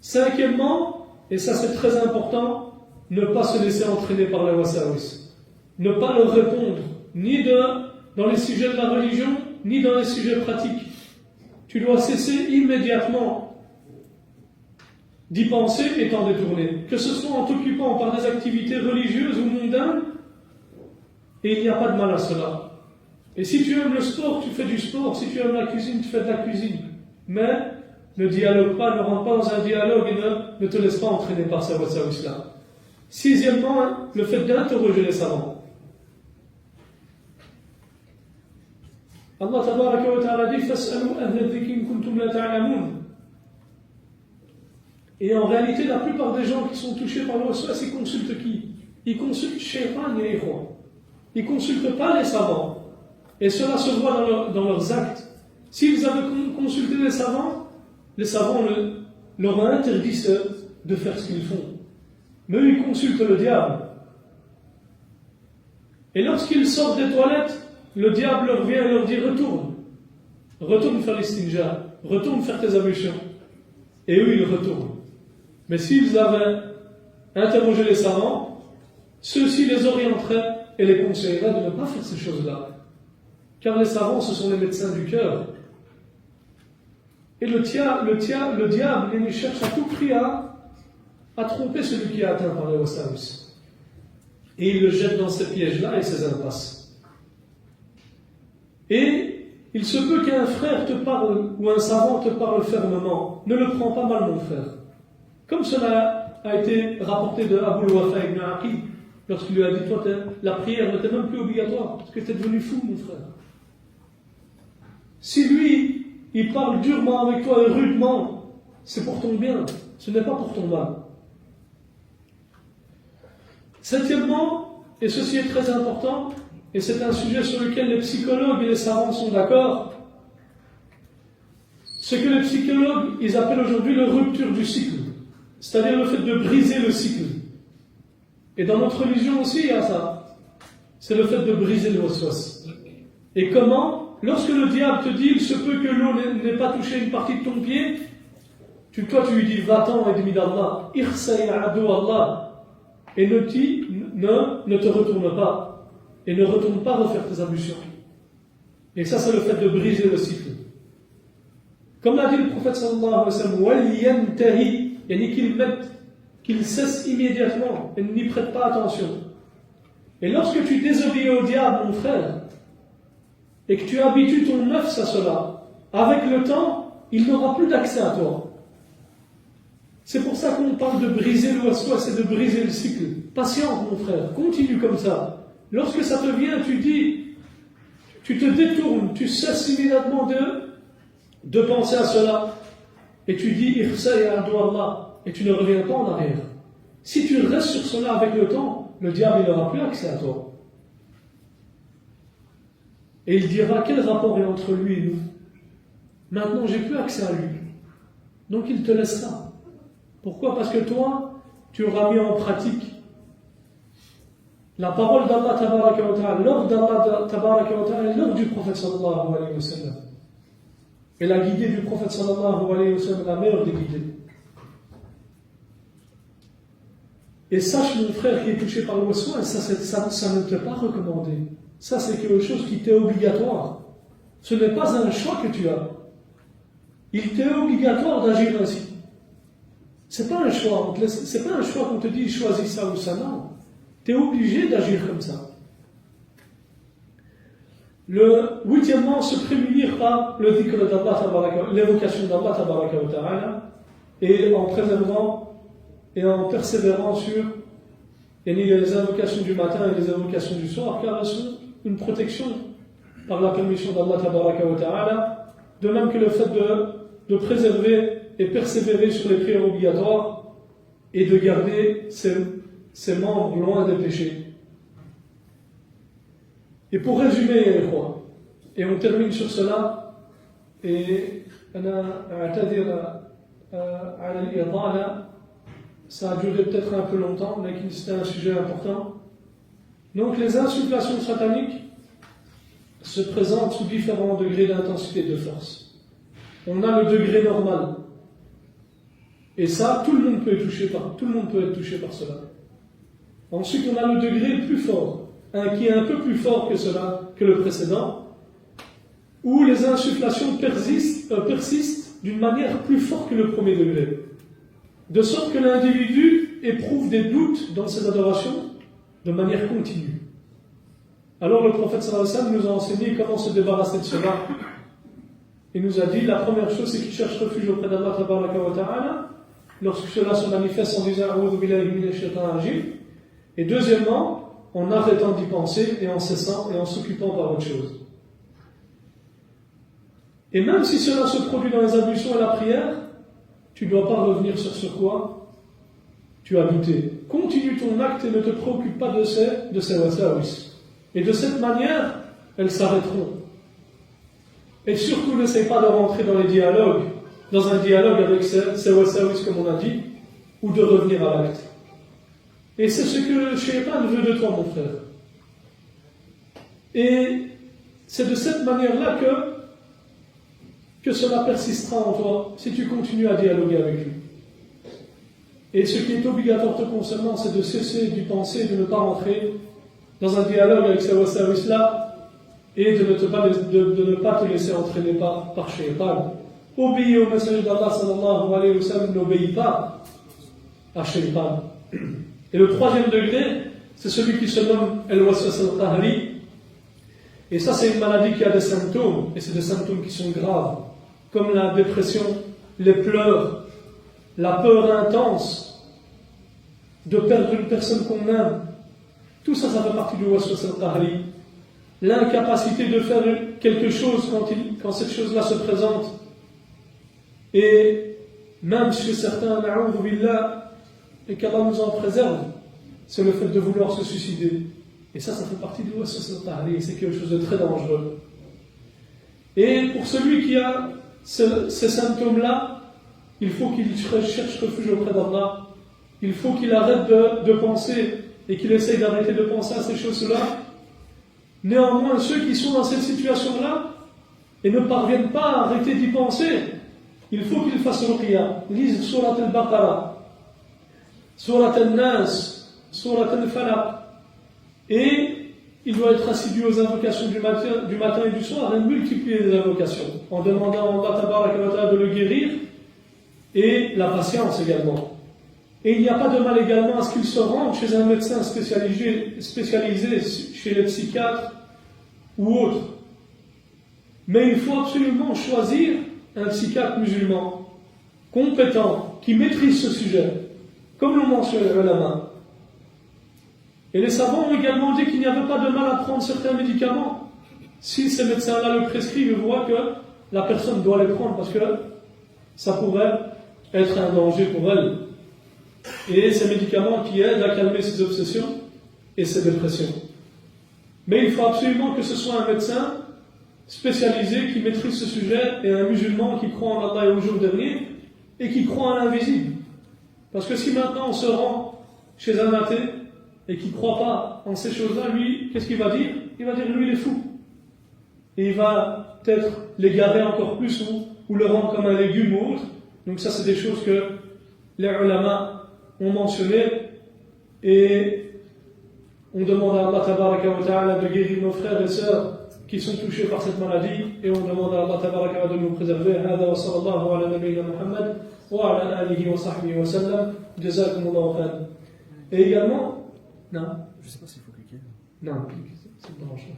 Speaker 1: Cinquièmement, et ça c'est très important, ne pas se laisser entraîner par les wasawis. Ne pas leur répondre, ni dans les sujets de la religion, ni dans les sujets pratiques. Tu dois cesser immédiatement d'y penser et t'en détourner. Que ce soit en t'occupant par des activités religieuses ou mondaines, et il n'y a pas de mal à cela. Et si tu aimes le sport, tu fais du sport. Si tu aimes la cuisine, tu fais de la cuisine. Mais ne dialogue pas, ne rentre pas dans un dialogue et ne te laisse pas entraîner par ces wasawis-là. Sixièmement, le fait d'interroger les savants. Allah tabaraka wa ta'ala dit fas'alu ahla dhikri kuntum la ta'lamun. Et en réalité, la plupart des gens qui sont touchés par le waswas, ils consultent qui? Ils consultent Shaytan et Ikhwan. Ils ne consultent pas les savants. Et cela se voit dans leurs actes. S'ils avaient consulté les savants leur ont interdit de faire ce qu'ils font. Mais eux, ils consultent le diable. Et lorsqu'ils sortent des toilettes, le diable leur vient et leur dit retourne faire l'istinja, retourne faire tes ablutions. Et eux, ils retournent. Mais s'ils avaient interrogé les savants, ceux-ci les orienteraient et les conseilleraient de ne pas faire ces choses-là. Car les savants, ce sont les médecins du cœur. Et le diable, il cherche à tout prix à tromper celui qui est atteint par les wasawis. Et il le jette dans ces pièges-là et ces impasses. Et il se peut qu'un frère te parle ou un savant te parle fermement. Ne le prends pas mal, mon frère. Comme cela a été rapporté de Abu Wafa ibn Aqil, lorsqu'il lui a dit, toi, la prière n'était même plus obligatoire, parce que tu es devenu fou, mon frère. Si lui, il parle durement avec toi et rudement, c'est pour ton bien, ce n'est pas pour ton mal. Septièmement, et ceci est très important, et c'est un sujet sur lequel les psychologues et les savants sont d'accord, ce que les psychologues, ils appellent aujourd'hui la rupture du cycle. C'est-à-dire le fait de briser le cycle. Et dans notre religion aussi, il y a ça. C'est le fait de briser le waswas. Et comment? Lorsque le diable te dit, il se peut que l'eau n'ait pas touché une partie de ton pied, toi tu lui dis, va-t'en, ennemi d'Allah, irsay adu Allah, et ne te retourne pas, et ne retourne pas refaire tes ablutions. Et ça, c'est le fait de briser le cycle. Comme l'a dit le prophète sallallahu alayhi wa sallam, wal-yantahi, qu'il cesse immédiatement et n'y prête pas attention. Et lorsque tu désobéis au diable, mon frère, et que tu habitues ton nafs à cela, avec le temps, il n'aura plus d'accès à toi. C'est pour ça qu'on parle de briser le waswas et de briser le cycle. Patiente, mon frère, continue comme ça. Lorsque ça te vient, tu te détournes, tu cesses immédiatement de penser à cela. Et tu dis, Irsay adu Allah, et tu ne reviens pas en arrière. Si tu restes sur cela avec le temps, le diable n'aura plus accès à toi. Et il dira, quel rapport est entre lui et nous? Maintenant, j'ai plus accès à lui. Donc il te laissera. Pourquoi? Parce que toi, tu auras mis en pratique la parole d'Allah tabaraka wa ta'ala, l'ordre d'Allah tabaraka wa ta'ala, l'ordre du prophète sallallahu alayhi wa sallam. Et la guidée du prophète sallallahu alayhi wa sallam, la meilleure des guidées. Et sache, mon frère, qui est touché par le waswas, ça ne t'est pas recommandé. Ça, c'est quelque chose qui t'est obligatoire. Ce n'est pas un choix que tu as. Il t'est obligatoire d'agir ainsi. C'est pas un choix. C'est pas un choix qu'on te dit choisis ça ou ça, non. Tu es obligé d'agir comme ça. Le huitièmement, se prémunir par le dhikr d'Allah, l'évocation d'Allah tabaraka wa ta'ala, et en préservant et en persévérant sur il y a les invocations du matin et les invocations du soir, car elles sont une protection par la permission d'Allah Tabaraka wa Ta'ala, de même que le fait de préserver et persévérer sur les prières obligatoires et de garder ses membres loin des péchés. Et pour résumer, les croix, et on termine sur cela, et ça a duré peut-être un peu longtemps, mais c'était un sujet important. Donc les insufflations sataniques se présentent sous différents degrés d'intensité et de force. On a le degré normal. Et ça, tout le monde peut être touché par cela. Ensuite, on a le degré le plus fort, qui est un peu plus fort que cela, que le précédent, où les insufflations persistent d'une manière plus forte que le premier degré. De sorte que l'individu éprouve des doutes dans ses adorations de manière continue. Alors le prophète sallallahu alayhi wa sallam nous a enseigné comment se débarrasser de cela. Il nous a dit, la première chose, c'est qu'il cherche refuge auprès d'Allah tabaraka wa ta'ala, lorsque cela se manifeste en disant « A'udhu billahi minash shaitanir rajim ». Et deuxièmement, en arrêtant d'y penser et en cessant et en s'occupant par autre chose. Et même si cela se produit dans les ablutions et la prière, tu ne dois pas revenir sur ce quoi tu as douté. Continue ton acte et ne te préoccupe pas de ces wasawis. Et de cette manière, elles s'arrêteront. Et surtout, n'essaie pas de rentrer dans un dialogue avec ces wasawis, comme on a dit, ou de revenir à l'acte. Et c'est ce que le shaitan veut de toi, mon frère. Et c'est de cette manière-là que cela persistera en toi si tu continues à dialoguer avec lui. Et ce qui est obligatoire te concernant, c'est de cesser d'y penser, de ne pas rentrer dans un dialogue avec ces wasawis-là et de ne pas te laisser entraîner par shaitan. Obéis au message d'Allah sallallahu alayhi wa sallam, n'obéis pas à shaitan. Et le troisième degré, c'est celui qui se nomme al-waswas al-qahri. Et ça, c'est une maladie qui a des symptômes, et c'est des symptômes qui sont graves, comme la dépression, les pleurs, la peur intense de perdre une personne qu'on aime. Tout ça, ça fait partie du waswas al-qahri. L'incapacité de faire quelque chose quand cette chose-là se présente. Et même chez certains, na'oudhu billah, et qu'Allah nous en préserve, c'est le fait de vouloir se suicider. Et ça fait partie du waswas al-qahri, c'est quelque chose de très dangereux. Et pour celui qui a ces symptômes-là, il faut qu'il cherche refuge auprès d'Allah. Il faut qu'il arrête de penser et qu'il essaye d'arrêter de penser à ces choses-là. Néanmoins, ceux qui sont dans cette situation-là et ne parviennent pas à arrêter d'y penser, il faut qu'ils fassent ruqya, lisent Surat al-Baqarah, Surat al-Nas, Surat al-Falaq. Et il doit être assidu aux invocations du matin et du soir et multiplier les invocations en demandant à Allah tabaraka wa ta'ala de le guérir et la patience également. Et il n'y a pas de mal également à ce qu'il se rende chez un médecin spécialisé chez les psychiatres ou autres. Mais il faut absolument choisir un psychiatre musulman compétent qui maîtrise ce sujet, comme l'ont mentionné les ulama. Et les savants ont également dit qu'il n'y avait pas de mal à prendre certains médicaments. Si ces médecins-là le prescrivent, ils voient que la personne doit les prendre parce que ça pourrait être un danger pour elle. Et ces médicaments qui aident à calmer ses obsessions et ses dépressions. Mais il faut absolument que ce soit un médecin spécialisé qui maîtrise ce sujet et un musulman qui croit en Allah et au jour dernier et qui croit en l'invisible. Parce que si maintenant on se rend chez un athée et qui ne croit pas en ces choses-là, lui, qu'est-ce qu'il va dire? Il va dire, lui, il est fou. Et il va peut-être l'égarer encore plus ou le rendre comme un légume ou autre. Donc ça, c'est des choses que les ulama ont mentionnées. Et on demande à Allah tabaraka wa ta'ala de guérir nos frères et sœurs qui sont touchés par cette maladie. Et on demande à Allah tabaraka wa ta'ala de nous préserver. Hada wa sallallahu ala nabiyyina Muhammad wa ala alihi wa sahbihi wa sallam. Jazakumullahu khairan. Et également, non.
Speaker 2: Je ne sais pas s'il faut cliquer.
Speaker 1: Non, c'est branché.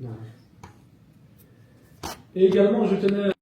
Speaker 1: Non. Et également, je tenais